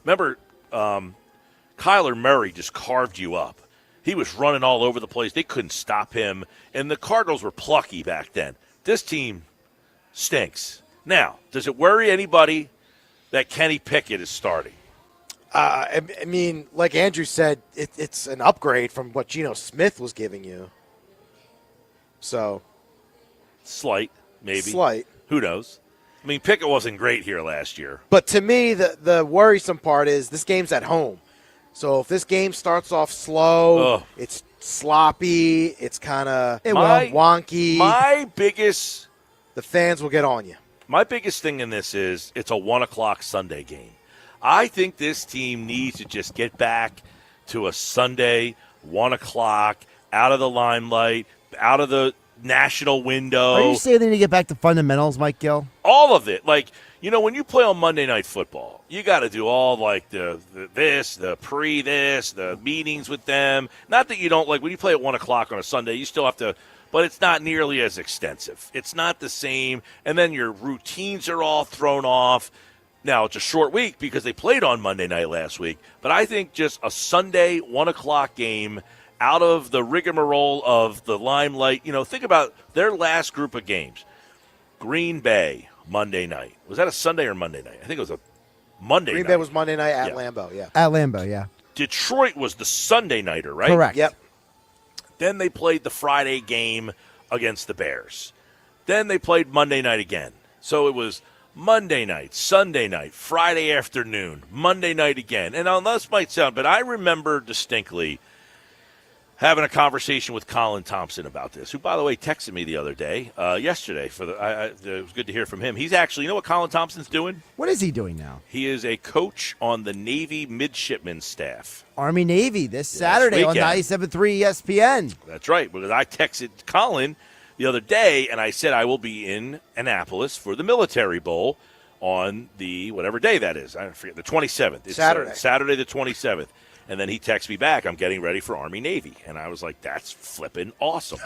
Remember, Kyler Murray just carved you up. He was running all over the place. They couldn't stop him. And the Cardinals were plucky back then. This team stinks. Now, does it worry anybody that Kenny Pickett is starting? I mean, like Andrew said, it's an upgrade from what Geno Smith was giving you. So, slight, maybe. Slight. Who knows? I mean, Pickett wasn't great here last year. But to me, the worrisome part is this game's at home. So if this game starts off slow, it's sloppy, it's kind of wonky. The fans will get on you. My biggest thing in this is it's a 1 o'clock Sunday game. I think this team needs to just get back to a Sunday, 1 o'clock, out of the limelight, out of the national window. Are you saying they need to get back to fundamentals, Mike Gill? All of it. Like, you know, when you play on Monday Night Football, you got to do all, like, the meetings with them. Not that you don't, like, when you play at 1 o'clock on a Sunday, you still have to, but it's not nearly as extensive. It's not the same. And then your routines are all thrown off. Now, it's a short week because they played on Monday night last week. But I think just a Sunday 1 o'clock game out of the rigmarole of the limelight. You know, think about their last group of games. Green Bay, Monday night. Was that a Sunday or Monday night? I think it was a Monday night. Green Bay was Monday night at Lambeau, yeah. At Lambeau, yeah. Detroit was the Sunday nighter, right? Correct. Yep. Then they played the Friday game against the Bears. Then they played Monday night again. So it was Monday night, Sunday night, Friday afternoon, Monday night again. And now this might sound, but I remember distinctly having a conversation with Colin Thompson about this, who, by the way, texted me the other day, yesterday. It was good to hear from him. He's actually, you know what Colin Thompson's doing? What is he doing now? He is a coach on the Navy midshipman staff. Army-Navy this Saturday on 97.3 ESPN. That's right, because I texted Colin the other day, and I said I will be in Annapolis for the Military Bowl on the whatever day that is. I forget, the 27th. It's Saturday. Saturday the 27th. And then he texts me back, I'm getting ready for Army-Navy. And I was like, that's flipping awesome.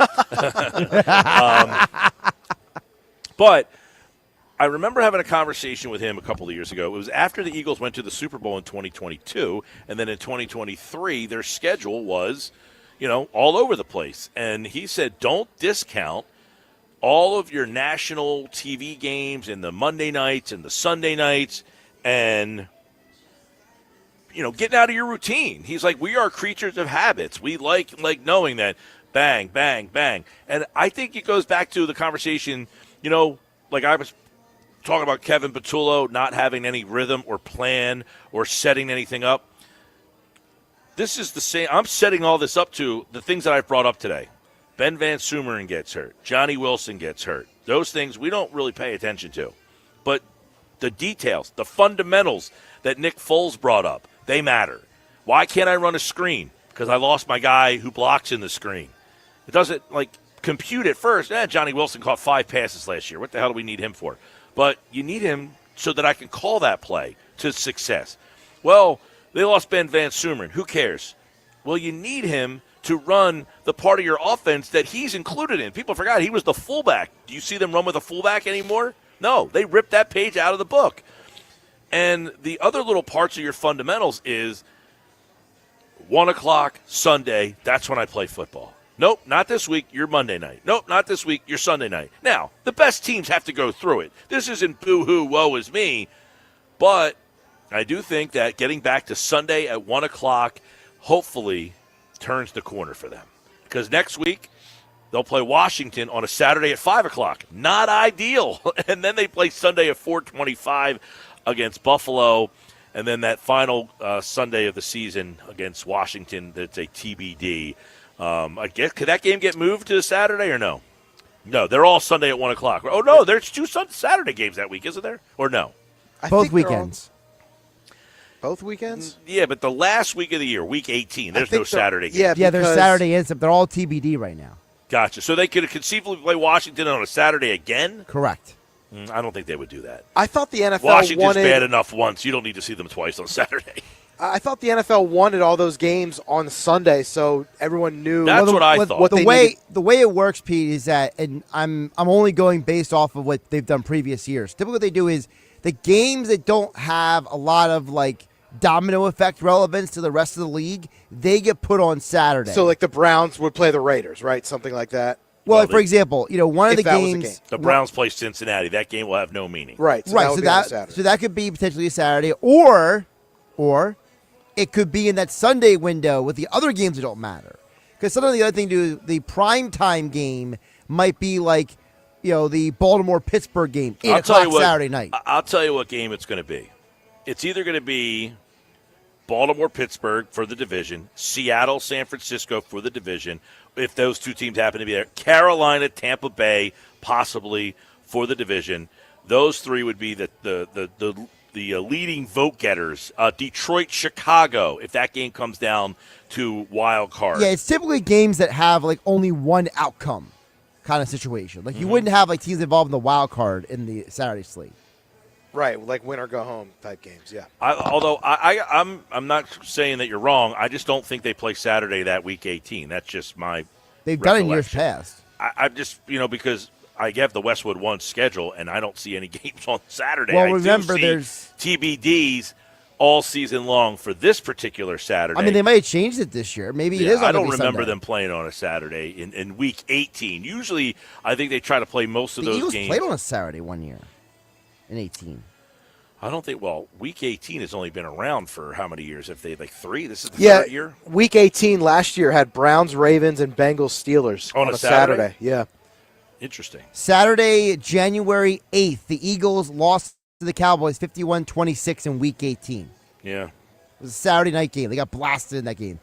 But I remember having a conversation with him a couple of years ago. It was after the Eagles went to the Super Bowl in 2022. And then in 2023, their schedule was, you know, all over the place. And he said, don't discount all of your national TV games and the Monday nights and the Sunday nights and – you know, getting out of your routine. He's like, we are creatures of habits. We like knowing that bang, bang, bang. And I think it goes back to the conversation, you know, like I was talking about Kevin Patullo not having any rhythm or plan or setting anything up. This is the same. I'm setting all this up to the things that I've brought up today. Ben Van Sumeren gets hurt. Johnny Wilson gets hurt. Those things we don't really pay attention to. But the details, the fundamentals that Nick Foles brought up, they matter. Why can't I run a screen? Because I lost my guy who blocks in the screen. It doesn't, compute at first. Johnny Wilson caught 5 passes last year. What the hell do we need him for? But you need him so that I can call that play to success. Well, they lost Ben Van Sumeren. Who cares? Well, you need him to run the part of your offense that he's included in. People forgot he was the fullback. Do you see them run with a fullback anymore? No, they ripped that page out of the book. And the other little parts of your fundamentals is 1 o'clock Sunday, that's when I play football. Nope, not this week, you're Monday night. Nope, not this week, you're Sunday night. Now, the best teams have to go through it. This isn't boo-hoo, woe is me. But I do think that getting back to Sunday at 1 o'clock hopefully turns the corner for them. Because next week, they'll play Washington on a Saturday at 5 o'clock. Not ideal. And then they play Sunday at 4:25 against Buffalo, and then that final Sunday of the season against Washington, that's a TBD. I guess, could that game get moved to Saturday or no? No, they're all Sunday at 1 o'clock. Oh, no, there's 2 Saturday games that week, isn't there? Or no? Both weekends. Both weekends? Yeah, but the last week of the year, week 18, there's no Saturday game. Yeah, there's Saturday and they're all TBD right now. Gotcha. So they could conceivably play Washington on a Saturday again? Correct. I don't think they would do that. I thought the NFL Washington's bad enough once. You don't need to see them twice on Saturday. I thought the NFL wanted all those games on Sunday, so everyone knew. That's what I thought. The way it works, Pete, is that, and I'm only going based off of what they've done previous years. Typically, what they do is the games that don't have a lot of domino effect relevance to the rest of the league, they get put on Saturday. So the Browns would play the Raiders, right? Something like that. Well, for example, one of the games. The Browns play Cincinnati. That game will have no meaning. Right. So that could be potentially a Saturday, or it could be in that Sunday window with the other games that don't matter. Because sometimes the other thing to do, the primetime game might be like, the Baltimore-Pittsburgh game, 8 o'clock Saturday night. I'll tell you what game it's going to be. It's either going to be Baltimore-Pittsburgh for the division, Seattle-San Francisco for the division, if those two teams happen to be there, Carolina-Tampa Bay possibly for the division. Those three would be the leading vote getters. Detroit-Chicago, if that game comes down to wild card. Yeah, it's typically games that have like only one outcome kind of situation. Like you wouldn't have like teams involved in the wild card in the Saturday slate. Right, like win or go home type games. Yeah. I'm not saying that you're wrong. I just don't think they play Saturday that week 18. That's just my. They've done it in years past. I'm just because I have the Westwood One schedule and I don't see any games on Saturday. Well, I remember do see TBDs all season long for this particular Saturday. I mean, they might have changed it this year. Maybe it is on I don't remember Sunday. them playing on a Saturday in week 18. Usually, I think they try to play most of those Eagles games. played on a Saturday one year in 18. I don't think. Well, week 18 has only been around for how many years? If they like 3, this is the third year. Week 18 last year had Browns, Ravens, and Bengals, Steelers on a Saturday. Yeah, interesting. Saturday, January 8th, the Eagles lost to the Cowboys 51-26 in Week 18. Yeah. It was a Saturday night game. They got blasted in that game.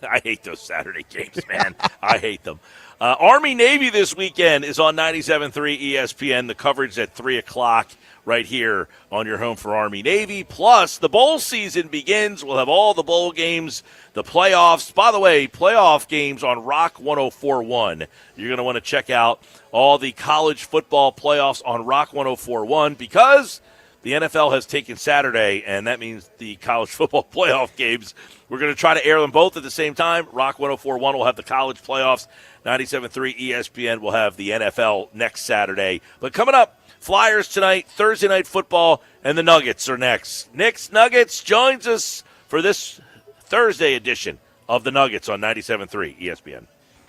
I hate those Saturday games, man. I hate them. Army-Navy this weekend is on 97.3 ESPN. The coverage at 3 o'clock right here on your home for Army-Navy. Plus, the bowl season begins. We'll have all the bowl games, the playoffs. By the way, playoff games on Rock 104.1. You're going to want to check out all the college football playoffs on Rock 104.1 because the NFL has taken Saturday, and that means the college football playoff games. We're going to try to air them both at the same time. Rock 104.1 will have the college playoffs. 97.3 ESPN will have the NFL next Saturday. But coming up, Flyers tonight, Thursday Night Football, and the Nuggets are next. Nick's Nuggets joins us for this Thursday edition of the Nuggets on 97.3 ESPN.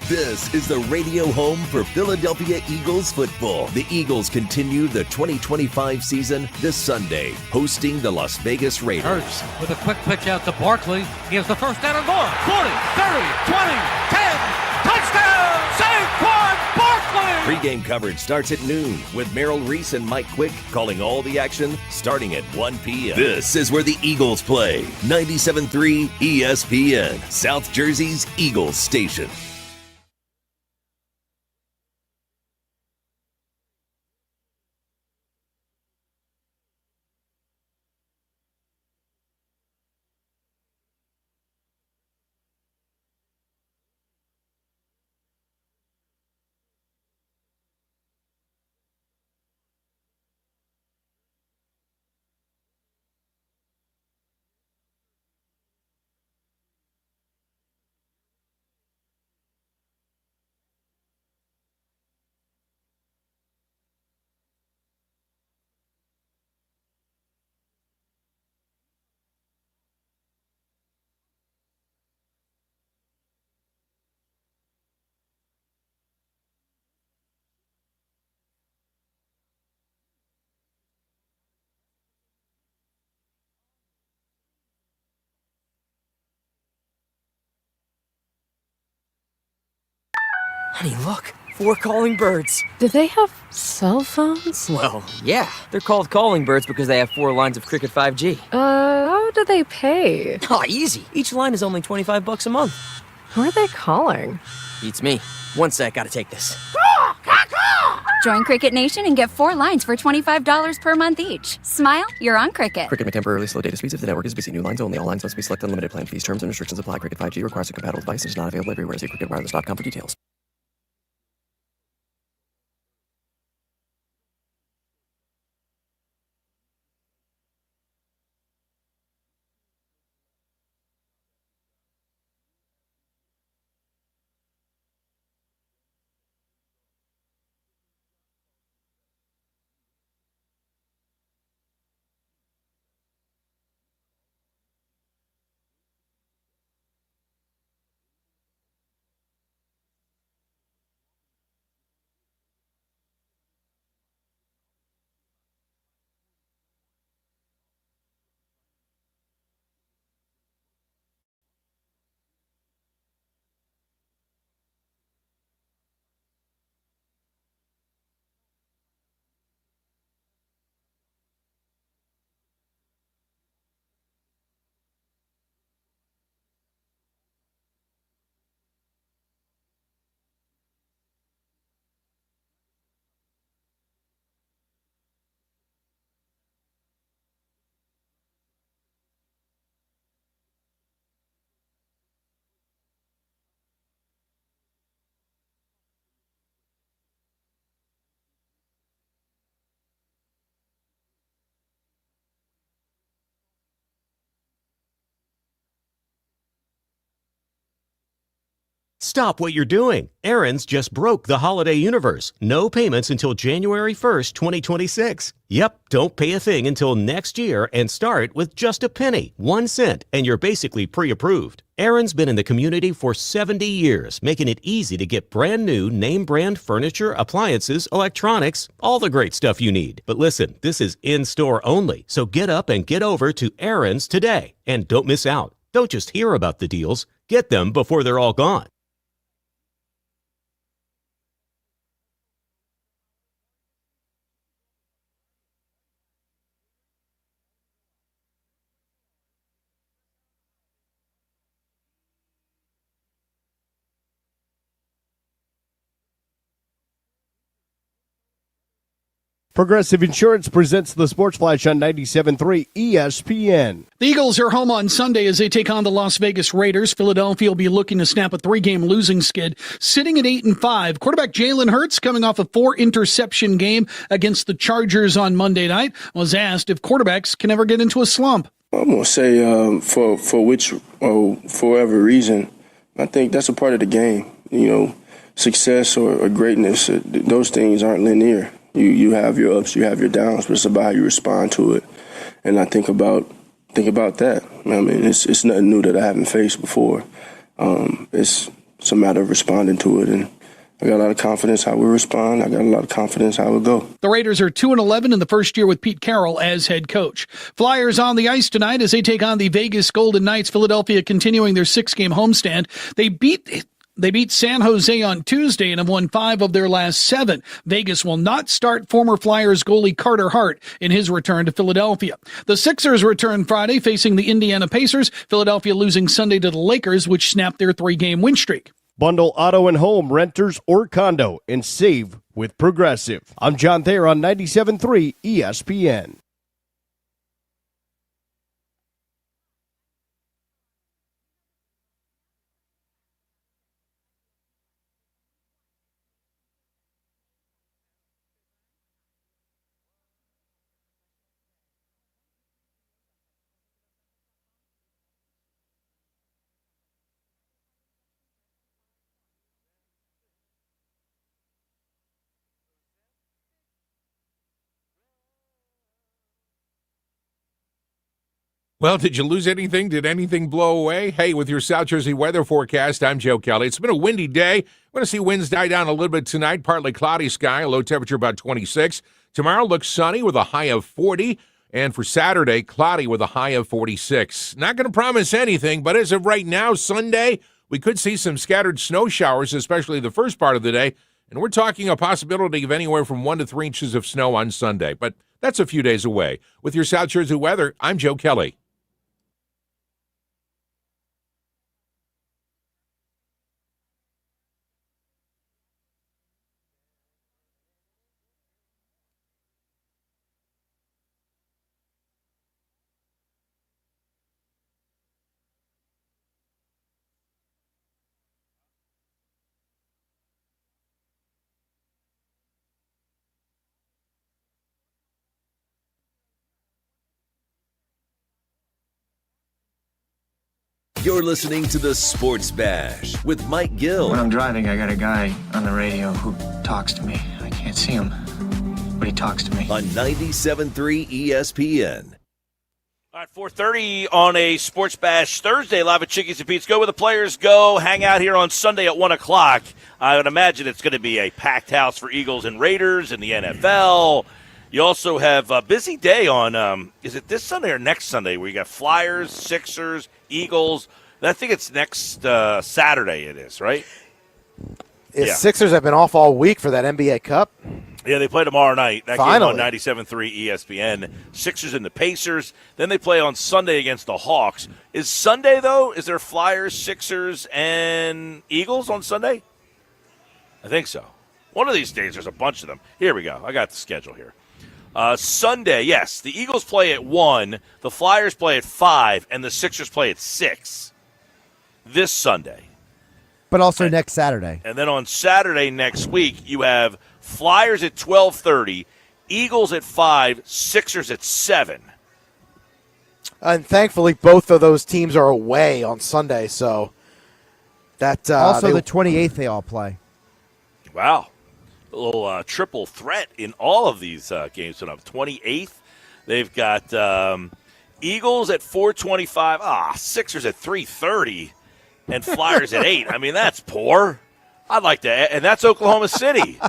This is the radio home for Philadelphia Eagles football. The Eagles continue the 2025 season this Sunday, hosting the Las Vegas Raiders. Hurts with a quick pitch out to Barkley. He has the first down and more. 40, 30, 20, 10. Touchdown! Saquon Barkley! Pre-game coverage starts at noon with Merrill Reese and Mike Quick calling all the action starting at 1 p.m. This is where the Eagles play. 97.3 ESPN, South Jersey's Eagles station. Honey, look. 4 calling birds. Do they have cell phones? Well, yeah. They're called calling birds because they have 4 lines of Cricket 5G. How do they pay? Oh, easy. Each line is only $25 a month. Who are they calling? Beats me. One sec, gotta take this. Join Cricket Nation and get 4 lines for $25 per month each. Smile, you're on Cricket. Cricket may temporarily slow data speeds if the network is busy. New lines only. All lines must be selected. Unlimited plan fees. Terms and restrictions apply. Cricket 5G requires a compatible device and is not available everywhere. See cricketwireless.com for details. Stop what you're doing. Aaron's just broke the holiday universe. No payments until January 1st, 2026. Yep, don't pay a thing until next year and start with just a penny, 1 cent, and you're basically pre-approved. Aaron's been in the community for 70 years, making it easy to get brand new name brand furniture, appliances, electronics, all the great stuff you need. But listen, this is in-store only, so get up and get over to Aaron's today. And don't miss out. Don't just hear about the deals. Get them before they're all gone. Progressive Insurance presents the Sports Flash on 97.3 ESPN. The Eagles are home on Sunday as they take on the Las Vegas Raiders. Philadelphia will be looking to snap a 3-game losing skid, sitting at 8-5. Quarterback Jalen Hurts, coming off a 4-interception game against the Chargers on Monday night, was asked if quarterbacks can ever get into a slump. I'm going to say for whatever reason, I think that's a part of the game. You know, success or greatness, those things aren't linear. You have your ups, you have your downs, but it's about how you respond to it. And I think about that. I mean, it's nothing new that I haven't faced before. It's a matter of responding to it, and I got a lot of confidence how we respond. I got a lot of confidence how it go. The Raiders are 2-11 in the first year with Pete Carroll as head coach. Flyers on the ice tonight as they take on the Vegas Golden Knights. Philadelphia continuing their 6-game homestand. They beat San Jose on Tuesday and have won 5 of their last 7. Vegas will not start former Flyers goalie Carter Hart in his return to Philadelphia. The Sixers return Friday facing the Indiana Pacers. Philadelphia losing Sunday to the Lakers, which snapped their 3-game win streak. Bundle auto and home, renters, or condo, and save with Progressive. I'm John Thayer on 97.3 ESPN. Well, did you lose anything? Did anything blow away? Hey, with your South Jersey weather forecast, I'm Joe Kelly. It's been a windy day. We're going to see winds die down a little bit tonight. Partly cloudy sky, low temperature about 26. Tomorrow looks sunny with a high of 40. And for Saturday, cloudy with a high of 46. Not going to promise anything, but as of right now, Sunday, we could see some scattered snow showers, especially the first part of the day. And we're talking a possibility of anywhere from 1 to 3 inches of snow on Sunday. But that's a few days away. With your South Jersey weather, I'm Joe Kelly. You're listening to the Sports Bash with Mike Gill. When I'm driving, I got a guy on the radio who talks to me. I can't see him, but he talks to me. On 97.3 ESPN. All right, 4:30 on a Sports Bash Thursday, live at Chickies and Pete's. Go where the players go. Hang out here on Sunday at 1 o'clock. I would imagine it's going to be a packed house for Eagles and Raiders in the NFL. You also have a busy day on, is it this Sunday or next Sunday, where you got Flyers, Sixers, Eagles. I think it's next Saturday it is, right? Yeah. Sixers have been off all week for that NBA Cup. Yeah, they play tomorrow night. That Finally. game on 97.3 ESPN. Sixers and the Pacers. Then they play on Sunday against the Hawks. Is Sunday, though, is there Flyers, Sixers, and Eagles on Sunday? I think so. One of these days there's a bunch of them. Here we go. I got the schedule here. Sunday, yes, the Eagles play at 1, the Flyers play at 5, and the Sixers play at 6 this Sunday. But also next Saturday. And then on Saturday next week, you have Flyers at 12:30, Eagles at 5, Sixers at 7. And thankfully, both of those teams are away on Sunday, so That also the 28th they all play. Wow. A little triple threat in all of these games tonight. 28th, they've got Eagles at 4:25. Sixers at 3:30, and Flyers at 8. I mean, that's poor. I'd like to, and that's Oklahoma City.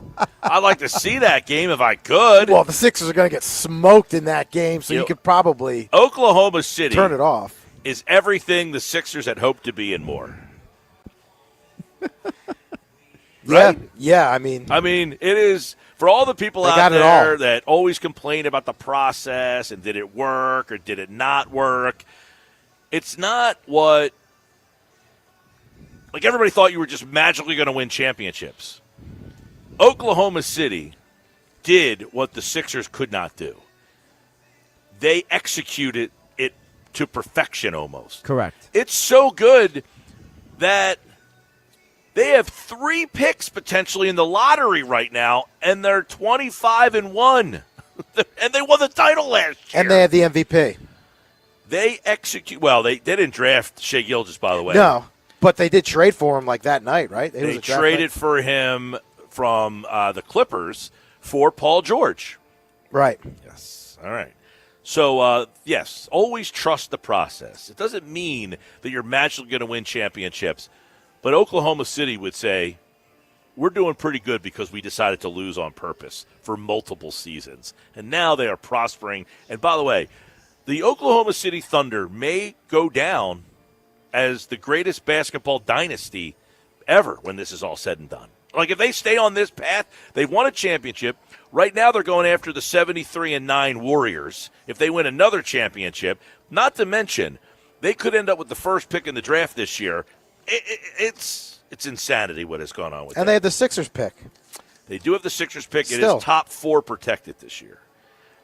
I'd like to see that game if I could. Well, the Sixers are going to get smoked in that game, so you could probably Oklahoma City turn it off. Is everything the Sixers had hoped to be and more. Right? Yeah. I mean, it is for all the people out there that always complain about the process and did it work or did it not work. It's not what. Like everybody thought you were just magically going to win championships. Oklahoma City did what the Sixers could not do. They executed it to perfection almost. Correct. It's so good that they have 3 picks potentially in the lottery right now, and they're 25-1. And they won the title last year. And they have the MVP. They execute. Well, they didn't draft Shea Gilgeous, by the way. No. But they did trade for him like that night, right? They traded for him from the Clippers for Paul George. Right. Yes. All right. So, yes, always trust the process. It doesn't mean that you're magically going to win championships. But Oklahoma City would say, we're doing pretty good because we decided to lose on purpose for multiple seasons. And now they are prospering. And by the way, the Oklahoma City Thunder may go down as the greatest basketball dynasty ever when this is all said and done. Like, if they stay on this path, they've won a championship. Right now they're going after the 73-9 Warriors. If they win another championship, not to mention, they could end up with the first pick in the draft this year. It's insanity what has gone on with them. And they have the Sixers pick. They do have the Sixers pick. Still. It is top 4 protected this year.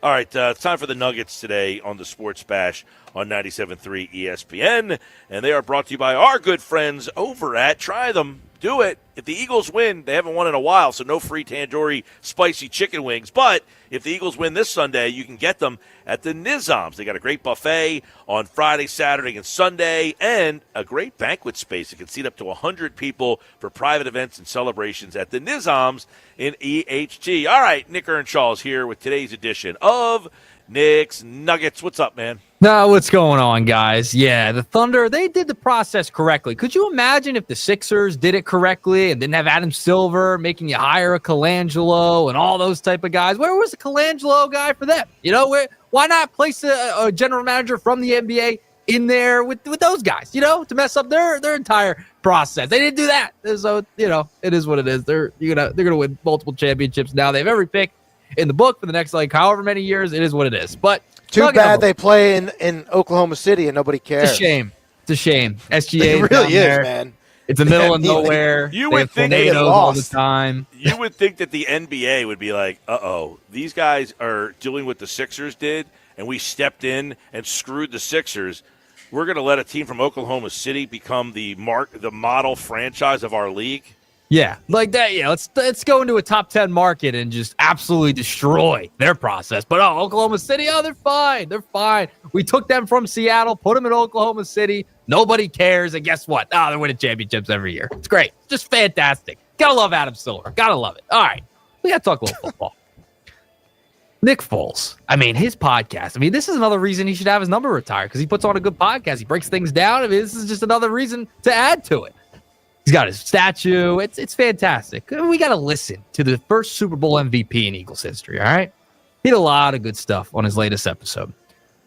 All right, it's time for the Nuggets today on the Sports Bash on 97.3 ESPN. And they are brought to you by our good friends over at Try Them. Do it. If the Eagles win, they haven't won in a while, so no free tandoori spicy chicken wings. But if the Eagles win this Sunday, you can get them at the Nizams. They got a great buffet on Friday, Saturday, and Sunday, and a great banquet space. It can seat up to 100 people for private events and celebrations at the Nizams in EHT. All right, Nick Earnshaw is here with today's edition of Nick's Nuggets. What's up, man? No, what's going on, guys? Yeah, the Thunder, they did the process correctly. Could you imagine if the Sixers did it correctly and didn't have Adam Silver making you hire a Colangelo and all those type of guys? Where was the Colangelo guy for them? You know, why not place a general manager from the NBA in there with those guys, you know, to mess up their entire process? They didn't do that. So, you know, it is what it is. They're gonna win multiple championships now. They have every pick in the book for the next, like, however many years. It is what it is. But too bad they play in Oklahoma City and nobody cares. It's a shame. It's a shame. SGA it really is, man. It's the middle of nowhere. You would think they have all the time. You would think that the NBA would be like, uh-oh, these guys are doing what the Sixers did, and we stepped in and screwed the Sixers. We're going to let a team from Oklahoma City become the model franchise of our league. Yeah, like that. Yeah, let's go into a top 10 market and just absolutely destroy their process. But Oklahoma City, they're fine. They're fine. We took them from Seattle, put them in Oklahoma City. Nobody cares. And guess what? They're winning championships every year. It's great. Just fantastic. Gotta love Adam Silver. Gotta love it. All right, we gotta talk a little football. Nick Foles. I mean, his podcast. I mean, this is another reason he should have his number retired because he puts on a good podcast. He breaks things down. I mean, this is just another reason to add to it. He's got his statue. It's fantastic. We got to listen to the first Super Bowl MVP in Eagles history, all right? He had a lot of good stuff on his latest episode.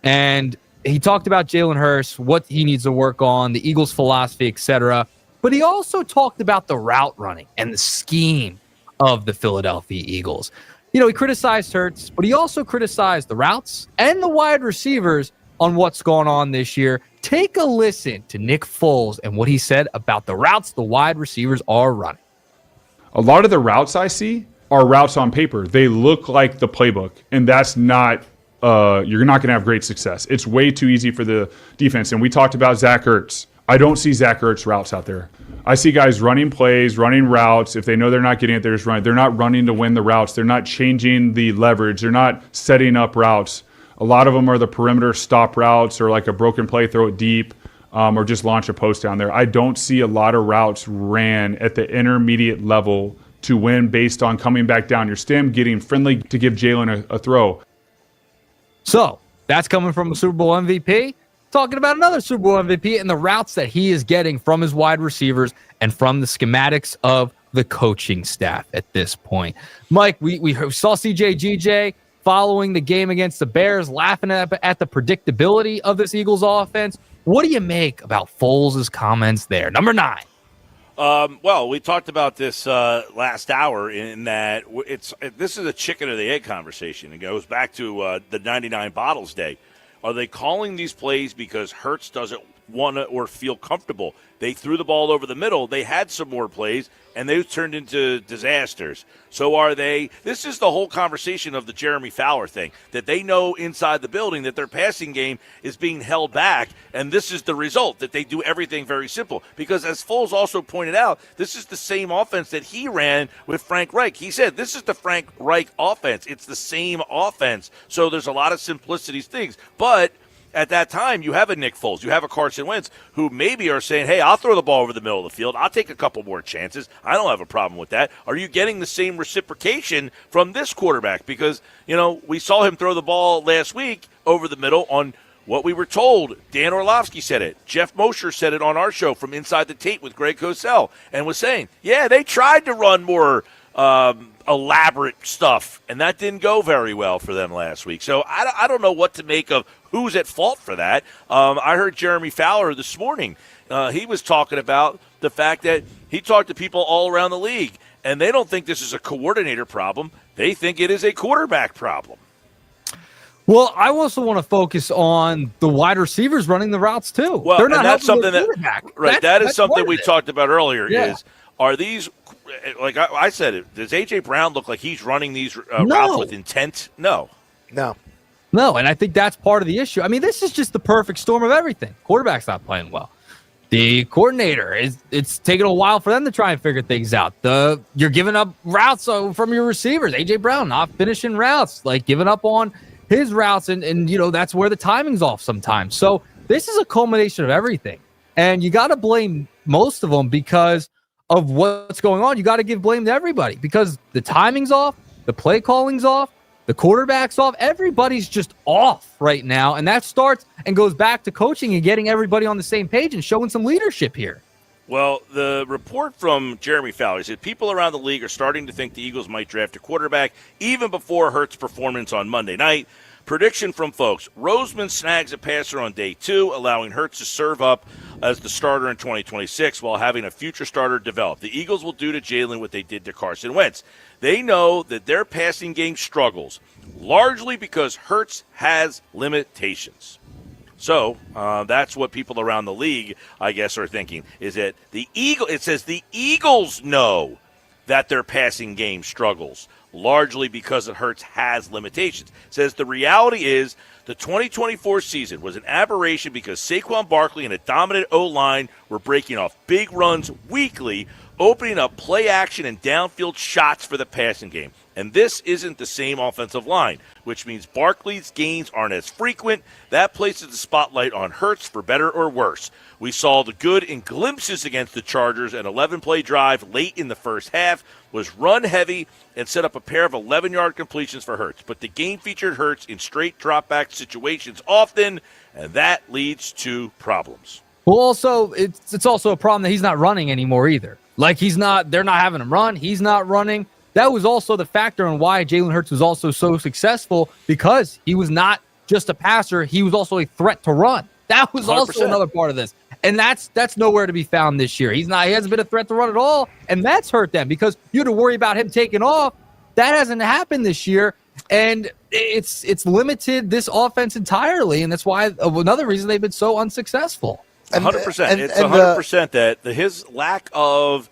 And he talked about Jalen Hurts, what he needs to work on, the Eagles' philosophy, etc. But he also talked about the route running and the scheme of the Philadelphia Eagles. You know, he criticized Hurts, but he also criticized the routes and the wide receivers on what's going on this year. Take a listen to Nick Foles and what he said about the routes the wide receivers are running. A lot of the routes I see are routes on paper. They look like the playbook, and that's not you're not going to have great success. It's way too easy for the defense. And we talked about Zach Ertz. I don't see Zach Ertz routes out there. I see guys running plays, running routes. If they know they're not getting it, they're just running. They're not running to win the routes. They're not changing the leverage. They're not setting up routes. A lot of them are the perimeter stop routes or like a broken play, throw it deep. or just launch a post down there. I don't see a lot of routes ran at the intermediate level to win based on coming back down your stem, getting friendly to give Jalen a throw. So that's coming from a Super Bowl MVP. Talking about another Super Bowl MVP and the routes that he is getting from his wide receivers and from the schematics of the coaching staff at this point. Mike, we saw CJ following the game against the Bears, laughing at the predictability of this Eagles offense. What do you make about Foles' comments there? Number 9. Well, we talked about this last hour in that this is a chicken or the egg conversation. It goes back to the 99 Bottles Day. Are they calling these plays because Hurts doesn't want to or feel comfortable? They threw the ball over the middle. They had some more plays, and they turned into disasters. So are they – this is the whole conversation of the Jeremy Fowler thing, that they know inside the building that their passing game is being held back, and this is the result, that they do everything very simple. Because as Foles also pointed out, this is the same offense that he ran with Frank Reich. He said this is the Frank Reich offense. It's the same offense. So there's a lot of simplicities things. But – at that time, you have a Nick Foles, you have a Carson Wentz, who maybe are saying, hey, I'll throw the ball over the middle of the field. I'll take a couple more chances. I don't have a problem with that. Are you getting the same reciprocation from this quarterback? Because, we saw him throw the ball last week over the middle on what we were told. Dan Orlovsky said it. Jeff Mosher said it on our show from Inside the Tape with Greg Cosell and was saying, yeah, they tried to run more elaborate stuff, and that didn't go very well for them last week. So I don't know what to make of who's at fault for that. I heard Jeremy Fowler this morning. He was talking about the fact that he talked to people all around the league, and they don't think this is a coordinator problem. They think it is a quarterback problem. Well, I also want to focus on the wide receivers running the routes too. Well, they're not and that's something that is something we talked about earlier. Yeah. Are these, like I said, does A.J. Brown look like he's running these routes with intent? No. No, and I think that's part of the issue. I mean, this is just the perfect storm of everything. Quarterback's not playing well. The coordinator, it's taking a while for them to try and figure things out. You're giving up routes from your receivers. A.J. Brown not finishing routes, like giving up on his routes, and that's where the timing's off sometimes. So this is a culmination of everything. And you got to blame most of them because of what's going on. You got to give blame to everybody because the timing's off, the play calling's off, the quarterback's off. Everybody's just off right now, and that starts and goes back to coaching and getting everybody on the same page and showing some leadership here. Well, the report from Jeremy Fowler said people around the league are starting to think the Eagles might draft a quarterback even before Hurts' performance on Monday night. Prediction from folks: Roseman snags a passer on day 2, allowing Hurts to serve up as the starter in 2026 while having a future starter develop. The Eagles will do to Jalen what they did to Carson Wentz. They know that their passing game struggles, largely because Hurts has limitations. So that's what people around the league, I guess, are thinking, is that it says the Eagles know that their passing game struggles, largely because Hurts has limitations. It says the reality is the 2024 season was an aberration because Saquon Barkley and a dominant O-line were breaking off big runs weekly, opening up play action and downfield shots for the passing game. And this isn't the same offensive line, which means Barkley's gains aren't as frequent. That places the spotlight on Hurts for better or worse. We saw the good in glimpses against the Chargers. An 11-play drive late in the first half was run-heavy and set up a pair of 11-yard completions for Hurts. But the game featured Hurts in straight drop-back situations often, and that leads to problems. Well, also, it's also a problem that he's not running anymore either. Like, they're not having him run. He's not running. That was also the factor in why Jalen Hurts was also so successful, because he was not just a passer. He was also a threat to run. That was 100%. Also another part of this. And that's nowhere to be found this year. He hasn't been a threat to run at all, and that's hurt them because you had to worry about him taking off. That hasn't happened this year, and it's limited this offense entirely, and that's why another reason they've been so unsuccessful. 100%. It's 100% that his lack of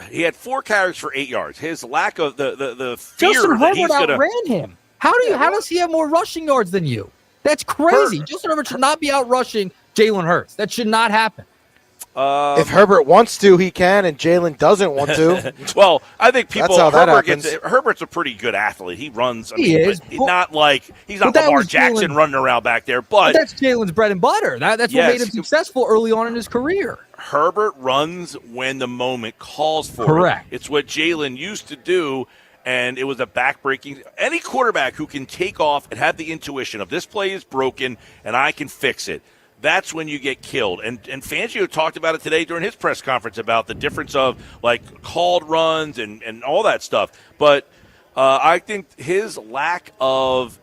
he had 4 carries for 8 yards. His lack of the fear Justin that he's Herbert going to outran him. How does he have more rushing yards than you? That's crazy. Justin Herbert should not be out rushing Jalen Hurts. That should not happen. If Herbert wants to, he can, and Jalen doesn't want to. Well, I think people. That's how that happens. Herbert's a pretty good athlete. He runs. He is. But not like he's not that Lamar was Jackson Jalen- running around back there. But that's Jalen's bread and butter. That's what made him successful early on in his career. Herbert runs when the moment calls for Correct. it. It's what Jalen used to do, and it was a backbreaking. Any quarterback who can take off and have the intuition of this play is broken and I can fix it, that's when you get killed. And Fangio talked about it today during his press conference about the difference of, like, called runs and all that stuff. But I think his lack of,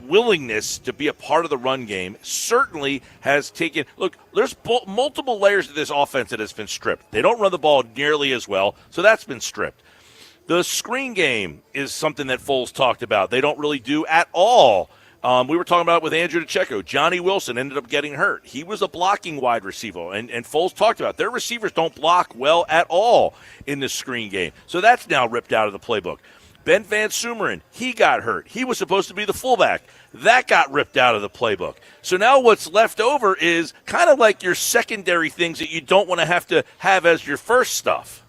willingness to be a part of the run game certainly has taken – look, there's multiple layers to this offense that has been stripped. They don't run the ball nearly as well, so that's been stripped. The screen game is something that Foles talked about. They don't really do at all. We were talking about it with Andrew DeCecco. Johnny Wilson ended up getting hurt. He was a blocking wide receiver, and Foles talked about it. Their receivers don't block well at all in the screen game. So that's now ripped out of the playbook. Ben Van Sumeren, he got hurt. He was supposed to be the fullback. That got ripped out of the playbook. So now what's left over is kind of like your secondary things that you don't want to have as your first stuff.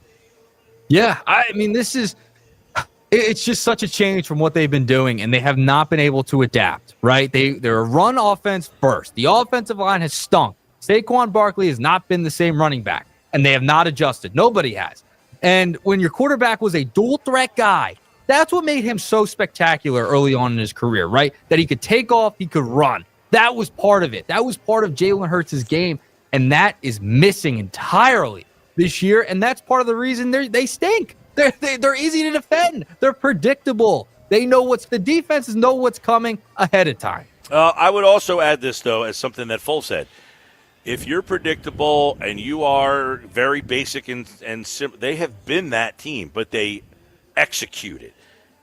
Yeah, I mean, this is – it's just such a change from what they've been doing, and they have not been able to adapt, right? They're a run offense first. The offensive line has stunk. Saquon Barkley has not been the same running back, and they have not adjusted. Nobody has. And when your quarterback was a dual-threat guy, that's what made him so spectacular early on in his career, right? That he could take off, he could run. That was part of it. That was part of Jalen Hurts' game, and that is missing entirely this year, and that's part of the reason they stink. They're easy to defend. They're predictable. They know the defenses know what's coming ahead of time. I would also add this, though, as something that Foles said. If you're predictable and you are very basic and they have been that team, but they execute it.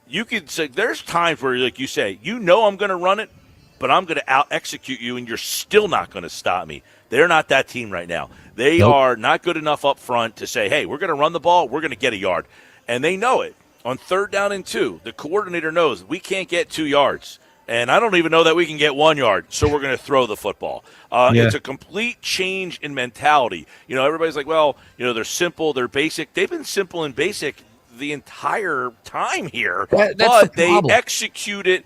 You could say there's times where, like you say, I'm going to run it, but I'm going to out-execute you, and you're still not going to stop me. They're not that team right now. They are not good enough up front to say, hey, we're going to run the ball, we're going to get a yard. And they know it. On 3rd down and 2, the coordinator knows we can't get 2 yards. And I don't even know that we can get 1 yard, so we're going to throw the football. It's a complete change in mentality. Everybody's like, well, they're simple, they're basic. They've been simple and basic the entire time here. But they execute it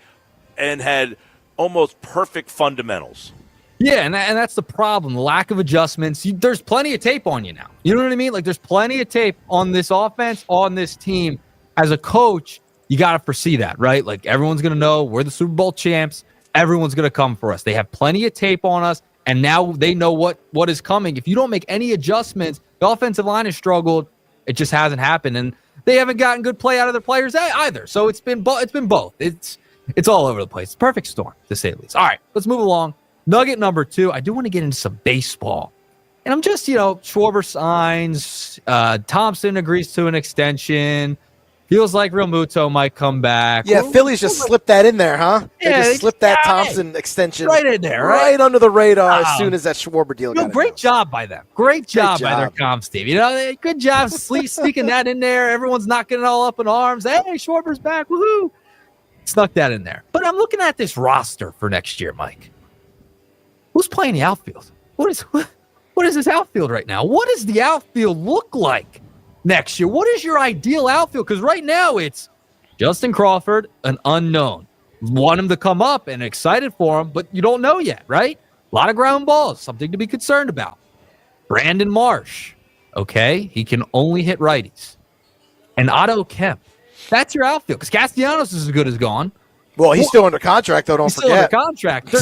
and had almost perfect fundamentals. Yeah, and that's the problem. The lack of adjustments. There's plenty of tape on you now. You know what I mean? Like, there's plenty of tape on this offense, on this team. As a coach, you got to foresee that, right? Like, everyone's going to know we're the Super Bowl champs. Everyone's going to come for us. They have plenty of tape on us, and now they know what is coming. If you don't make any adjustments, the offensive line has struggled. It just hasn't happened, and they haven't gotten good play out of their players either. So it's been both. It's all over the place. It's a perfect storm, to say the least. All right, let's move along. Nugget number 2, I do want to get into some baseball. And I'm just, Schwarber signs, Thompson agrees to an extension. Feels like Real Muto might come back. Yeah, Phillies just slipped that in there, huh? Yeah, they just slipped that Thompson extension right in there, right under the radar as soon as that Schwarber deal got great job by them. Great job by their comms team. Good job sneaking that in there. Everyone's knocking it all up in arms. Hey, Schwarber's back. Woohoo. Snuck that in there. But I'm looking at this roster for next year, Mike. Who's playing the outfield? What is this outfield right now? What does the outfield look like next year? What is your ideal outfield? Because right now it's Justin Crawford, an unknown. Want him to come up and excited for him, but you don't know yet, right? A lot of ground balls, something to be concerned about. Brandon Marsh, okay? He can only hit righties. And Otto Kemp. That's your outfield, because Castellanos is as good as gone. Well, he's still under contract, though, don't forget. Still under contract.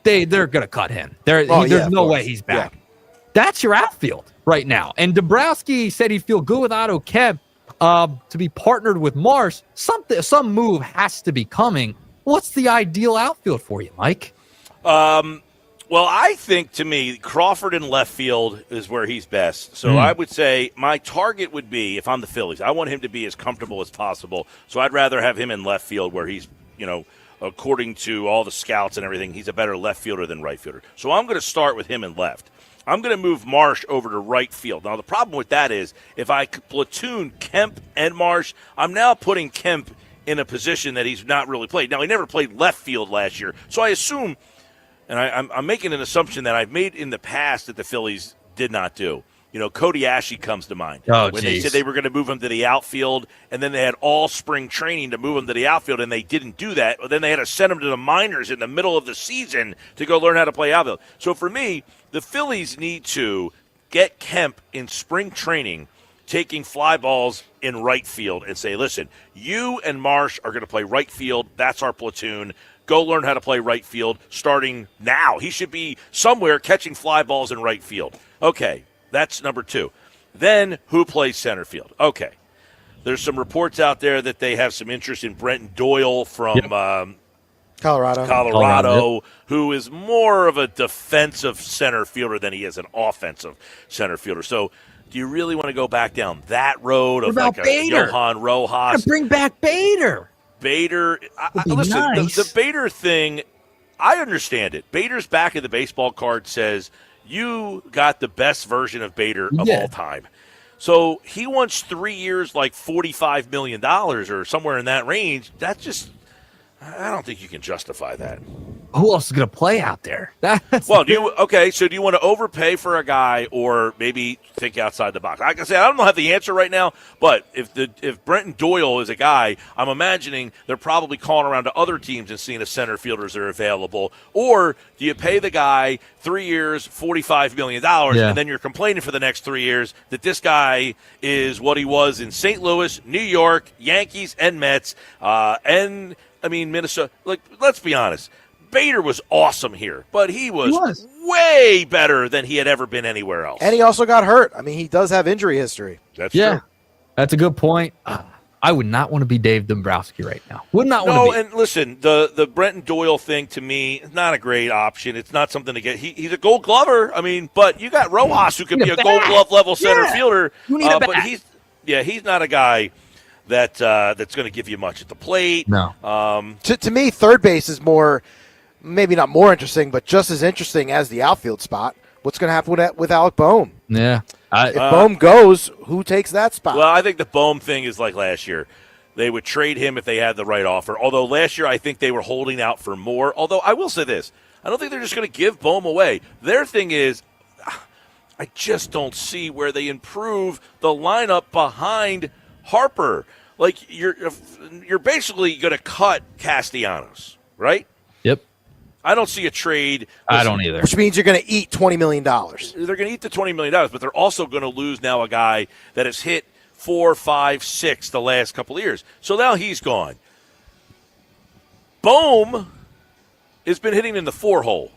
They're going to cut him. There's no way he's back. Yeah. That's your outfield right now. And Dombrowski said he'd feel good with Otto Kemp to be partnered with Marsh. Some move has to be coming. What's the ideal outfield for you, Mike? Well, I think, to me, Crawford in left field is where he's best. So I would say my target would be, if I'm the Phillies, I want him to be as comfortable as possible. So I'd rather have him in left field where he's, according to all the scouts and everything, he's a better left fielder than right fielder. So I'm going to start with him in left. I'm going to move Marsh over to right field. Now, the problem with that is if I platoon Kemp and Marsh, I'm now putting Kemp in a position that he's not really played. Now, he never played left field last year, so I assume and I'm making an assumption that I've made in the past that the Phillies did not do. Cody Ashley comes to mind. Oh, when they said they were going to move him to the outfield, and then they had all spring training to move him to the outfield, and they didn't do that. Then they had to send him to the minors in the middle of the season to go learn how to play outfield. So for me, the Phillies need to get Kemp in spring training taking fly balls in right field and say, listen, you and Marsh are going to play right field. That's our platoon. Go learn how to play right field starting now. He should be somewhere catching fly balls in right field. Okay. That's number 2. Then who plays center field? Okay. There's some reports out there that they have some interest in Brenton Doyle from Colorado, who is more of a defensive center fielder than he is an offensive center fielder. So do you really want to go back down that road of like a Johan Rojas? Bring back Bader. Listen, nice. the Bader thing, I understand it. Bader's back in the baseball card says – you got the best version of Bader of all time. So he wants 3 years, like $45 million or somewhere in that range. That's just – I don't think you can justify that. Who else is going to play out there? So do you want to overpay for a guy or maybe think outside the box? Like I said, I don't have the answer right now, but if Brenton Doyle is a guy, I'm imagining they're probably calling around to other teams and seeing if center fielders are available. Or do you pay the guy 3 years, $45 million, and then you're complaining for the next 3 years that this guy is what he was in St. Louis, New York, Yankees, and Mets, Minnesota. Like, let's be honest. Bader was awesome here, but he was way better than he had ever been anywhere else. And he also got hurt. I mean, he does have injury history. That's true. That's a good point. I would not want to be Dave Dombrowski right now. Would not want to be. And listen, the Brenton Doyle thing to me is not a great option. It's not something to get. He's a Gold Glover. But you got Rojas who can be a Gold Glove level center fielder. You need a bat. But he's not a guy that's going to give you much at the plate. No. To me, third base is more, maybe not more interesting, but just as interesting as the outfield spot. What's going to happen with Alec Boehm? Yeah. If Boehm goes, who takes that spot? Well, I think the Boehm thing is like last year. They would trade him if they had the right offer. Although last year I think they were holding out for more. Although I will say this. I don't think they're just going to give Boehm away. Their thing is, I just don't see where they improve the lineup behind Harper. Like, you're basically going to cut Castellanos, right? Yep. I don't see a trade. I don't either. Which means you're going to eat $20 million. They're going to eat the $20 million, but they're also going to lose now a guy that has hit 4, 5, 6 the last couple of years. So now he's gone. Boehm has been hitting in the 4 hole,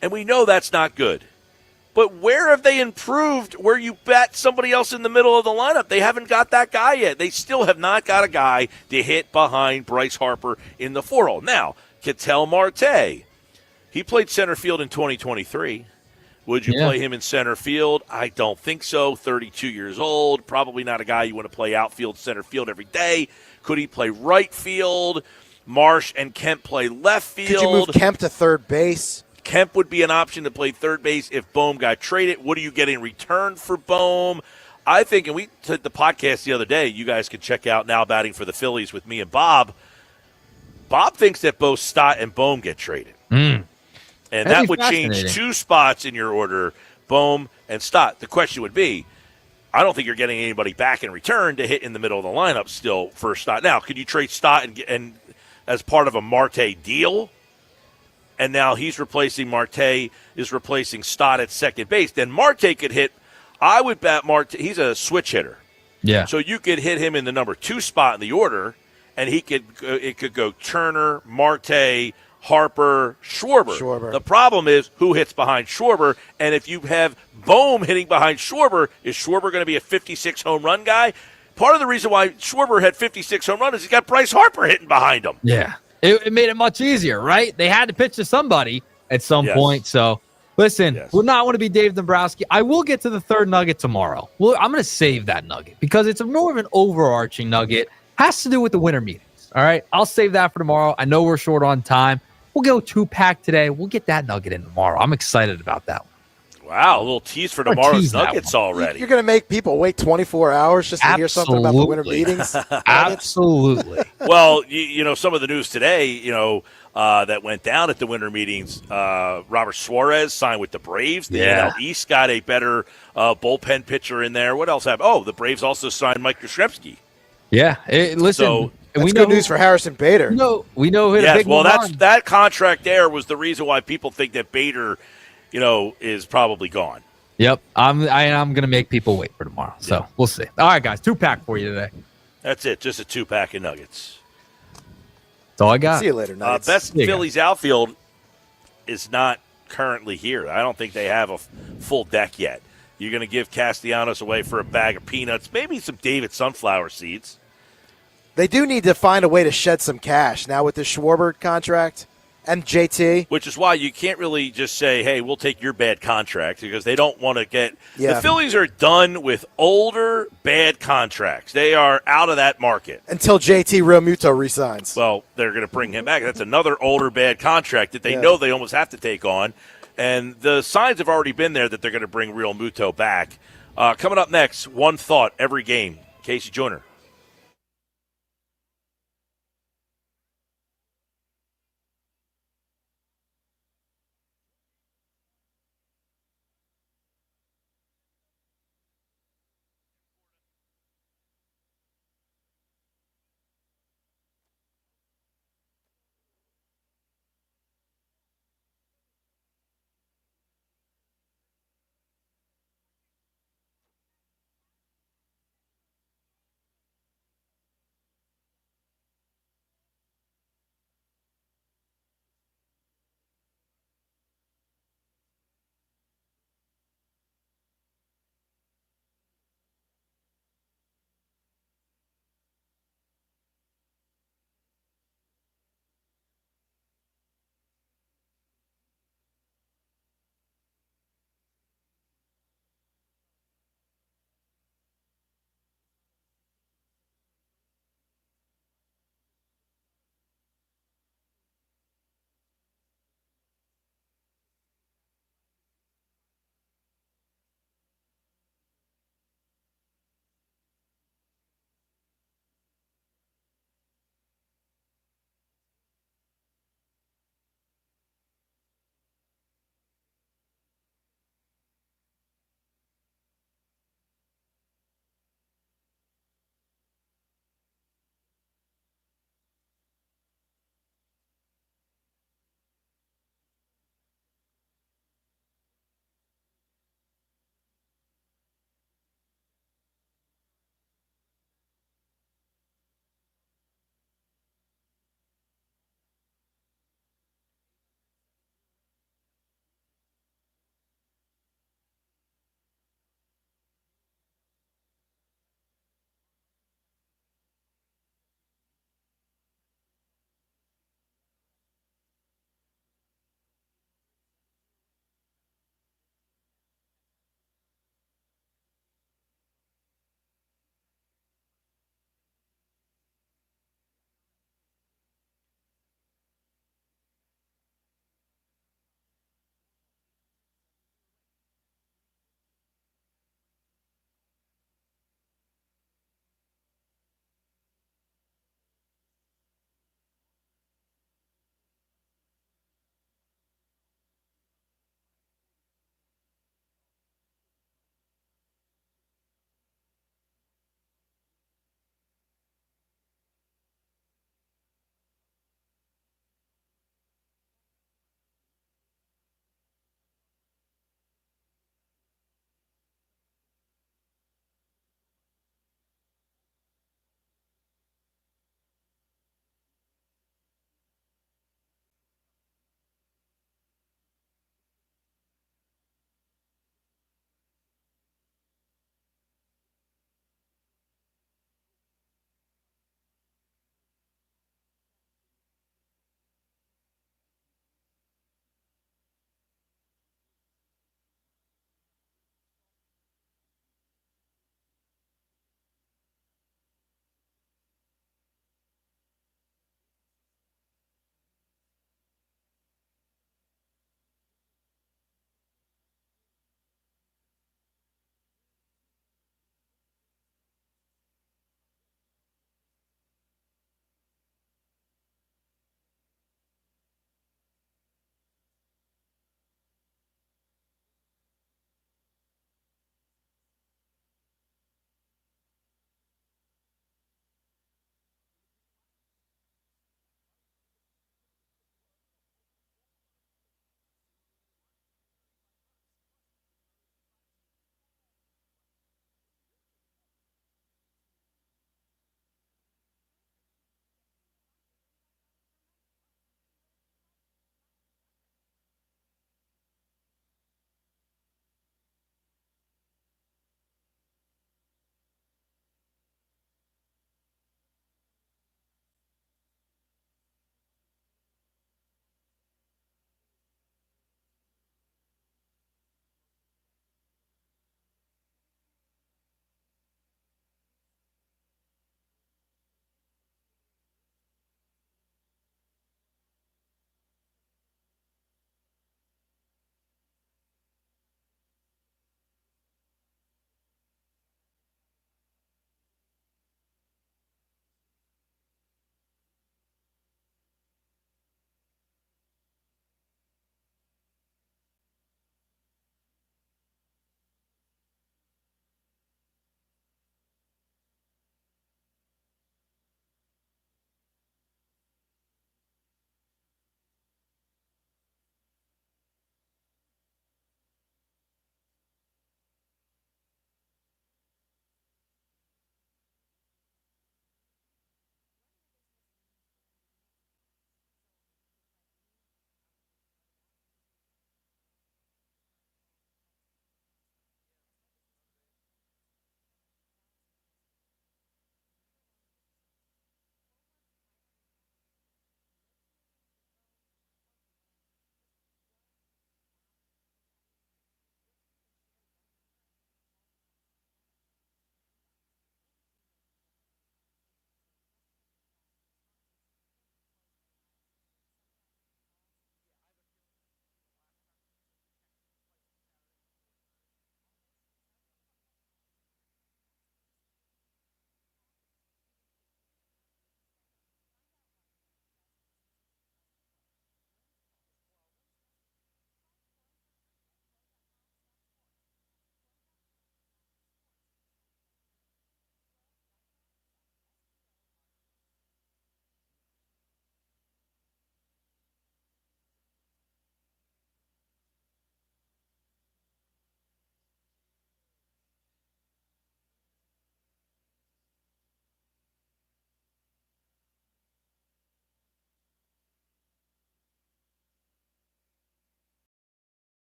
and we know that's not good. But where have they improved where you bet somebody else in the middle of the lineup? They haven't got that guy yet. They still have not got a guy to hit behind Bryce Harper in the 4 hole. Now, Ketel Marte, he played center field in 2023. Would you play him in center field? I don't think so. 32 years old, probably not a guy you want to play outfield, center field every day. Could he play right field? Marsh and Kemp play left field. Could you move Kemp to third base? Kemp would be an option to play third base if Boehm got traded. What do you get in return for Boehm? I think, and we did the podcast the other day, you guys can check out Now Batting for the Phillies with me and Bob. Bob thinks that both Stott and Boehm get traded. And that would change 2 spots in your order, Boehm and Stott. The question would be, I don't think you're getting anybody back in return to hit in the middle of the lineup still for Stott. Now, could you trade Stott and as part of a Marte deal? And now he's replacing Marte, is replacing Stott at second base. Then Marte could hit, I would bet Marte, he's a switch hitter. Yeah. So you could hit him in the number 2 spot in the order, and it could go Turner, Marte, Harper, Schwarber. The problem is who hits behind Schwarber, and if you have Boehm hitting behind Schwarber, is Schwarber going to be a 56 home run guy? Part of the reason why Schwarber had 56 home runs is he got Bryce Harper hitting behind him. Yeah. It made it much easier, right? They had to pitch to somebody at some point. So, listen, would not want to be Dave Dombrowski. I will get to the third nugget tomorrow. Well, I'm going to save that nugget because it's more of an overarching nugget. Has to do with the winter meetings, all right? I'll save that for tomorrow. I know we're short on time. We'll go 2-pack today. We'll get that nugget in tomorrow. I'm excited about that one. Wow, a little tease for tomorrow's Nuggets already. You're going to make people wait 24 hours just to hear something about the winter meetings? Absolutely. Well, you know, some of the news today, that went down at the winter meetings. Robert Suarez signed with the Braves. The NL East got a better bullpen pitcher in there. What else happened? Oh, the Braves also signed Mike Yastrzemski. Yeah, listen. So, that's good news for Harrison Bader. We know who the big one on. That contract there was the reason why people think that Bader, is probably gone. Yep, I'm going to make people wait for tomorrow. So we'll see. All right, guys, 2-pack for you today. That's it, just a 2-pack of Nuggets. That's all I got. See you later, Nuggets. Best Phillies outfield is not currently here. I don't think they have a full deck yet. You're going to give Castellanos away for a bag of peanuts, maybe some David sunflower seeds. They do need to find a way to shed some cash now with the Schwarber contract and JT. Which is why you can't really just say, hey, we'll take your bad contract, because they don't want to get Yeah. The Phillies are done with older, bad contracts. They are out of that market. Until JT Realmuto resigns. Well, they're going to bring him back. That's another older, bad contract that they know they almost have to take on. And the signs have already been there that they're going to bring Realmuto back. Coming up next, one thought every game. Casey Joyner.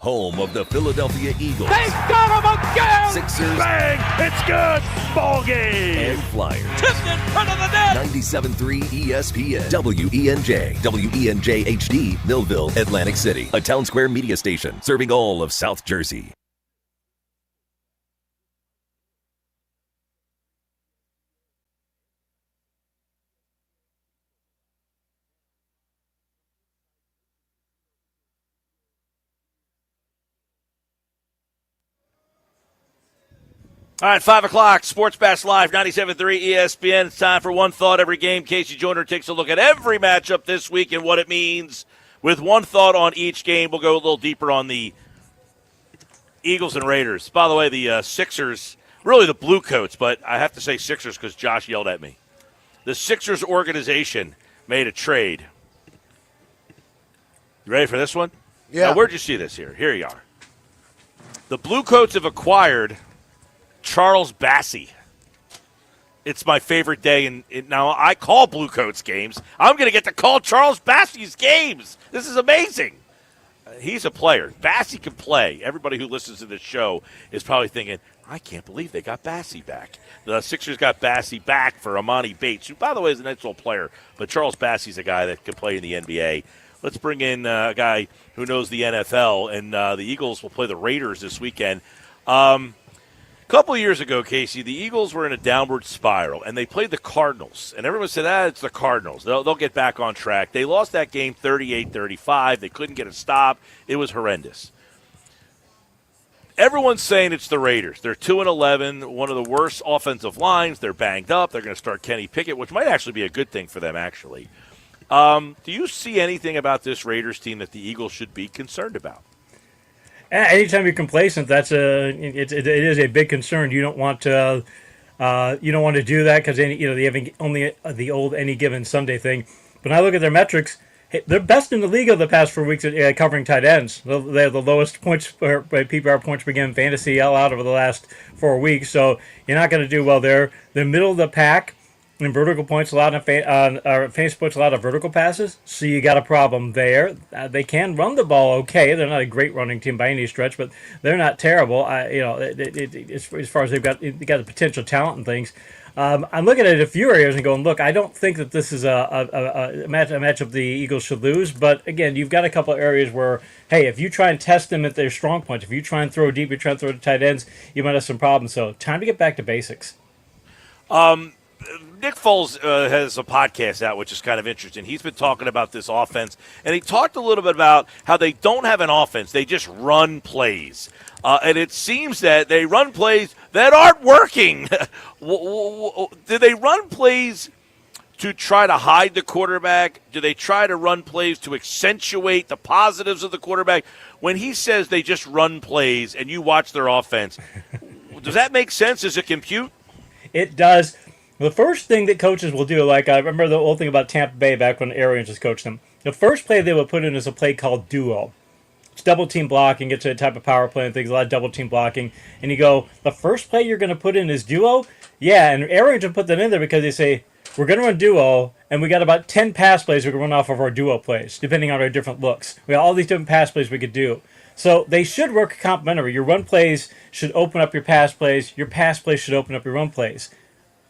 home of the Philadelphia Eagles. They got him again! Sixers. Bang! It's good! Ball game! And Flyers. Tipped in front of the net! 97.3 ESPN. WENJ. WENJ HD. Millville, Atlantic City. A Town Square media station serving all of South Jersey. All right, 5 o'clock, Sports Bash Live, 97.3 ESPN. It's time for One Thought Every Game. Casey Joyner takes a look at every matchup this week and what it means. With one thought on each game, we'll go a little deeper on the Eagles and Raiders. By the way, the Sixers, really the Blue Coats, but I have to say Sixers because Josh yelled at me. The Sixers organization made a trade. You ready for this one? Yeah. Now, where'd you see this here? Here you are. The Blue Coats have acquired Charles Bassey. It's my favorite day. Now, I call Blue Coats games. I'm going to get to call Charles Bassey's games. This is amazing. He's a player. Bassey can play. Everybody who listens to this show is probably thinking, I can't believe they got Bassey back. The Sixers got Bassey back for Amani Bates, who, by the way, is a nice little player. But Charles Bassey's a guy that can play in the NBA. Let's bring in a guy who knows the NFL, and the Eagles will play the Raiders this weekend. A couple of years ago, Casey, the Eagles were in a downward spiral, and they played the Cardinals. And everyone said, it's the Cardinals. They'll get back on track. They lost that game 38-35. They couldn't get a stop. It was horrendous. Everyone's saying it's the Raiders. They're 2-11, one of the worst offensive lines. They're banged up. They're going to start Kenny Pickett, which might actually be a good thing for them, actually. Do you see anything about this Raiders team that the Eagles should be concerned about? Anytime you're complacent, it is a big concern. You don't want to do that because they have only the old any given Sunday thing. But when I look at their metrics, they're best in the league over the past 4 weeks at covering tight ends. They have the lowest points per PPR points per game fantasy out over the last 4 weeks. So you're not going to do well there. They're middle of the pack in vertical points allowed on fantasy points allowed on vertical passes. So you got a problem there. They can run the ball okay. They're not a great running team by any stretch, but they're not terrible. As far as they've got the potential talent and things. I'm looking at a few areas and going, look, I don't think that this is a matchup the Eagles should lose. But again, you've got a couple of areas where, hey, if you try and test them at their strong points, if you try and throw deep, you try and throw to tight ends, you might have some problems. So time to get back to basics. Nick Foles has a podcast out, which is kind of interesting. He's been talking about this offense, and he talked a little bit about how they don't have an offense. They just run plays. And it seems that they run plays that aren't working. Do they run plays to try to hide the quarterback? Do they try to run plays to accentuate the positives of the quarterback? When he says they just run plays and you watch their offense, does that make sense? Does it compute? It does. The first thing that coaches will do, like I remember the old thing about Tampa Bay back when Arians just coached them, the first play they would put in is a play called duo. It's double team blocking, it's a type of power play and things, a lot of double team blocking. And you go, the first play you're going to put in is duo? Yeah, and Arians would put that in there because they say, we're going to run duo, and we got about 10 pass plays we can run off of our duo plays, depending on our different looks. We got all these different pass plays we could do. So they should work complementary. Your run plays should open up your pass plays. Your pass plays should open up your run plays.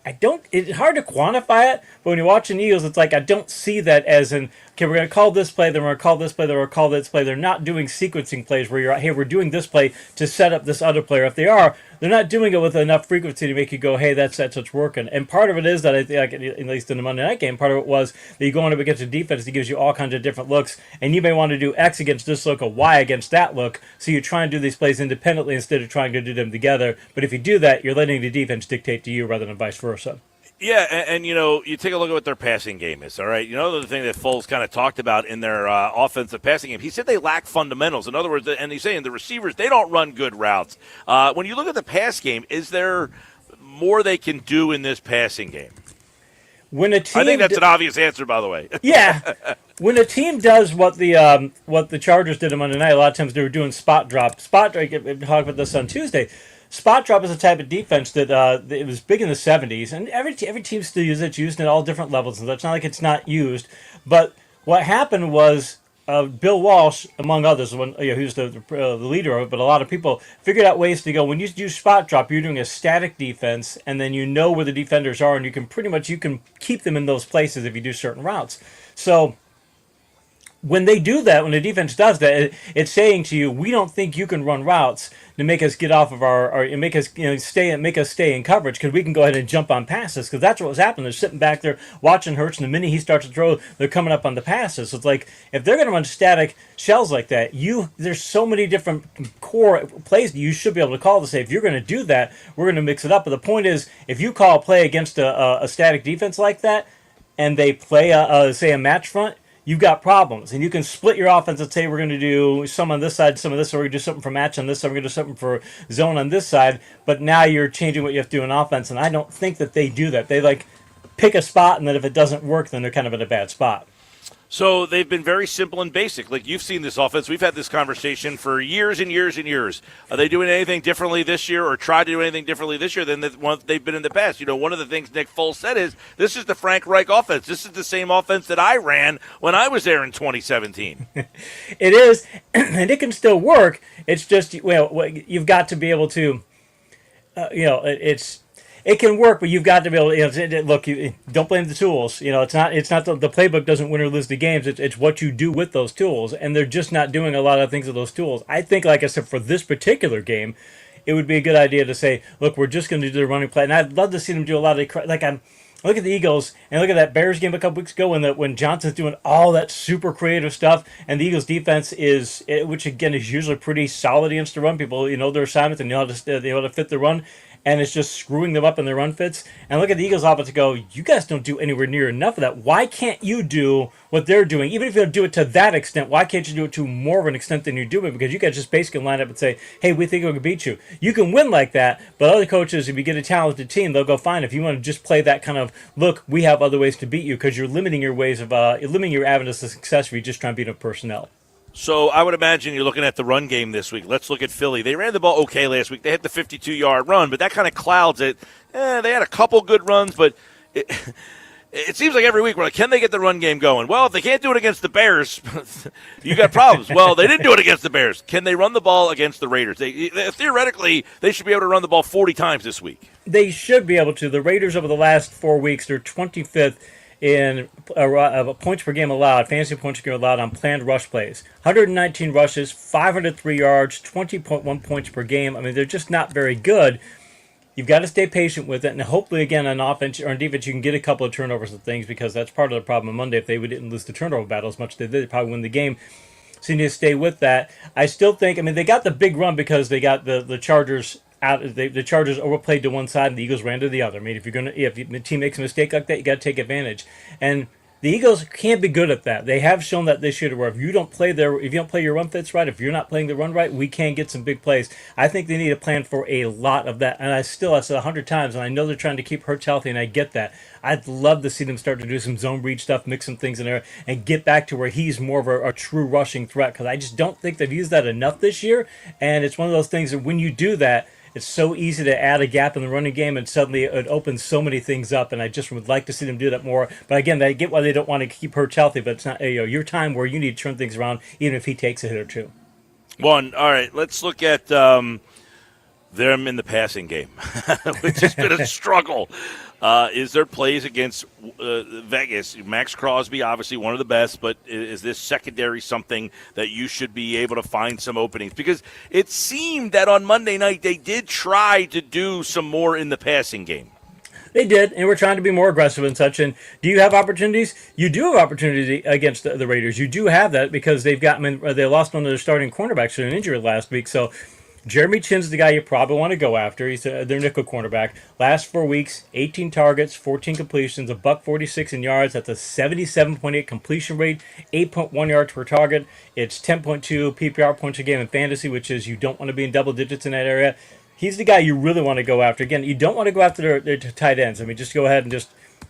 It's hard to quantify it, but when you're watching Eagles, it's like I don't see that as in, okay, we're going to call this play, then we're going to call this play, then we're going to call this play. They're not doing sequencing plays where you're, hey, we're doing this play to set up this other player. If they are, they're not doing it with enough frequency to make you go, hey, that's working. And part of it is that, I think, at least in the Monday night game, part of it was that you go on up against a defense that gives you all kinds of different looks, and you may want to do X against this look or Y against that look, so you try and do these plays independently instead of trying to do them together. But if you do that, you're letting the defense dictate to you rather than vice versa. Yeah, and you take a look at what their passing game is, all right? The thing that Foles kind of talked about in their offensive passing game, he said they lack fundamentals. In other words, and he's saying the receivers, they don't run good routes. When you look at the pass game, is there more they can do in this passing game? When a team I think that's an obvious answer, by the way. Yeah. When a team does what the Chargers did on Monday night, a lot of times they were doing spot drop. We talked about this on Tuesday. Spot drop is a type of defense that it was big in the 70s, and every team still uses it. It's used at all different levels, and it's not like it's not used. But what happened was Bill Walsh, among others, who's the leader of it, but a lot of people figured out ways to go. When you do spot drop, you're doing a static defense, and then you know where the defenders are, and you can keep them in those places if you do certain routes. So when they do that, when the defense does that, it's saying to you, we don't think you can run routes to make us get off of our and make us stay in coverage, because we can go ahead and jump on passes, because that's what was happening. They're sitting back there watching Hurts, and the minute he starts to throw, they're coming up on the passes. So it's like, if they're going to run static shells like that, there's so many different core plays that you should be able to call to say, if you're going to do that, we're going to mix it up. But the point is, if you call a play against a static defense like that, and they play say a match front, you've got problems. And you can split your offense and say, we're going to do some on this side, some of this, or we're going to do something for match on this side, we're going to do something for zone on this side. But now you're changing what you have to do in offense, and I don't think that they do that. They pick a spot, and then if it doesn't work, then they're kind of in a bad spot. So they've been very simple and basic. Like, you've seen this offense. We've had this conversation for years and years and years. Are they doing anything differently this year, or try to do anything differently this year than they've been in the past? One of the things Nick Foles said is, this is the Frank Reich offense. This is the same offense that I ran when I was there in 2017. It is, and it can still work. It's just, you've got to be able to, it can work, but you've got to be able to, look, you don't blame the tools. It's not the playbook doesn't win or lose the games. It's what you do with those tools, and they're just not doing a lot of things with those tools. I think, like I said, for this particular game, it would be a good idea to say, look, we're just going to do the running play. And I'd love to see them do a lot of, look at the Eagles, and look at that Bears game a couple weeks ago when Johnson's doing all that super creative stuff, and the Eagles defense which again is usually pretty solid against the run. People, their assignments, and they know how to fit the run, and it's just screwing them up in their run fits. And look at the Eagles offense and go, you guys don't do anywhere near enough of that. Why can't you do what they're doing? Even if you don't do it to that extent, why can't you do it to more of an extent than you're doing? Because you guys just basically line up and say, hey, we think we can beat you. You can win like that, but other coaches, if you get a talented team, they'll go, fine. If you want to just play that kind of, look, we have other ways to beat you, because you're limiting your limiting your avenues to success if you just try and beat up personnel. So I would imagine you're looking at the run game this week. Let's look at Philly. They ran the ball okay last week. They hit the 52-yard run, but that kind of clouds it. They had a couple good runs, but it seems like every week we're like, can they get the run game going? Well, if they can't do it against the Bears, you got problems. Well, they didn't do it against the Bears. Can they run the ball against the Raiders? Theoretically, they should be able to run the ball 40 times this week. They should be able to. The Raiders over the last 4 weeks, they're 25th in points per game allowed, fantasy points per game allowed on planned rush plays. 119 rushes, 503 yards, 20.1 points per game. I mean, they're just not very good. You've got to stay patient with it, and hopefully, again, on offense or on defense, you can get a couple of turnovers and things, because that's part of the problem on Monday. If they didn't lose the turnover battle as much as they did, they'd probably win the game. So you need to stay with that. I still think, they got the big run because they got the Chargers out. The Chargers overplayed to one side and the Eagles ran to the other. If the team makes a mistake like that, you got to take advantage. And the Eagles can't be good at that. They have shown that this year, where if you don't play your run fits right, if you're not playing the run right, we can get some big plays. I think they need to plan for a lot of that. And I said 100 times, and I know they're trying to keep Hurts healthy, and I get that. I'd love to see them start to do some zone read stuff, mix some things in there, and get back to where he's more of a true rushing threat, because I just don't think they've used that enough this year. And it's one of those things that when you do that, it's so easy to add a gap in the running game, and suddenly it opens so many things up, and I just would like to see them do that more. But again, I get why they don't want to keep Hurts healthy, but it's not your time where you need to turn things around, even if he takes a hit or two. All right, let's look at them in the passing game, which has been a struggle. Is there plays against Vegas? Max Crosby, obviously one of the best, but is this secondary something that you should be able to find some openings? Because it seemed that on Monday night they did try to do some more in the passing game. They did, and we're trying to be more aggressive and such. And do you have opportunities? You do have opportunity against the Raiders. You do have that, because they lost one of their starting cornerbacks to an injury last week. So Jeremy Chinn's the guy you probably want to go after. He's their nickel cornerback. Last 4 weeks, 18 targets, 14 completions, $146 in yards. That's a 77.8 completion rate, 8.1 yards per target. It's 10.2 PPR points a game in fantasy, which is you don't want to be in double digits in that area. He's the guy you really want to go after. Again, you don't want to go after their tight ends. Just go ahead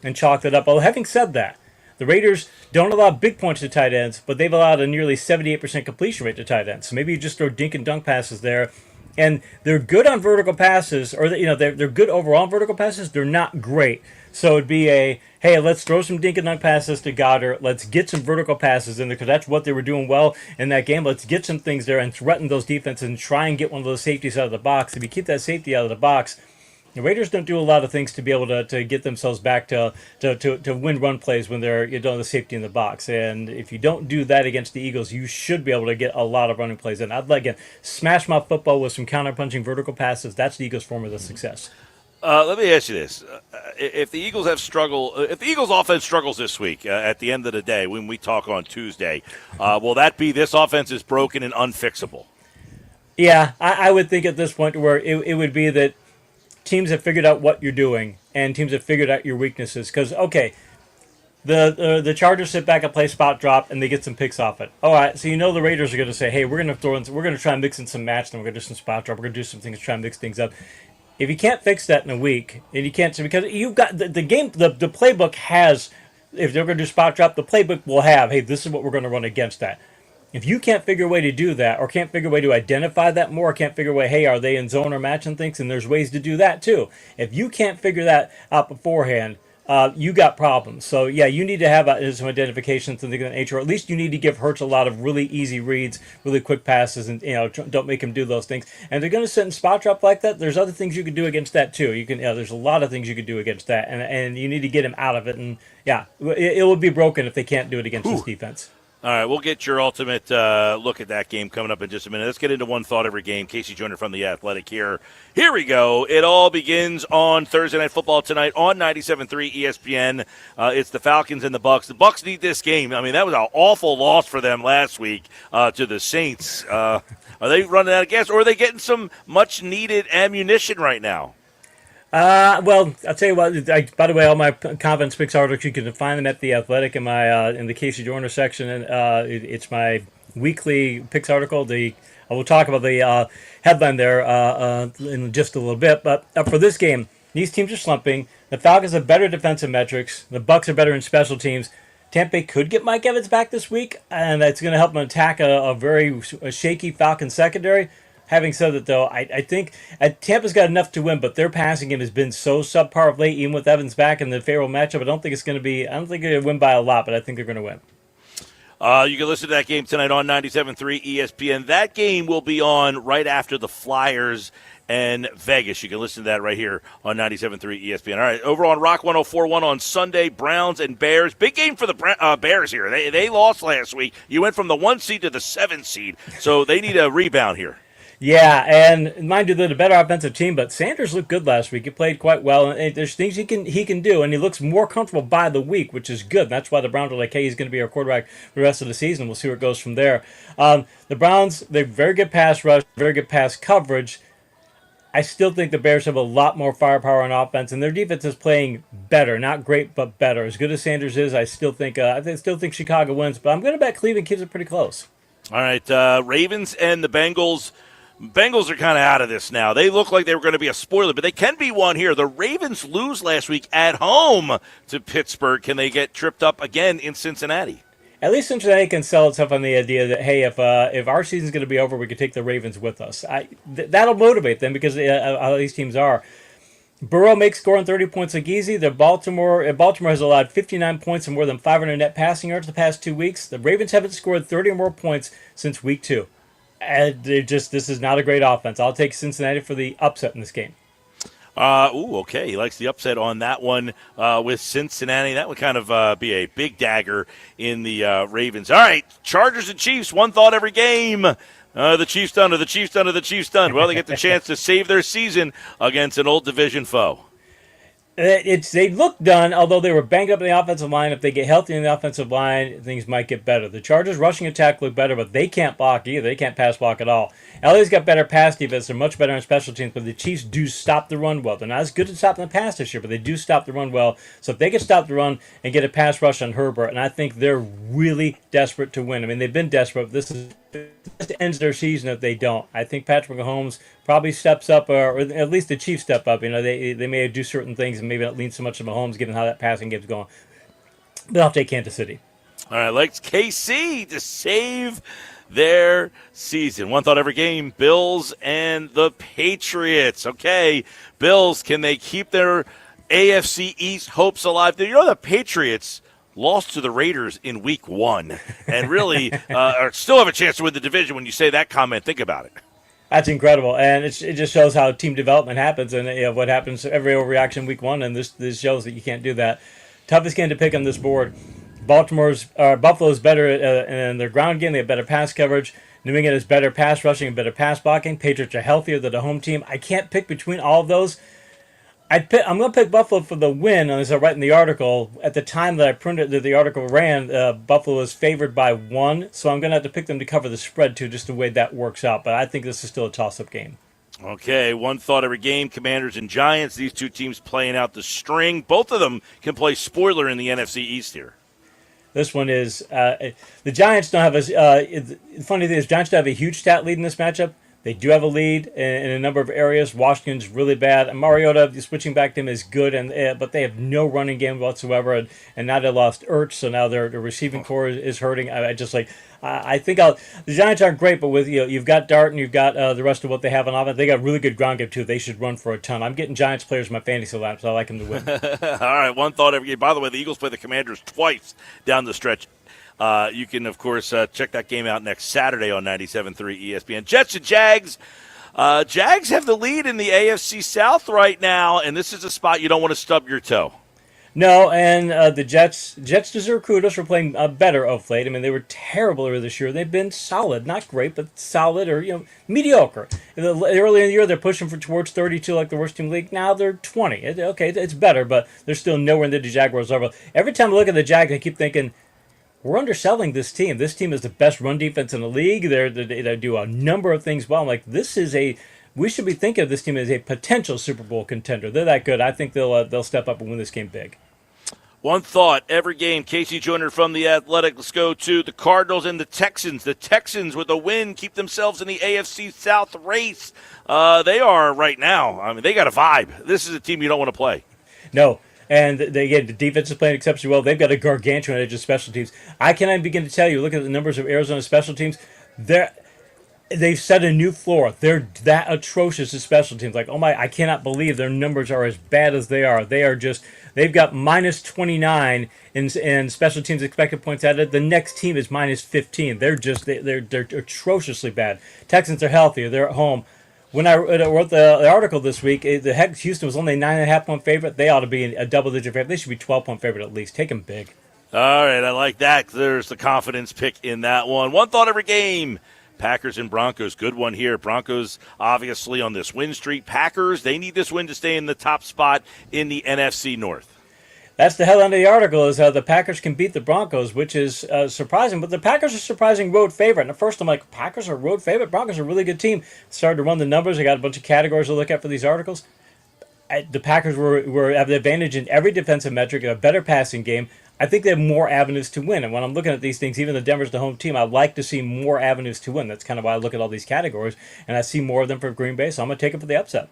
and chalk that up. Although having said that, the Raiders don't allow big points to tight ends, but they've allowed a nearly 78% completion rate to tight ends. So maybe you just throw dink and dunk passes there. And they're good on vertical passes, or they're good overall on vertical passes. They're not great. So it'd be hey, let's throw some dink and dunk passes to Goddard. Let's get some vertical passes in there because that's what they were doing well in that game. Let's get some things there and threaten those defenses and try and get one of those safeties out of the box. If you keep that safety out of the box, the Raiders don't do a lot of things to be able to get themselves back to win run plays when they're the safety in the box. And if you don't do that against the Eagles, you should be able to get a lot of running plays. And I'd like to smash mouth football with some counter-punching vertical passes. That's the Eagles' formula to success. Let me ask you this: if the Eagles if the Eagles' offense struggles this week, at the end of the day, when we talk on Tuesday, will that be this offense is broken and unfixable? Yeah, I would think at this point where it would be that teams have figured out what you're doing and teams have figured out your weaknesses. Because the Chargers sit back and play spot drop and they get some picks off it. All right, so the Raiders are going to say, hey, we're going to try and mix in some match, then we're going to do some spot drop, we're going to do some things to try and mix things up. If you can't fix that in a week, and you can't, because you've got the game, the playbook has, if they're going to do spot drop, the playbook will have, hey, this is what we're going to run against that. If you can't figure a way to do that, or can't figure a way to identify that more, or can't figure a way, hey, are they in zone or matching things, and there's ways to do that too. If you can't figure that out beforehand, you got problems. So, yeah, you need to have some identification, something of that nature. Or at least you need to give Hurts a lot of really easy reads, really quick passes, and don't make him do those things. And if they're going to sit in spot drop like that, there's other things you can do against that too. There's a lot of things you could do against that, and you need to get him out of it. And yeah, it will be broken if they can't do it against this defense. All right, we'll get your ultimate look at that game coming up in just a minute. Let's get into one thought every game. Casey Joyner from The Athletic here. Here we go. It all begins on Thursday Night Football tonight on 97.3 ESPN. It's the Falcons and the Bucs. The Bucs need this game. I mean, that was an awful loss for them last week to the Saints. Are they running out of gas, or are they getting some much-needed ammunition right now? Well, I'll tell you what. By the way, all my confidence picks articles, you can find them at The Athletic in my in the Casey Joyner section, and it's my weekly picks article. I will talk about the headline there in just a little bit. But for this game, these teams are slumping. The Falcons have better defensive metrics. The Bucs are better in special teams. Tampa Bay could get Mike Evans back this week, and that's going to help them attack a very shaky Falcons secondary. Having said that, though, I think Tampa's got enough to win, but their passing game has been so subpar of late, even with Evans back in the favorable matchup. I don't think they're going to win by a lot, but I think they're going to win. You can listen to that game tonight on 97.3 ESPN. That game will be on right after the Flyers and Vegas. You can listen to that right here on 97.3 ESPN. All right, over on Rock 104.1 on Sunday, Browns and Bears. Big game for the Bears here. They lost last week. You went from the 1 seed to the 7 seed, so they need a rebound here. Yeah, and mind you, they're the better offensive team, but Sanders looked good last week. He played quite well, and there's things he can do, and he looks more comfortable by the week, which is good. That's why the Browns are like, hey, he's going to be our quarterback for the rest of the season. We'll see where it goes from there. The Browns, they're very good pass rush, very good pass coverage. I still think the Bears have a lot more firepower on offense, and their defense is playing better. Not great, but better. As good as Sanders is, I still think Chicago wins, but I'm going to bet Cleveland keeps it pretty close. All right, Ravens and the Bengals. Bengals are kind of out of this now. They look like they were going to be a spoiler, but they can be one here. The Ravens lose last week at home to Pittsburgh. Can they get tripped up again in Cincinnati? At least Cincinnati can sell itself on the idea that, hey, if our season's going to be over, we could take the Ravens with us. That'll motivate them because how these teams are. Burrow makes scoring 30 points look easy. Baltimore has allowed 59 points and more than 500 net passing yards the past 2 weeks. The Ravens haven't scored 30 or more points since week 2. And this is not a great offense. I'll take Cincinnati for the upset in this game. Okay. He likes the upset on that one with Cincinnati. That would kind of be a big dagger in the Ravens. All right, Chargers and Chiefs, one thought every game. The Chiefs done, or the Chiefs done, or the Chiefs done. Well, they get the chance to save their season against an old division foe. They look done, although they were banged up in the offensive line. If they get healthy in the offensive line, things might get better. The Chargers' rushing attack look better, but they can't block either. They can't pass block at all. LA's got better pass defense. They're much better on special teams, but the Chiefs do stop the run well. They're not as good at stopping the pass this year, but they do stop the run well. So if they can stop the run and get a pass rush on Herbert, and I think they're really desperate to win. I mean, they've been desperate, but this ends their season if they don't. I think Patrick Mahomes probably steps up, or at least the Chiefs step up. They may do certain things and maybe not lean so much on Mahomes given how that passing game's going. But I'll take Kansas City. All right, like KC to save their season. One thought every game, Bills and the Patriots. Okay, Bills, can they keep their AFC East hopes alive. You know the Patriots lost to the Raiders in week 1 and really still have a chance to win the division. When you say that comment, think about it. That's incredible, and it just shows how team development happens, and what happens every overreaction week 1, and this shows that you can't do that. Toughest game to pick on this board. Buffalo's better in their ground game. They have better pass coverage. New England is better pass rushing and better pass blocking. Patriots are healthier than the home team. I can't pick between all of those. I'm going to pick Buffalo for the win, as I write in the article. At the time that I printed that the article ran, Buffalo was favored by 1, so I'm going to have to pick them to cover the spread too, just the way that works out. But I think this is still a toss-up game. Okay, one thought every game, Commanders and Giants. These two teams playing out the string. Both of them can play spoiler in the NFC East here. This one is the Giants don't have the funny thing is Giants don't have a huge stat lead in this matchup. They do have a lead in a number of areas. Washington's really bad. And Mariota, switching back to him, is good, but they have no running game whatsoever. And now they lost Ertz, so now their receiving core is hurting. I think the Giants aren't great, but with you've got Dart and you've got the rest of what they have on offense. They got really good ground game too. They should run for a ton. I'm getting Giants players in my fantasy lineup, so I like them to win. All right, one thought every game. By the way, the Eagles play the Commanders twice down the stretch. You can, of course, check that game out next Saturday on 97.3 ESPN. Jets and Jags. Jags have the lead in the AFC South right now, and this is a spot you don't want to stub your toe. No, and the Jets deserve kudos for playing better of late. I mean, they were terrible earlier this year. They've been solid, not great, but solid or mediocre. Early in the year, they're pushing towards 32, like the worst team in the league. Now they're 20. It's better, but they're still nowhere near the Jaguars level. Every time I look at the Jags, I keep thinking, we're underselling this team. This team is the best run defense in the league. They do a number of things well. I'm like, we should be thinking of this team as a potential Super Bowl contender. They're that good. I think they'll step up and win this game big. One thought every game. Casey Joyner from The Athletic. Let's go to the Cardinals and the Texans. The Texans, with a win, keep themselves in the AFC South race. They are right now. I mean, they got a vibe. This is a team you don't want to play. No. And the defense is playing exceptionally well. They've got a gargantuan edge of special teams. I cannot begin to tell you, look at the numbers of Arizona special teams. They've set a new floor. They're that atrocious as special teams. Like, I cannot believe their numbers are as bad as they are. They've got minus 29 in special teams expected points added. The next team is minus 15. They're atrociously bad. Texans are healthier. They're at home. When I wrote the article this week, Houston was only a 9.5-point favorite. They ought to be a double-digit favorite. They should be 12-point favorite at least. Take them big. All right, I like that. There's the confidence pick in that one. One thought every game. Packers and Broncos, good one here. Broncos obviously on this win streak. Packers, they need this win to stay in the top spot in the NFC North. That's the headline of the article, is how the Packers can beat the Broncos, which is surprising. But the Packers are a surprising road favorite. And at first I'm like, Packers are a road favorite? Broncos are a really good team. Started to run the numbers. I got a bunch of categories to look at for these articles. The Packers have the advantage in every defensive metric, a better passing game. I think they have more avenues to win. And when I'm looking at these things, even the Denver's the home team, I like to see more avenues to win. That's kind of why I look at all these categories. And I see more of them for Green Bay, so I'm going to take it for the upset.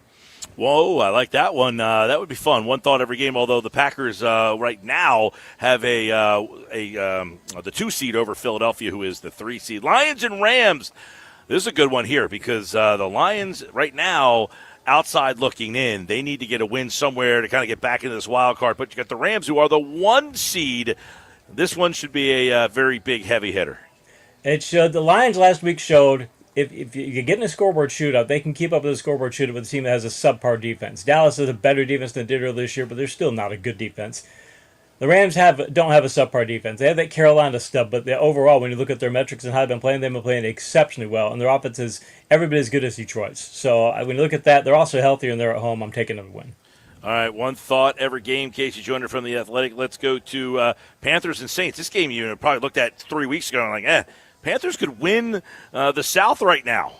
Whoa, I like that one. That would be fun. One thought every game, although the Packers right now have the 2 seed over Philadelphia, who is the 3 seed. Lions and Rams. This is a good one here because the Lions right now, outside looking in, they need to get a win somewhere to kind of get back into this wild card. But you got the Rams, who are the 1 seed. This one should be a very big, heavy hitter. The Lions last week showed if you get in a scoreboard shootout, they can keep up with a scoreboard shootout with a team that has a subpar defense. Dallas is a better defense than they did earlier this year, but they're still not a good defense. The Rams don't have a subpar defense. They have that Carolina stub, but overall, when you look at their metrics and how they've been playing exceptionally well, and their offense is every bit as good as Detroit's. So when you look at that, they're also healthier and they're at home. I'm taking them to win. All right, one thought every game. Casey Joyner from The Athletic. Let's go to Panthers and Saints. This game you probably looked at 3 weeks ago and like, Panthers could win the South right now.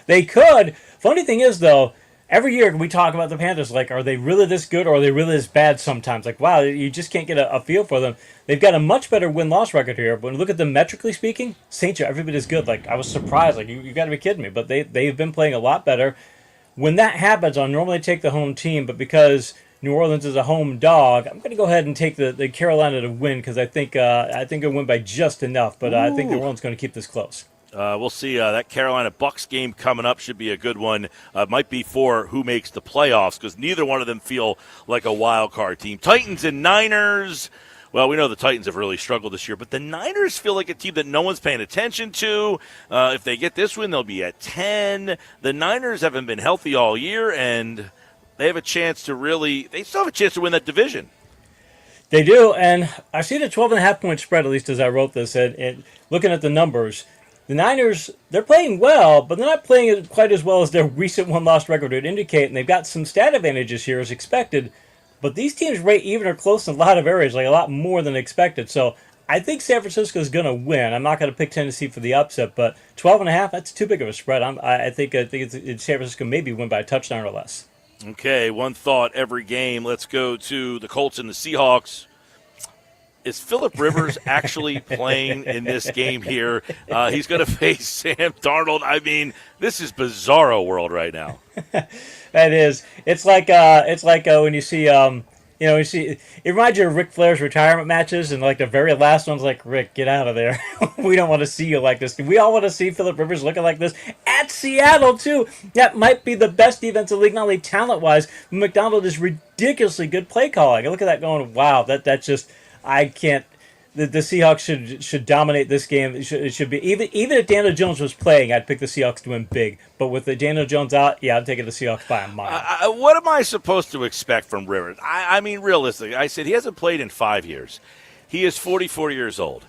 They could. Funny thing is, though, every year we talk about the Panthers, like, are they really this good or are they really this bad sometimes? Like, wow, you just can't get a feel for them. They've got a much better win-loss record here. But when you look at them metrically speaking, Saints are every bit as good. Like, I was surprised. Like, you got to be kidding me. But they've been playing a lot better. When that happens, I'll normally take the home team. But because New Orleans is a home dog, I'm going to go ahead and take the Carolina to win because I think they'll win by just enough. But I think New Orleans is going to keep this close. We'll see. That Carolina Bucs game coming up should be a good one. Might be for who makes the playoffs because neither one of them feel like a wild card team. Titans and Niners. Well, we know the Titans have really struggled this year, but the Niners feel like a team that no one's paying attention to. If they get this win, they'll be at 10. The Niners haven't been healthy all year, and they have a chance to they still have a chance to win that division. They do, and I see the 12.5-point spread, at least as I wrote this, and looking at the numbers, the Niners, they're playing well, but they're not playing it quite as well as their recent one-loss record would indicate, and they've got some stat advantages here as expected. But these teams rate even or close in a lot of areas, like a lot more than expected. So I think San Francisco is going to win. I'm not going to pick Tennessee for the upset, but 12.5, that's too big of a spread. I think it's San Francisco maybe win by a touchdown or less. Okay, one thought every game. Let's go to the Colts and the Seahawks. Is Phillip Rivers actually playing in this game here? He's going to face Sam Darnold. I mean, this is bizarro world right now. That is. It's like when you see it reminds you of Ric Flair's retirement matches, and like the very last one's like, Rick, get out of there. We don't want to see you like this. We all want to see Phillip Rivers looking like this at Seattle too. That might be the best defense in the league, not only talent wise, but McDonald is ridiculously good play calling. I look at that going, wow, that's just. I can't. The Seahawks should dominate this game. It should be even if Daniel Jones was playing, I'd pick the Seahawks to win big. But with the Daniel Jones out, yeah, I'd take the Seahawks by a mile. What am I supposed to expect from Rivers? I mean, realistically, I said he hasn't played in 5 years. He is 44 years old.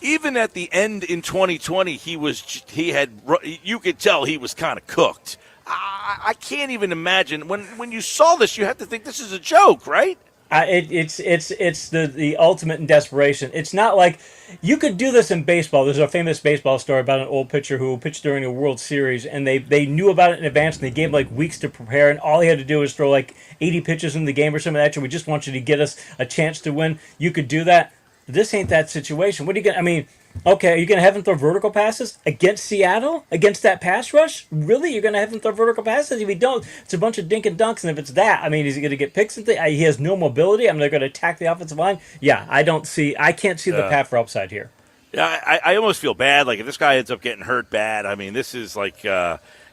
Even at the end in 2020, you could tell he was kind of cooked. I can't even imagine when you saw this, you have to think this is a joke, right? It's the ultimate in desperation. It's not like you could do this in baseball. There's a famous baseball story about an old pitcher who pitched during a World Series, and they knew about it in advance, and they gave him like weeks to prepare, and all he had to do was throw like 80 pitches in the game or something like that. And we just want you to get us a chance to win. You could do that. This ain't that situation. What are you gonna? I mean, okay, are you gonna have him throw vertical passes against Seattle, against that pass rush? Really, you're gonna have him throw vertical passes? If he don't, it's a bunch of dink and dunks. And if it's that, I mean, is he gonna get picks and things? He has no mobility. I mean, they're gonna attack the offensive line. Yeah, I can't see the path for upside here. Yeah, I almost feel bad. Like if this guy ends up getting hurt bad, I mean, this is like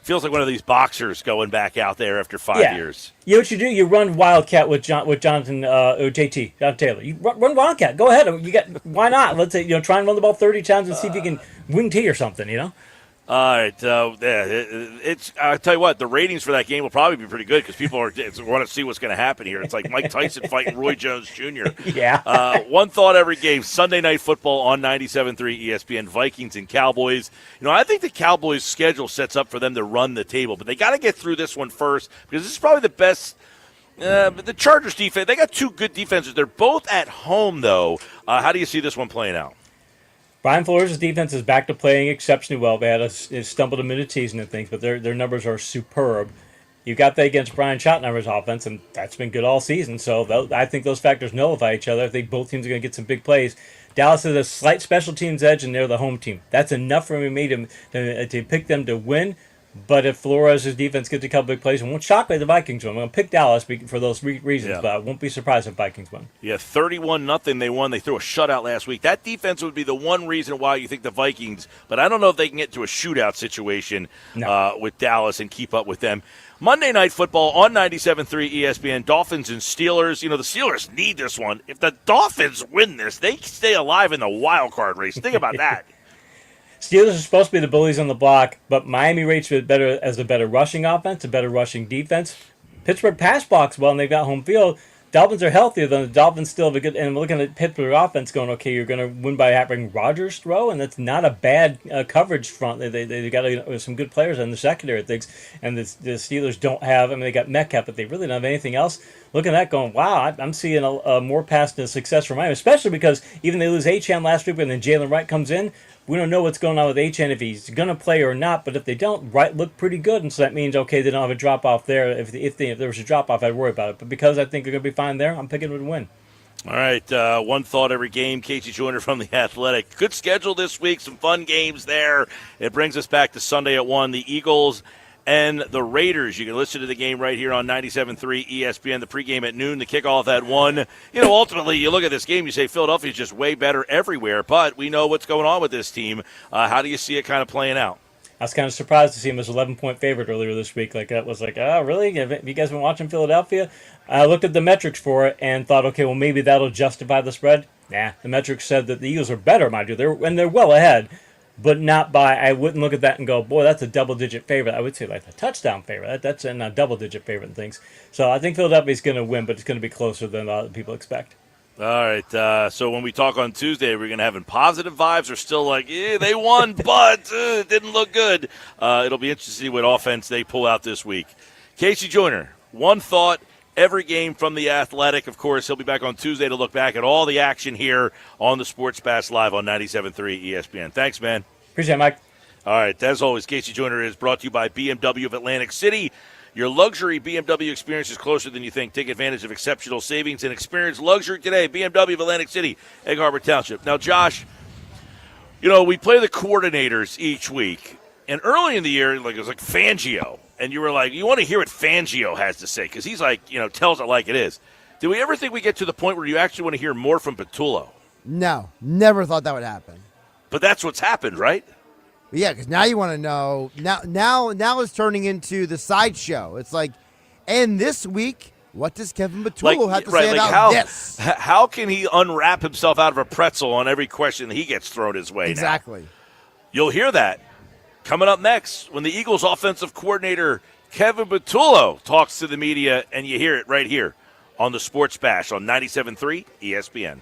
feels like one of these boxers going back out there after 5 years. You know what you do? You run Wildcat with Jonathan Taylor. You run Wildcat. Go ahead. Why not? Let's say try and run the ball 30 times and see if you can wing tee or something. All right, I'll tell you what, the ratings for that game will probably be pretty good because people want to see what's going to happen here. It's like Mike Tyson fighting Roy Jones Jr. Yeah. One thought every game, Sunday Night Football on 97.3 ESPN, Vikings and Cowboys. I think the Cowboys' schedule sets up for them to run the table, but they got to get through this one first because this is probably the best. The Chargers defense, they got two good defenses. They're both at home, though. How do you see this one playing out? Brian Flores' defense is back to playing exceptionally well. They had stumbled a minute season and things, but their numbers are superb. You got that against Brian Schottenheimer's offense, and that's been good all season. So I think those factors nullify each other. I think both teams are going to get some big plays. Dallas has a slight special teams edge, and they're the home team. That's enough for me to pick them to win. But if Flores' defense gets a couple big plays, it won't shock me if the Vikings win. I'm going to pick Dallas for those reasons, but I won't be surprised if Vikings win. Yeah, 31-0 they won. They threw a shutout last week. That defense would be the one reason why you think the Vikings, but I don't know if they can get to a shootout situation with Dallas and keep up with them. Monday Night Football on 97.3 ESPN, Dolphins and Steelers. The Steelers need this one. If the Dolphins win this, they stay alive in the wild card race. Think about that. Steelers are supposed to be the bullies on the block, but Miami rates it better as a better rushing offense, a better rushing defense. Pittsburgh pass blocks well, and they've got home field. Dolphins are healthier than the Dolphins still have a good. And looking at Pittsburgh offense, going okay, you're going to win by having Rodgers throw, and that's not a bad coverage front. They got some good players in the secondary things, and the Steelers don't have. I mean, they got Metcalf, but they really don't have anything else. Looking at that, going wow, I'm seeing a more pass to success for Miami, especially because even they lose Achane last week, and then Jalen Wright comes in. We don't know what's going on with Achane, if he's going to play or not, but if they don't, Wright looked pretty good, and so that means, okay, they don't have a drop-off there. If there was a drop-off, I'd worry about it. But because I think they're going to be fine there, I'm picking them to win. All right, one thought every game. Casey Joyner from The Athletic. Good schedule this week, some fun games there. It brings us back to Sunday at 1. The Eagles and the Raiders. You can listen to the game right here on 97.3 ESPN, the pregame at noon, the kickoff at 1. Ultimately, you look at this game, you say Philadelphia's just way better everywhere, but we know what's going on with this team. How do you see it kind of playing out? I was kind of surprised to see him as 11-point favorite earlier this week. Oh, really? Have you guys been watching Philadelphia? I looked at the metrics for it and thought, okay, well, maybe that'll justify the spread. Nah, the metrics said that the Eagles are better, mind you. They're well ahead, but not by. I wouldn't look at that and go, boy, that's a double-digit favorite. I would say like a touchdown favorite. That's a double-digit favorite and things. So I think Philadelphia's going to win, but it's going to be closer than a lot of people expect. All right, so when we talk on Tuesday, we're going to have positive vibes or still like, yeah, they won, but it didn't look good. It'll be interesting to see what offense they pull out this week. Casey Joyner, one thought, every game from The Athletic. Of course, he'll be back on Tuesday to look back at all the action here on the Sports Bash Live on 97.3 ESPN. Thanks, man. Appreciate it, Mike. All right, as always, Casey Joyner is brought to you by BMW of Atlantic City. Your luxury BMW experience is closer than you think. Take advantage of exceptional savings and experience luxury today. BMW of Atlantic City, Egg Harbor Township. Now, Josh, we play the coordinators each week. And early in the year, it was like Fangio. And you were like, you want to hear what Fangio has to say because he's tells it like it is. Do we ever think we get to the point where you actually want to hear more from Patullo? No, never thought that would happen. But that's what's happened, right? Yeah, because now you want to know. Now it's turning into the sideshow. It's like, and this week, what does Kevin Patullo have to say about this? How can he unwrap himself out of a pretzel on every question he gets thrown his way? Exactly. Now? You'll hear that coming up next when the Eagles offensive coordinator Kevin Patullo talks to the media, and you hear it right here on the Sports Bash on 97.3 ESPN.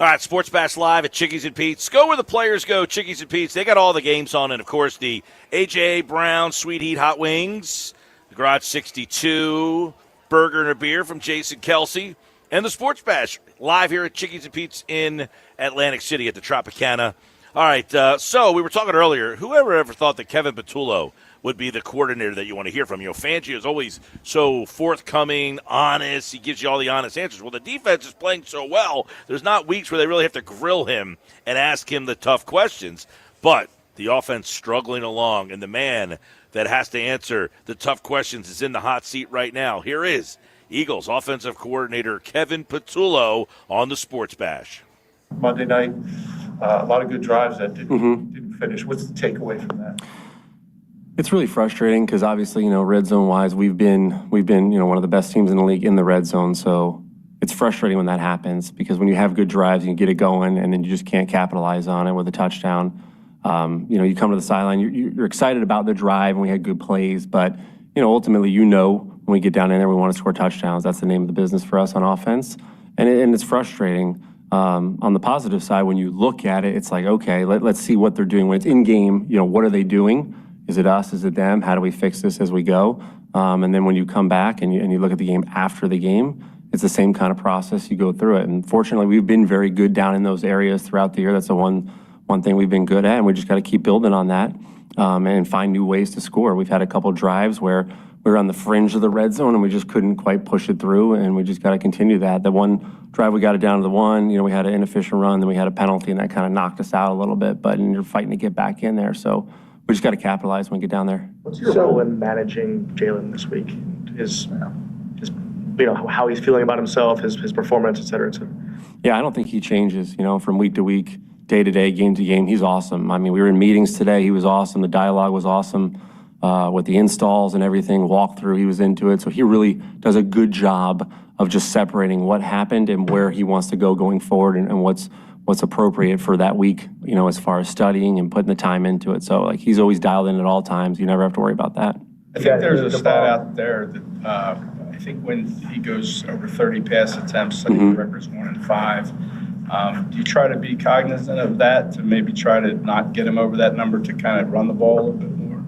All right, Sports Bash Live at Chickies and Pete's. Go where the players go, Chickies and Pete's. They got all the games on, and, of course, the A.J. Brown Sweet Heat Hot Wings, the Garage 62, burger and a beer from Jason Kelsey, and the Sports Bash live here at Chickies and Pete's in Atlantic City at the Tropicana. All right, so we were talking earlier, whoever ever thought that Kevin Patullo would be the coordinator that you want to hear from? Fangio is always so forthcoming, honest. He gives you all the honest answers. Well, the defense is playing so well, there's not weeks where they really have to grill him and ask him the tough questions. But the offense struggling along, and the man that has to answer the tough questions is in the hot seat right now. Here is Eagles offensive coordinator Kevin Patullo on the Sports Bash. Monday night, a lot of good drives that didn't finish. What's the takeaway from that? It's really frustrating because obviously, red zone wise, we've been, one of the best teams in the league in the red zone. So it's frustrating when that happens because when you have good drives, you can get it going and then you just can't capitalize on it with a touchdown. You come to the sideline, you're excited about the drive and we had good plays, but ultimately, when we get down in there, we want to score touchdowns. That's the name of the business for us on offense. And it's frustrating. On the positive side, when you look at it, it's like, okay, let's see what they're doing. When it's in game, what are they doing? Is it us? Is it them? How do we fix this as we go? And then when you come back and you look at the game after the game, it's the same kind of process. You go through it. And fortunately, we've been very good down in those areas throughout the year. That's the one thing we've been good at, and we just got to keep building on that and find new ways to score. We've had a couple drives where we were on the fringe of the red zone and we just couldn't quite push it through, and we just got to continue that. The one drive we got it down to the one, we had an inefficient run, then we had a penalty, and that kind of knocked us out a little bit, but you're fighting to get back in there. So we just got to capitalize when we get down there. What's your role in managing Jalen this week? His how he's feeling about himself, his performance, et cetera, et cetera. Yeah, I don't think he changes, from week to week, day to day, game to game. He's awesome. I mean, we were in meetings today. He was awesome. The dialogue was awesome with the installs and everything, walkthrough. He was into it. So he really does a good job of just separating what happened and where he wants to go going forward and what's appropriate for that week, as far as studying and putting the time into it. So, he's always dialed in at all times. You never have to worry about that. I think there's a stat out there that I think when he goes over 30 pass attempts, I think the record's 1-5. Do you try to be cognizant of that to maybe try to not get him over that number to kind of run the ball a little bit more?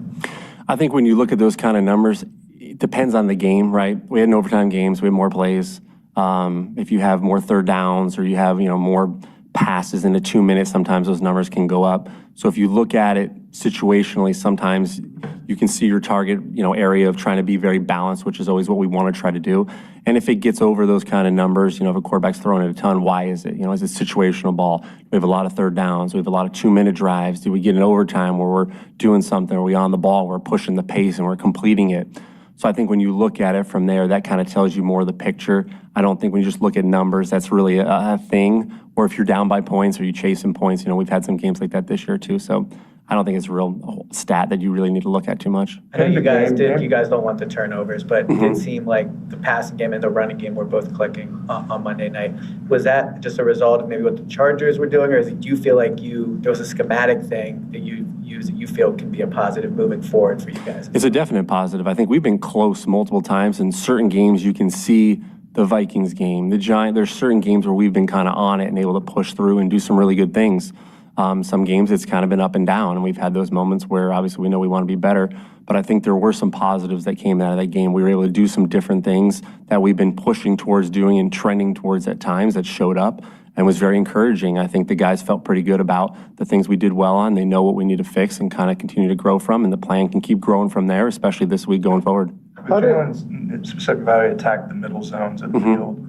I think when you look at those kind of numbers, it depends on the game, right? We had an overtime games, we had more plays. If you have more third downs or you have, more passes in a 2 minutes, sometimes those numbers can go up. So if you look at it situationally, sometimes you can see your target, area of trying to be very balanced, which is always what we want to try to do. And if it gets over those kind of numbers, if a quarterback's throwing it a ton, why is it? Is it situational ball? We have a lot of third downs. We have a lot of 2-minute drives. Do we get an overtime where we're doing something? Are we on the ball? We're pushing the pace and we're completing it. So I think when you look at it from there, that kind of tells you more of the picture. I don't think when you just look at numbers, that's really a thing. Or if you're down by points or you're chasing points, we've had some games like that this year too. So I don't think it's a real stat that you really need to look at too much. I know you guys don't want the turnovers, but it did seem like the passing game and the running game were both clicking on Monday night. Was that just a result of maybe what the Chargers were doing, or do you feel like there was a schematic thing that you use that you feel can be a positive moving forward for you guys? It's a definite positive. I think we've been close multiple times. In certain games, you can see the Vikings game, the Giants. There's certain games where we've been kind of on it and able to push through and do some really good things. Some games it's kind of been up and down, and we've had those moments where obviously we know we want to be better, but I think there were some positives that came out of that game. We were able to do some different things that we've been pushing towards doing and trending towards at times that showed up and was very encouraging. I think the guys felt pretty good about the things we did well on. They know what we need to fix and kind of continue to grow from, and the plan can keep growing from there, especially this week going forward. Jalen specifically how he attacked the middle zones of the field.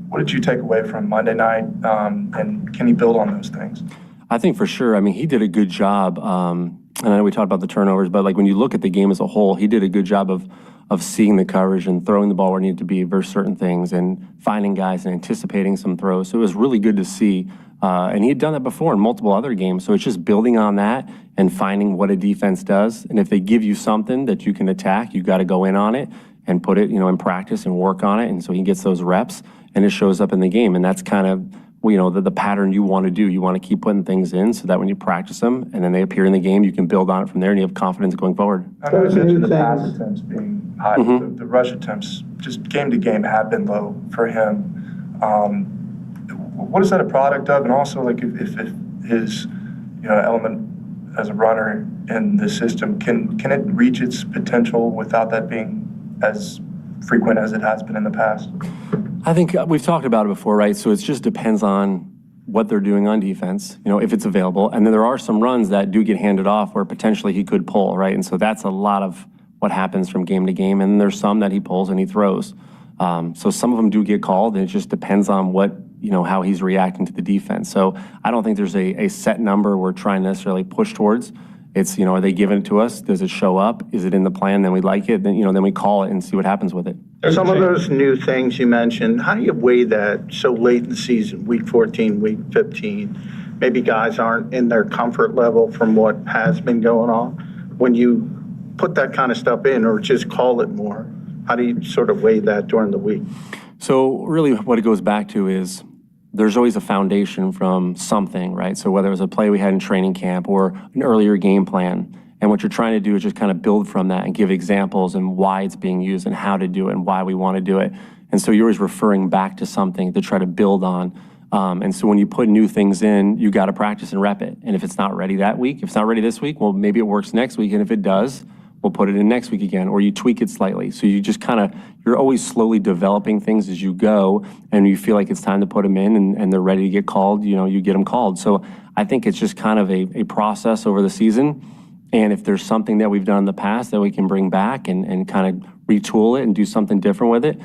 What did you take away from Monday night, and can he build on those things? I think for sure. I mean, he did a good job. And I know we talked about the turnovers, but when you look at the game as a whole, he did a good job of seeing the coverage and throwing the ball where it needed to be versus certain things and finding guys and anticipating some throws. So it was really good to see. And he had done that before in multiple other games. So it's just building on that and finding what a defense does. And if they give you something that you can attack, you got to go in on it and put it, in practice and work on it. And so he gets those reps and it shows up in the game. And that's kind of, the pattern you want to do. You want to keep putting things in so that when you practice them and then they appear in the game, you can build on it from there and you have confidence going forward. I know you mentioned the pass attempts being high. The rush attempts, just game to game, have been low for him. what is that a product of? And also, like, if his, element as a runner in the system, can it reach its potential without that being as frequent as it has been in the past? I think we've talked about it before, right? So it just depends on what they're doing on defense, if it's available. And then there are some runs that do get handed off where potentially he could pull, right? And so that's a lot of what happens from game to game. And there's some that he pulls and he throws. So some of them do get called, and it just depends on what, how he's reacting to the defense. So I don't think there's a set number we're trying to necessarily push towards. It's, are they giving it to us? Does it show up? Is it in the plan? Then we like it. Then, then we call it and see what happens with it. Some of those new things you mentioned, how do you weigh that so late in the season, week 14, week 15? Maybe guys aren't in their comfort level from what has been going on. When you put that kind of stuff in or just call it more, how do you sort of weigh that during the week? So really what it goes back to is there's always a foundation from something, right? So whether it was a play we had in training camp or an earlier game plan, and what you're trying to do is just kind of build from that and give examples and why it's being used and how to do it and why we want to do it. And so you're always referring back to something to try to build on. And so when you put new things in, you got to practice and rep it. And if it's not ready that week, if it's not ready this week, well, maybe it works next week. And if it does, we'll put it in next week again, or you tweak it slightly. So you just you're always slowly developing things as you go, and you feel like it's time to put them in and they're ready to get called, you get them called. So I think it's just kind of a process over the season. And if there's something that we've done in the past that we can bring back and kind of retool it and do something different with it,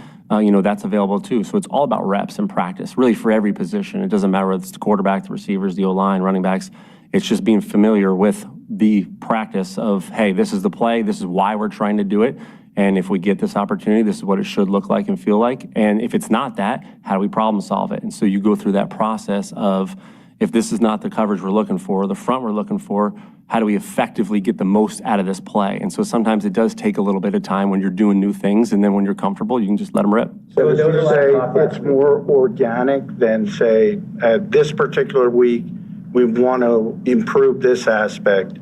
that's available too. So it's all about reps and practice, really for every position. It doesn't matter whether it's the quarterback, the receivers, the O-line, running backs. It's just being familiar with the practice of, hey, this is the play, this is why we're trying to do it. And if we get this opportunity, this is what it should look like and feel like. And if it's not that, how do we problem solve it? And so you go through that process of, if this is not the coverage we're looking for, the front we're looking for, how do we effectively get the most out of this play? And so sometimes it does take a little bit of time when you're doing new things, and then when you're comfortable, you can just let them rip. So would you say it's more organic than, say, at this particular week, we want to improve this aspect?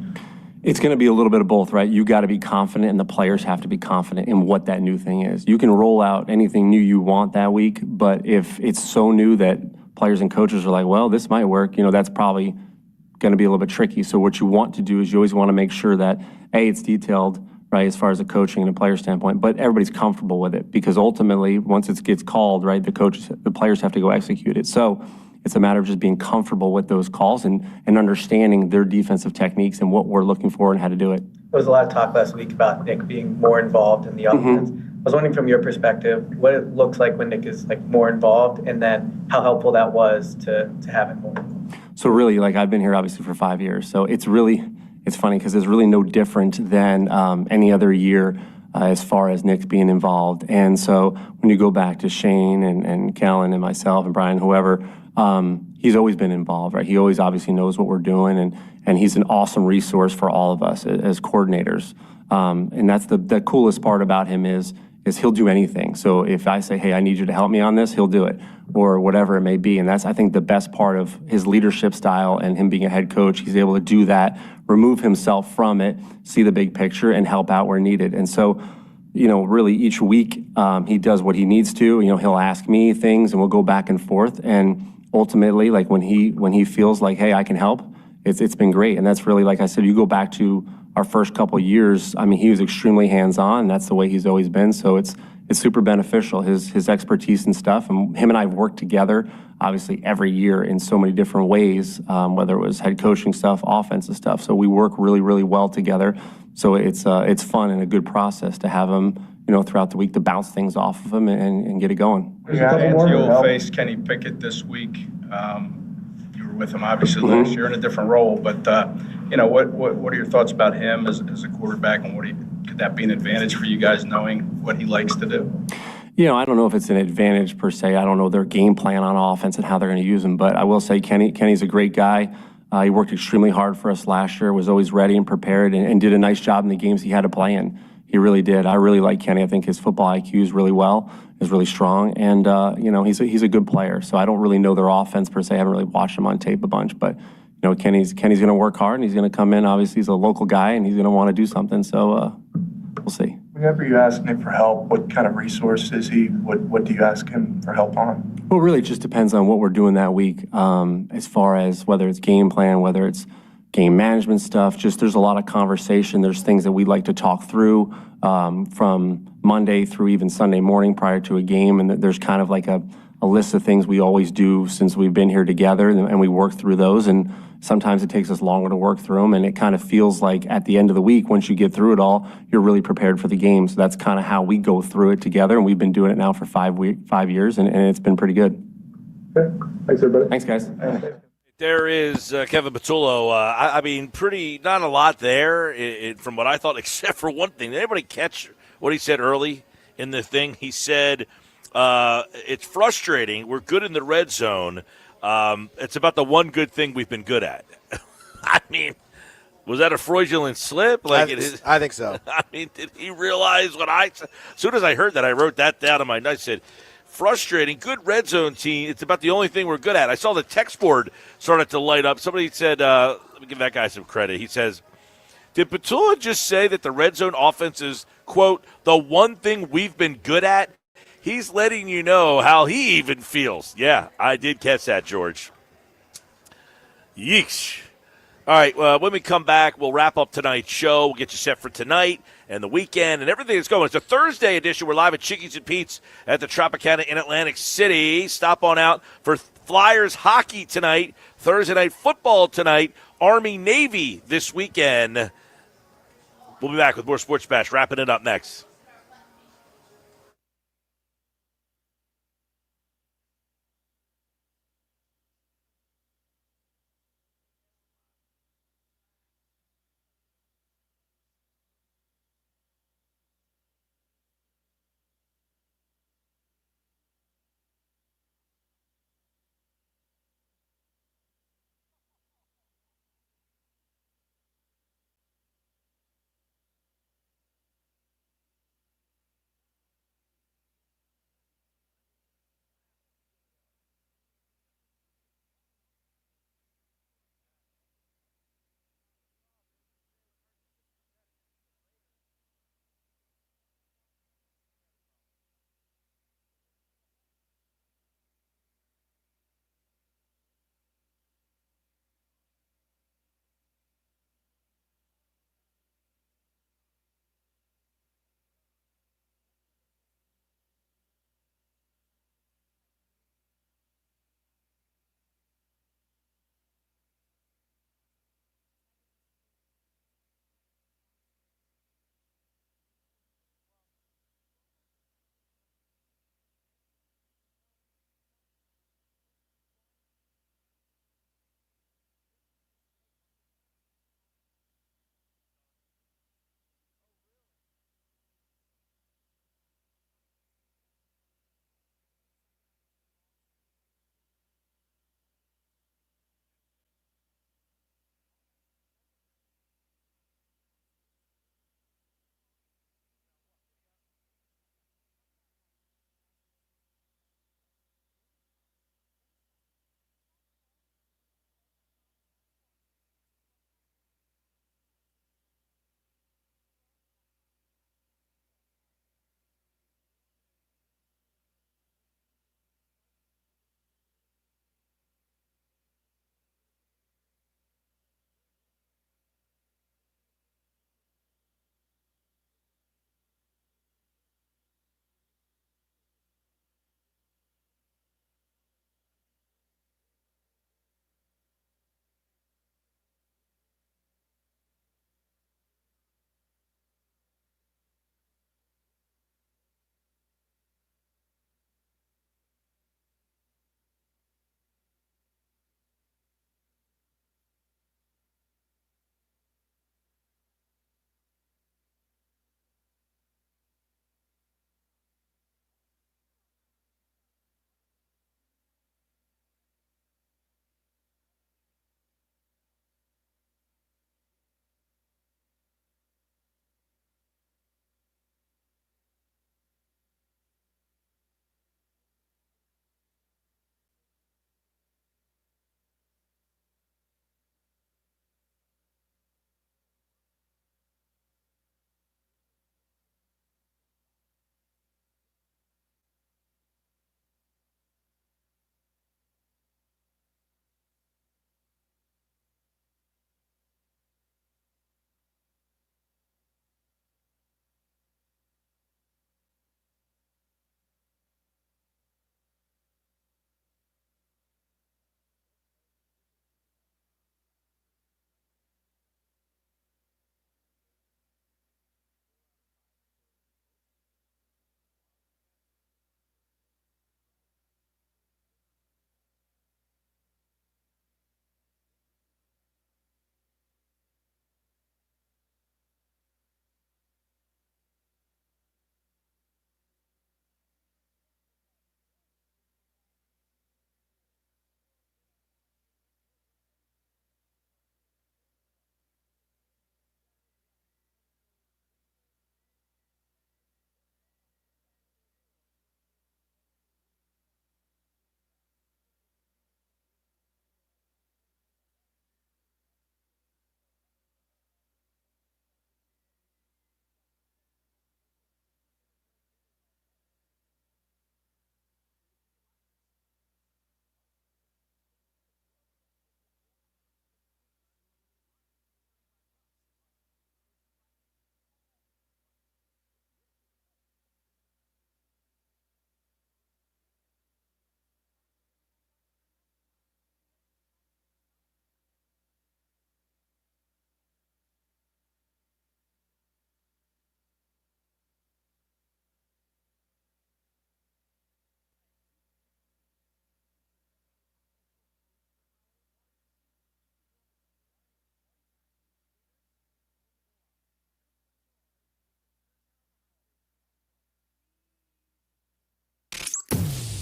It's going to be a little bit of both, right? You got to be confident, and the players have to be confident in what that new thing is. You can roll out anything new you want that week, but if it's so new that players and coaches are like, well, this might work, that's probably going to be a little bit tricky. So what you want to do is you always want to make sure that, A, it's detailed, right, as far as the coaching and the player standpoint, but everybody's comfortable with it, because ultimately, once it gets called, right, the players have to go execute it. So it's a matter of just being comfortable with those calls and understanding their defensive techniques and what we're looking for and how to do it. There was a lot of talk last week about Nick being more involved in the offense. I was wondering from your perspective what it looks like when Nick is more involved, and then how helpful that was to have him more. So really, I've been here obviously for 5 years. So it's funny because it's really no different than any other year as far as Nick being involved. And so when you go back to Shane and Kellen and myself and Brian, whoever, he's always been involved, right? He always obviously knows what we're doing, and he's an awesome resource for all of us as coordinators. And that's the coolest part about him is he'll do anything. So if I say, hey, I need you to help me on this, he'll do it, or whatever it may be. And that's, I think, the best part of his leadership style and him being a head coach. He's able to do that, remove himself from it, see the big picture, and help out where needed. And so, really each week he does what he needs to. He'll ask me things, and we'll go back and forth. And ultimately, when he feels like, hey, I can help, it's been great. And that's really, like I said, you go back to our first couple years, he was extremely hands-on, and that's the way he's always been. So it's super beneficial, his expertise and stuff. And him and I have worked together, obviously, every year in so many different ways, whether it was head coaching stuff, offensive stuff. So we work really, really well together. So it's fun and a good process to have him, throughout the week to bounce things off of him and get it going. You'll face Kenny Pickett this week. You were with him, obviously, last year in a different role, but what are your thoughts about him as a quarterback, and could that be an advantage for you guys knowing what he likes to do? I don't know if it's an advantage per se. I don't know their game plan on offense and how they're going to use him, but I will say Kenny's a great guy. He worked extremely hard for us last year, was always ready and prepared, and did a nice job in the games he had to play in. He really did. I really like Kenny. I think his football IQ is really strong, and he's a good player. So I don't really know their offense per se. I haven't really watched him on tape a bunch, but Kenny's going to work hard, and he's going to come in. Obviously, he's a local guy, and he's going to want to do something. So we'll see. Whenever you ask Nick for help, what kind of resource is he? What do you ask him for help on? Well, really, it just depends on what we're doing that week. As far as whether it's game plan, whether it's game management stuff, just there's a lot of conversation. There's things that we like to talk through from Monday through even Sunday morning prior to a game. And there's kind of like a list of things we always do since we've been here together, and we work through those. And sometimes it takes us longer to work through them, and it kind of feels like at the end of the week, once you get through it all, you're really prepared for the game. So that's kind of how we go through it together, and we've been doing it now for 5 years, and it's been pretty good. Okay. Thanks, everybody. Thanks, guys. There is Kevin Patullo. I mean, not a lot there from what I thought, except for one thing. Did anybody catch what he said early in the thing? He said, it's frustrating. We're good in the red zone. It's about the one good thing we've been good at. I mean, was that a fraudulent slip? I think so. I mean, did he realize what I said? As soon as I heard that, I wrote that down on my notes. I said, frustrating, good red zone team. It's about the only thing we're good at. I saw the text board started to light up. Somebody said, let me give that guy some credit. He says, did Patullo just say that the red zone offense is, quote, the one thing we've been good at? He's letting you know how he even feels. Yeah, I did catch that, George. Yeesh. All right, when we come back, we'll wrap up tonight's show. We'll get you set for tonight and the weekend and everything that's going. It's a Thursday edition. We're live at Chickies and Pete's at the Tropicana in Atlantic City. Stop on out for Flyers hockey tonight, Thursday night football tonight, Army-Navy this weekend. We'll be back with more Sports Bash, wrapping it up next.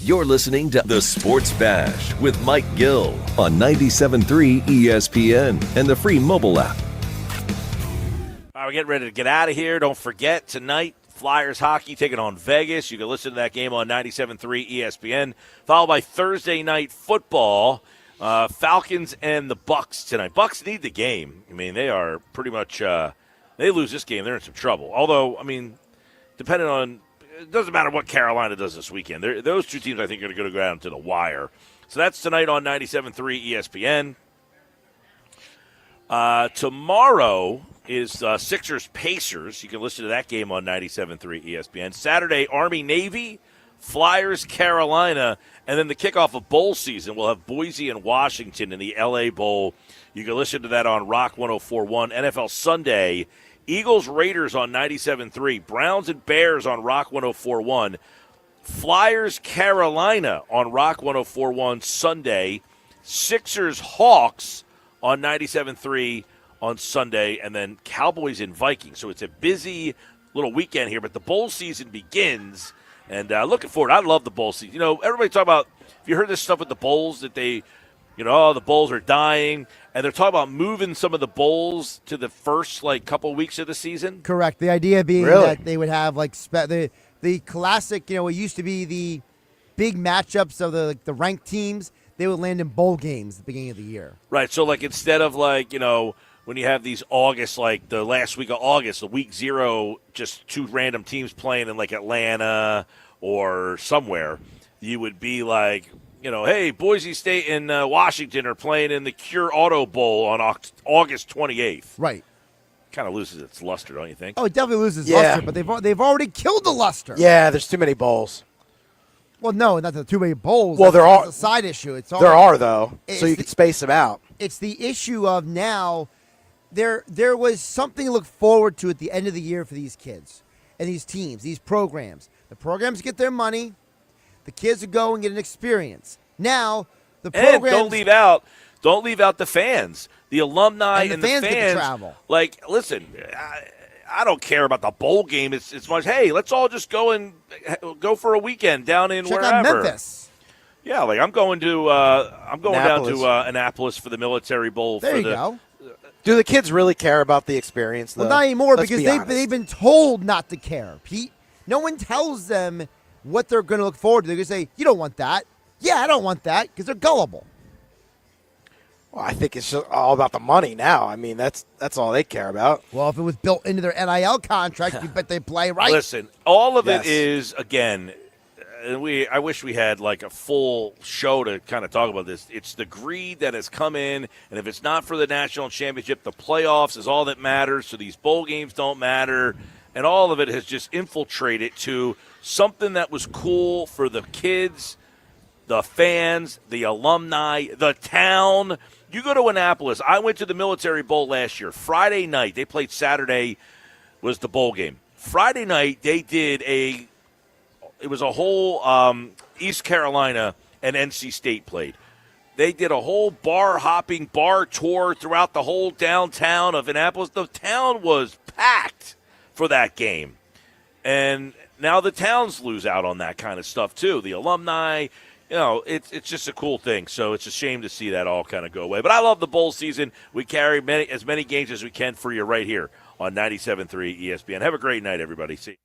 You're listening to The Sports Bash with Mike Gill on 97.3 ESPN and the free mobile app. All right, we're getting ready to get out of here. Don't forget, tonight, Flyers hockey taking on Vegas. You can listen to that game on 97.3 ESPN, followed by Thursday night football, Falcons and the Bucks tonight. Bucks need the game. I mean, they are pretty much they lose this game, they're in some trouble. Although, I mean, depending on – it doesn't matter what Carolina does this weekend. Those two teams, I think, are going to go down to the wire. So that's tonight on 97.3 ESPN. Tomorrow – is Sixers-Pacers. You can listen to that game on 97.3 ESPN. Saturday, Army-Navy, Flyers-Carolina, and then the kickoff of bowl season. We'll have Boise and Washington in the L.A. Bowl. You can listen to that on Rock 104.1. NFL Sunday, Eagles-Raiders on 97.3. Browns and Bears on Rock 104.1. Flyers-Carolina on Rock 104.1 Sunday. Sixers-Hawks on 97.3 on Sunday, and then Cowboys and Vikings. So it's a busy little weekend here, but the bowl season begins, and looking forward. I love the bowl season. You know, everybody talk about, if you heard this stuff with the bowls, that they, you know, the bowls are dying, and they're talking about moving some of the bowls to the first, couple weeks of the season? Correct. The idea being Really? that they would have, the classic, it used to be the big matchups of the ranked teams, they would land in bowl games at the beginning of the year. Right, so, instead of, when you have these August, the last week of August, the week 0, just two random teams playing in Atlanta or somewhere, you would be hey, Boise State and Washington are playing in the Cure Auto Bowl on August 28th. Right. Kind of loses its luster, don't you think? Oh, it definitely loses luster, but they've already killed the luster. Yeah, there's too many bowls. Well, no, not the too many bowls. Well, there are. It's a side issue. There are, though, so you can space them out. It's the issue of now there was something to look forward to at the end of the year for these kids and these teams, these programs. The programs get their money. The kids will go and get an experience. Now, the programs... And don't leave out the fans, the alumni and the fans. Get to travel. Listen, I don't care about the bowl game. It's much, hey, let's all just go for a weekend down in Check wherever. out Memphis. Yeah, I'm going down to Annapolis for the Military Bowl. There you go. Do the kids really care about the experience, though? Well, not anymore, Let's because be honest. they've been told not to care, Pete. No one tells them what they're going to look forward to. They're going to say, you don't want that. Yeah, I don't want that, because they're gullible. Well, I think it's just all about the money now. I mean, that's all they care about. Well, if it was built into their NIL contract, you bet they play right. Listen, all of it is, again, I wish we had a full show to kind of talk about this. It's the greed that has come in, and if it's not for the national championship, the playoffs is all that matters, so these bowl games don't matter, and all of it has just infiltrated to something that was cool for the kids, the fans, the alumni, the town. You go to Annapolis. I went to the Military Bowl last year. Friday night, they played Saturday, was the bowl game. Friday night, they did it was a whole East Carolina and NC State played. They did a whole bar-hopping, bar tour throughout the whole downtown of Annapolis. The town was packed for that game. And now the towns lose out on that kind of stuff, too. The alumni, it's just a cool thing. So it's a shame to see that all kind of go away. But I love the bowl season. We carry as many games as we can for you right here on 97.3 ESPN. Have a great night, everybody. See you.